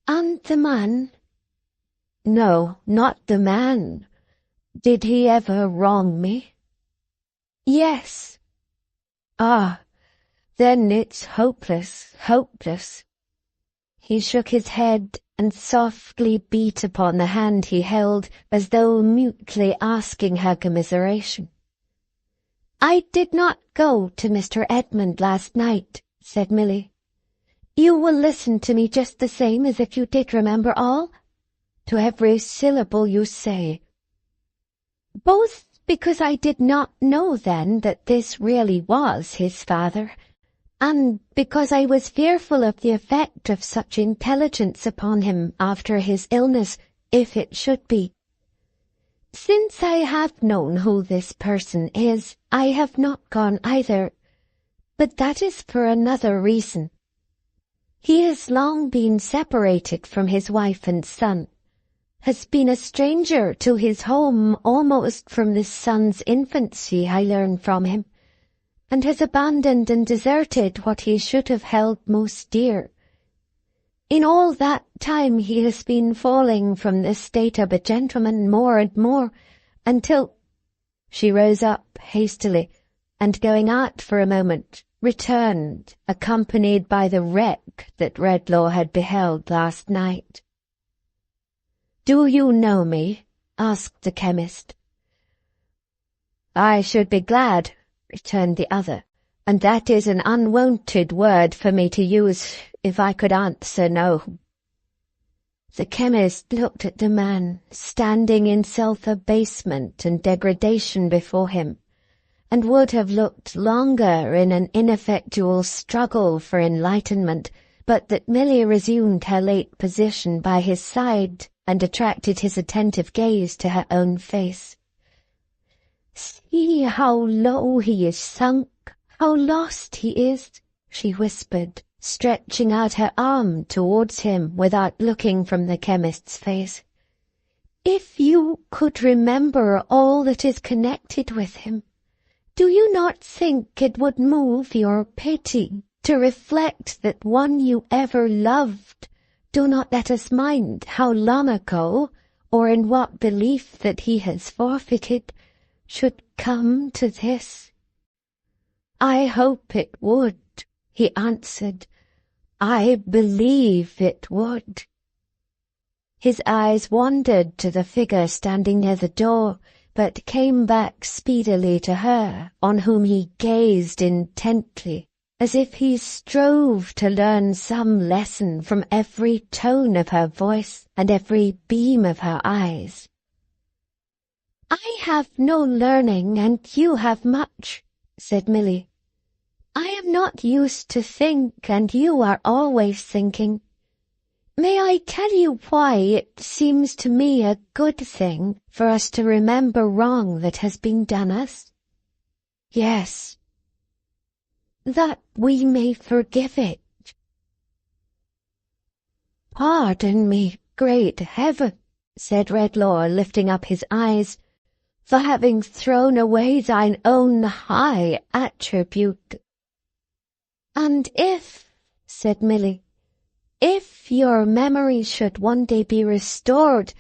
"And the man?" "No, not the man. Did he ever wrong me?" "Yes." "Ah, then it's hopeless, hopeless." He shook his head and softly beat upon the hand he held, as though mutely asking her commiseration. "I did not go to Mr. Edmund last night," said Milly. "You will listen to me just the same as if you did remember all?" "To every syllable you say." "Both because I did not know then that this really was his father, and because I was fearful of the effect of such intelligence upon him after his illness, if it should be. Since I have known who this person is, I have not gone either, but that is for another reason. He has long been separated from his wife and son, has been a stranger to his home almost from the son's infancy, I learn from him, and has abandoned and deserted what he should have held most dear. In all that time he has been falling from the state of a gentleman more and more, until—" She rose up hastily, and going out for a moment, returned, accompanied by the wreck that Redlaw had beheld last night. "Do you know me?" asked the chemist. "I should be glad," returned the other, "and that is an unwonted word for me to use if I could answer no." The chemist looked at the man, standing in self-abasement and degradation before him, and would have looked longer in an ineffectual struggle for enlightenment, but that Milly resumed her late position by his side and attracted his attentive gaze to her own face. "See how low he is sunk, how lost he is," she whispered, stretching out her arm towards him without looking from the chemist's face. "If you could remember all that is connected with him, do you not think it would move your pity to reflect that one you ever loved, do not let us mind how long ago, or in what belief that he has forfeited, should come to this?" "I hope it would," he answered. "I believe it would." His eyes wandered to the figure standing near the door, but came back speedily to her, on whom he gazed intently, as if he strove to learn some lesson from every tone of her voice and every beam of her eyes. "I have no learning, and you have much," said Milly. "I am not used to think, and you are always thinking. May I tell you why it seems to me a good thing for us to remember wrong that has been done us?" "Yes." "That we may forgive it." "Pardon me, great heaven," said Redlaw, lifting up his eyes, "for having thrown away thine own high attribute." "And if," said Milly, "if your memory should one day be restored,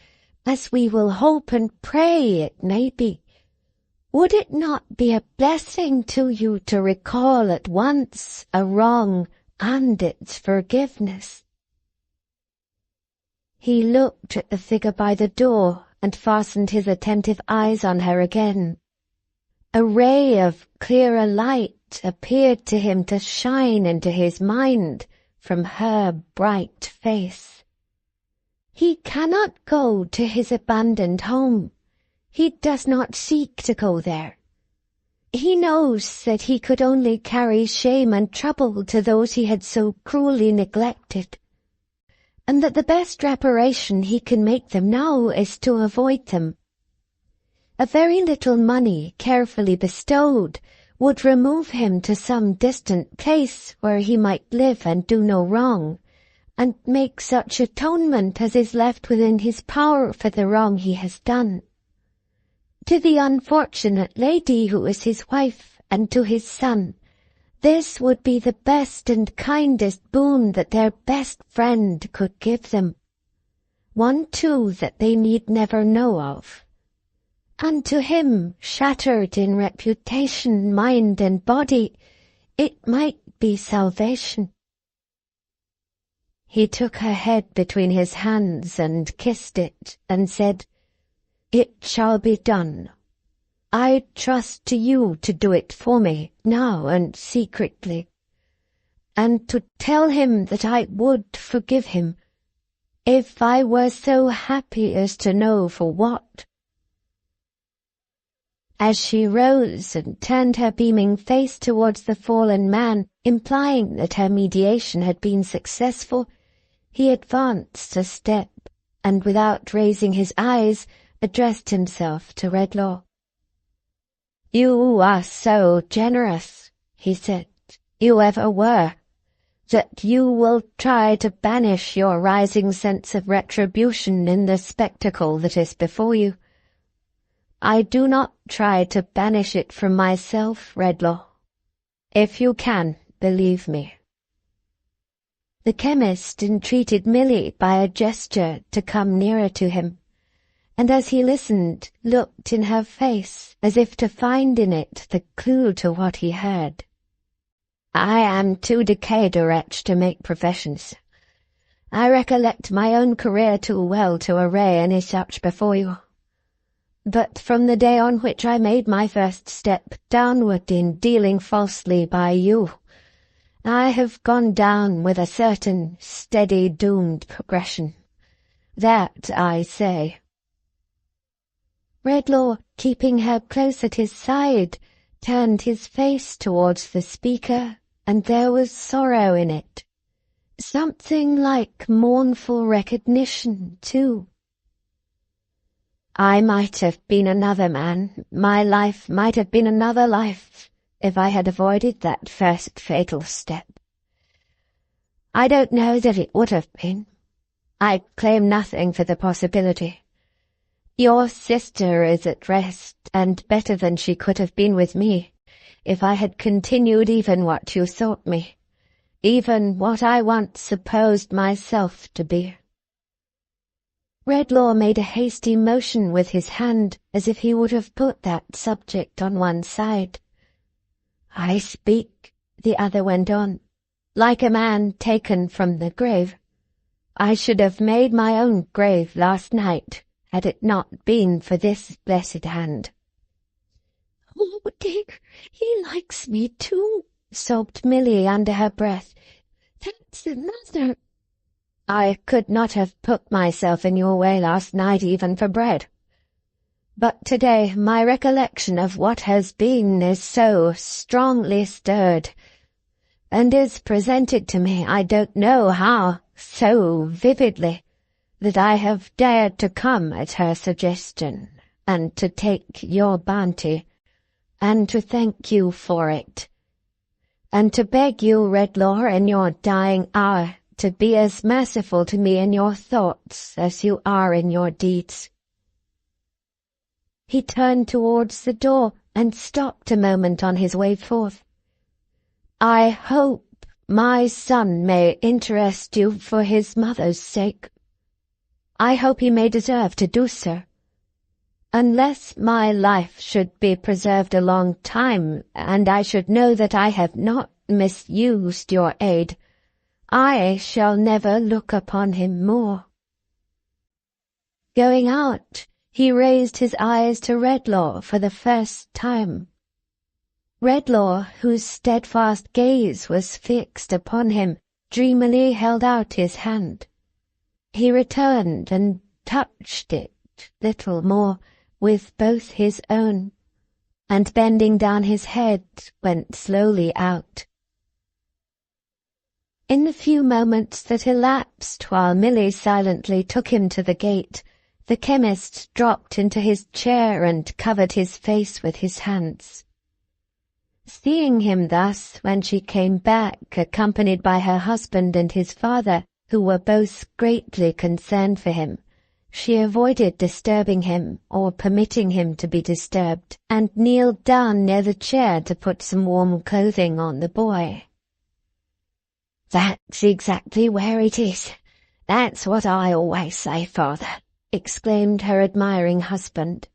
as we will hope and pray it may be, would it not be a blessing to you to recall at once a wrong and its forgiveness?" He looked at the figure by the door and fastened his attentive eyes on her again. A ray of clearer light appeared to him to shine into his mind from her bright face. He cannot go to his abandoned home. He does not seek to go there. He knows that he could only carry shame and trouble to those he had so cruelly neglected, and that the best reparation he can make them now is to avoid them. A very little money, carefully bestowed, would remove him to some distant place where he might live and do no wrong, and make such atonement as is left within his power for the wrong he has done. To the unfortunate lady who is his wife, and to his son, this would be the best and kindest boon that their best friend could give them, one too that they need never know of. And to him, shattered in reputation, mind and body, it might be salvation. He took her head between his hands and kissed it, and said, "It shall be done. I trust to you to do it for me, now and secretly, and to tell him that I would forgive him, if I were so happy as to know for what." As she rose and turned her beaming face towards the fallen man, implying that her mediation had been successful, he advanced a step, and without raising his eyes, addressed himself to Redlaw. "You are so generous," he said, "you ever were, that you will try to banish your rising sense of retribution in the spectacle that is before you. I do not try to banish it from myself, Redlaw. If you can, believe me." The chemist entreated Milly by a gesture to come nearer to him, and as he listened, looked in her face as if to find in it the clue to what he heard. "I am too decayed a wretch to make professions, I recollect my own career too well to array any such before you. But from the day on which I made my first step downward in dealing falsely by you, I have gone down with a certain steady doomed progression. That I say." Redlaw, keeping her close at his side, turned his face towards the speaker, and there was sorrow in it. Something like mournful recognition, too. "I might have been another man, my life might have been another life, if I had avoided that first fatal step. I don't know that it would have been. I claim nothing for the possibility. Your sister is at rest, and better than she could have been with me, if I had continued even what you thought me, even what I once supposed myself to be." Redlaw made a hasty motion with his hand, as if he would have put that subject on one side. "I speak," the other went on, "like a man taken from the grave. I should have made my own grave last night, had it not been for this blessed hand." "Oh, Dick, he likes me too," sobbed Milly under her breath. "That's another—" "I could not have put myself in your way last night even for bread. But today my recollection of what has been is so strongly stirred, and is presented to me, I don't know how, so vividly, that I have dared to come at her suggestion, and to take your bounty, and to thank you for it, and to beg you, Redlaw, in your dying hour, to be as merciful to me in your thoughts as you are in your deeds." He turned towards the door, and stopped a moment on his way forth. "I hope my son may interest you for his mother's sake. I hope he may deserve to do so. Unless my life should be preserved a long time, and I should know that I have not misused your aid, I shall never look upon him more." Going out, he raised his eyes to Redlaw for the first time. Redlaw, whose steadfast gaze was fixed upon him, dreamily held out his hand. He returned and touched it, little more, with both his own, and bending down his head, went slowly out. In the few moments that elapsed while Milly silently took him to the gate, the chemist dropped into his chair and covered his face with his hands. Seeing him thus, when she came back, accompanied by her husband and his father, who were both greatly concerned for him, she avoided disturbing him, or permitting him to be disturbed, and kneeled down near the chair to put some warm clothing on the boy. "That's exactly where it is. That's what I always say, father," exclaimed her admiring husband.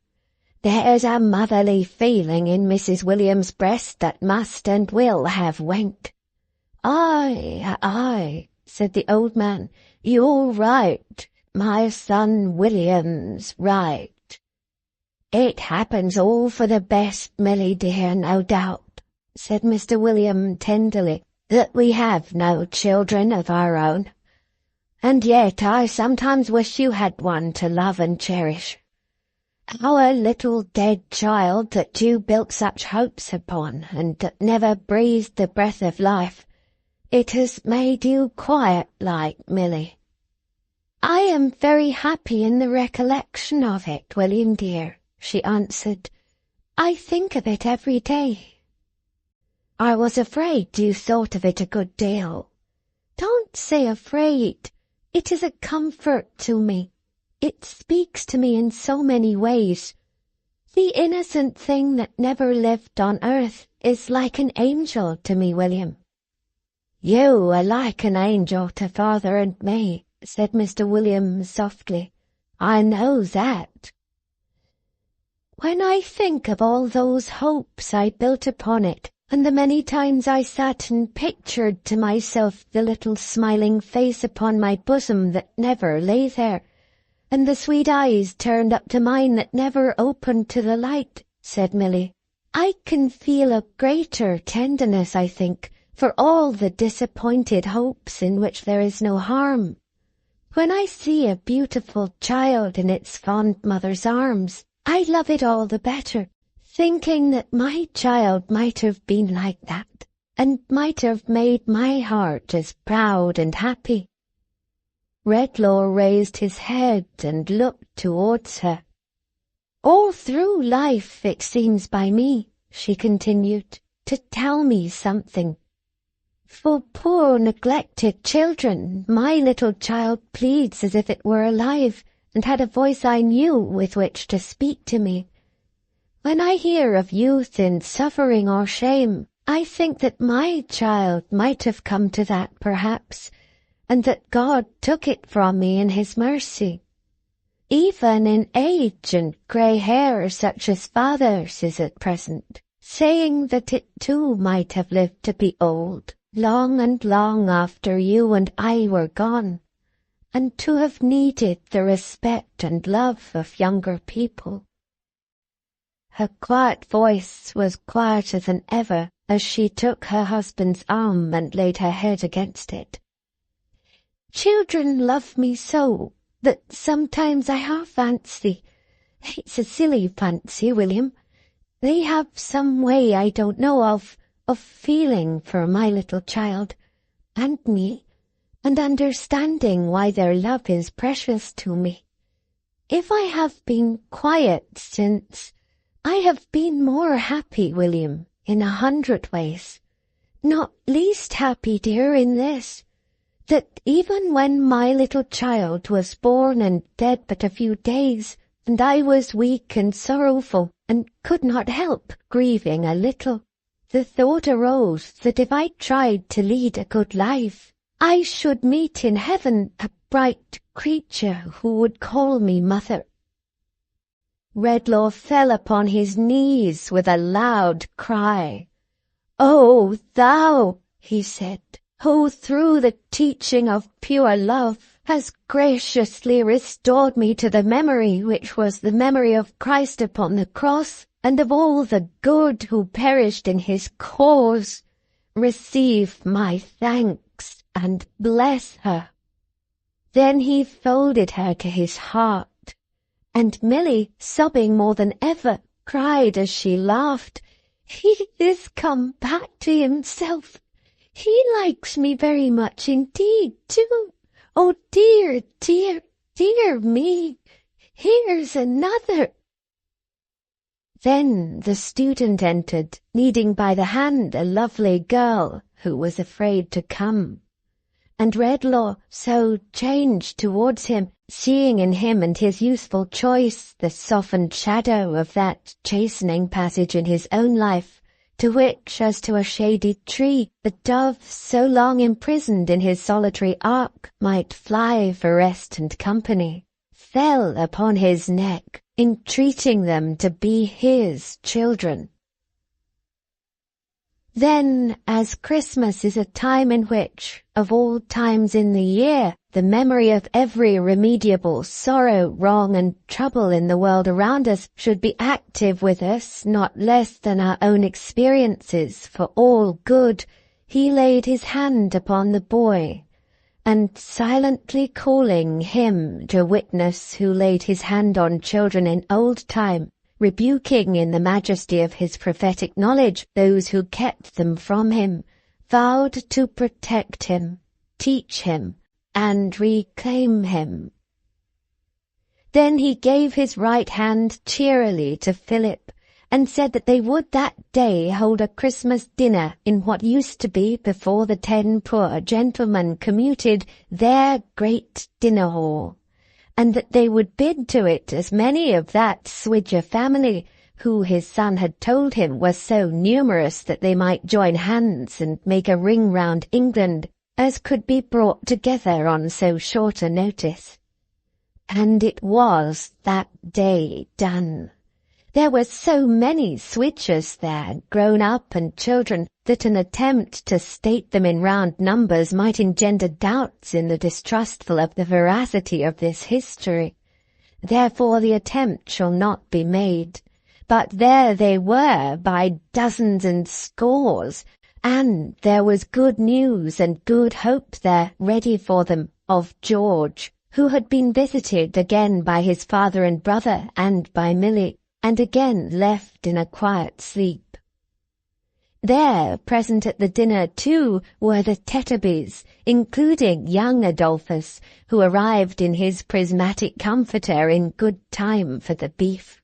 "There's a motherly feeling in Mrs. William's breast that must and will have went." "Aye, aye," said the old man, "you're right. My son William's right. It happens all for the best, Milly dear, no doubt," said Mr. William tenderly, "that we have no children of our own. And yet I sometimes wish you had one to love and cherish. Our little dead child that you built such hopes upon, and that never breathed the breath of life, it has made you quiet like, Milly." "I am very happy in the recollection of it, William dear," she answered. "I think of it every day." "I was afraid you thought of it a good deal." "Don't say afraid. It is a comfort to me. It speaks to me in so many ways. The innocent thing that never lived on earth is like an angel to me, William." "You are like an angel to father and me," said Mr. William softly. "I know that." "When I think of all those hopes I built upon it, and the many times I sat and pictured to myself the little smiling face upon my bosom that never lay there, and the sweet eyes turned up to mine that never opened to the light, said Milly. I can feel a greater tenderness, I think, for all the disappointed hopes in which there is no harm. When I see a beautiful child in its fond mother's arms, I love it all the better, thinking that my child might have been like that, and might have made my heart as proud and happy. Redlaw raised his head and looked towards her. All through life it seems by me, she continued, to tell me something. For poor neglected children, my little child pleads as if it were alive, and had a voice I knew with which to speak to me. When I hear of youth in suffering or shame, I think that my child might have come to that perhaps, and that God took it from me in his mercy. Even in age and grey hair such as father's is at present, saying that it too might have lived to be old, long and long after you and I were gone, and to have needed the respect and love of younger people. Her quiet voice was quieter than ever as she took her husband's arm and laid her head against it. Children love me so that sometimes I half fancy, it's a silly fancy, William, they have some way I don't know of feeling for my little child, and me, and understanding why their love is precious to me. If I have been quiet since, I have been more happy, William, in 100 ways. Not least happy, dear, in this, that even when my little child was born and dead but a few days, and I was weak and sorrowful, and could not help grieving a little, the thought arose that if I tried to lead a good life, I should meet in heaven a bright creature who would call me mother. Redlaw fell upon his knees with a loud cry. "O thou," he said, "who through the teaching of pure love has graciously restored me to the memory which was the memory of Christ upon the cross, and of all the good who perished in his cause, receive my thanks and bless her." Then he folded her to his heart, and Milly, sobbing more than ever, cried as she laughed, "He is come back to himself. He likes me very much indeed, too. Oh dear, dear, dear me, here's another." Then the student entered, leading by the hand a lovely girl who was afraid to come. And Redlaw so changed towards him, seeing in him and his youthful choice the softened shadow of that chastening passage in his own life, to which, as to a shady tree, the dove so long imprisoned in his solitary ark might fly for rest and company, fell upon his neck, entreating them to be his children. Then, as Christmas is a time in which, of all times in the year, the memory of every remediable sorrow, wrong, and trouble in the world around us should be active with us, not less than our own experiences for all good, he laid his hand upon the boy, and silently calling him to witness who laid his hand on children in old time, rebuking in the majesty of his prophetic knowledge those who kept them from him, vowed to protect him, teach him, and reclaim him. Then he gave his right hand cheerily to Philip, and said that they would that day hold a Christmas dinner in what used to be, before the 10 poor gentlemen commuted, their great dinner hall, and that they would bid to it as many of that Swidger family, who his son had told him was so numerous that they might join hands and make a ring round England, as could be brought together on so short a notice. And it was that day done. There were so many switchers there, grown up and children, that an attempt to state them in round numbers might engender doubts in the distrustful of the veracity of this history. Therefore the attempt shall not be made. But there they were by dozens and scores, and there was good news and good hope there ready for them of George, who had been visited again by his father and brother and by Milly, and again left in a quiet sleep. There, present at the dinner too, were the Tetterbys, including young Adolphus, who arrived in his prismatic comforter in good time for the beef.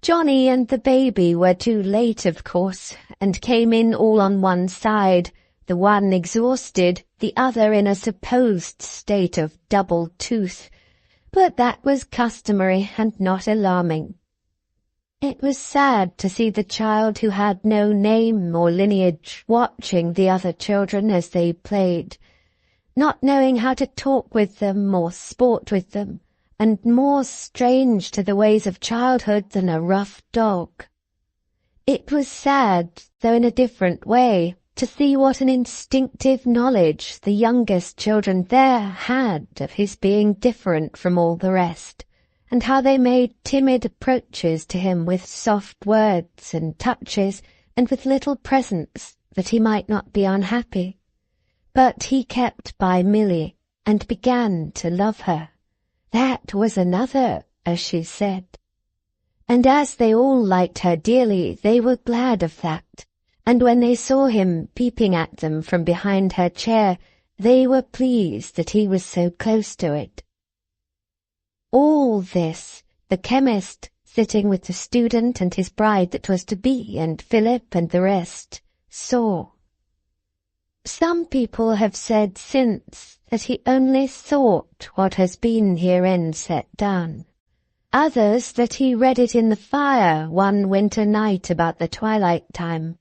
Johnny and the baby were too late, of course, and came in all on one side, the one exhausted, the other in a supposed state of double tooth, but that was customary and not alarming. It was sad to see the child who had no name or lineage watching the other children as they played, not knowing how to talk with them or sport with them, and more strange to the ways of childhood than a rough dog. It was sad, though in a different way, to see what an instinctive knowledge the youngest children there had of his being different from all the rest, and how they made timid approaches to him with soft words and touches, and with little presents, that he might not be unhappy. But he kept by Milly, and began to love her. That was another, as she said. And as they all liked her dearly, they were glad of that, and when they saw him peeping at them from behind her chair, they were pleased that he was so close to it. All this, the chemist, sitting with the student and his bride that was to be, and Philip and the rest, saw. Some people have said since that he only thought what has been herein set down. Others that he read it in the fire one winter night about the twilight time.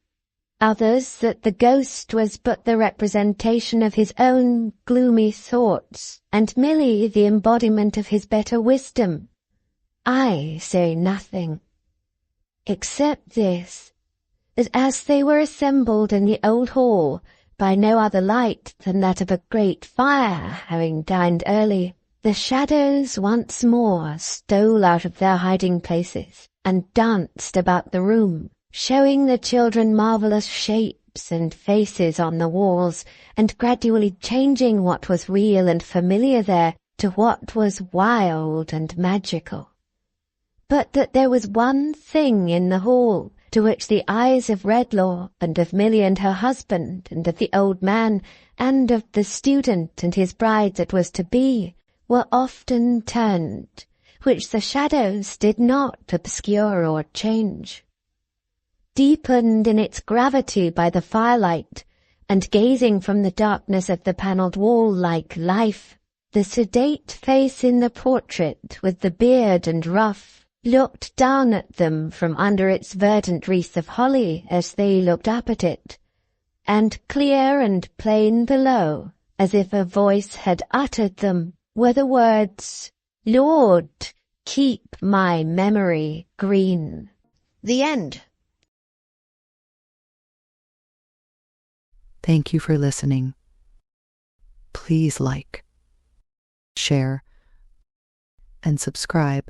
Others that the ghost was but the representation of his own gloomy thoughts, and Milly the embodiment of his better wisdom. I say nothing, except this, that as they were assembled in the old hall, by no other light than that of a great fire, having dined early, the shadows once more stole out of their hiding places, and danced about the room, showing the children marvellous shapes and faces on the walls, and gradually changing what was real and familiar there to what was wild and magical. But that there was one thing in the hall to which the eyes of Redlaw, and of Milly and her husband, and of the old man, and of the student and his bride that was to be, were often turned, which the shadows did not obscure or change. Deepened in its gravity by the firelight, and gazing from the darkness of the panelled wall like life, the sedate face in the portrait with the beard and ruff looked down at them from under its verdant wreath of holly as they looked up at it, and clear and plain below, as if a voice had uttered them, were the words, "Lord, keep my memory green." The end. Thank you for listening. Please like, share, and subscribe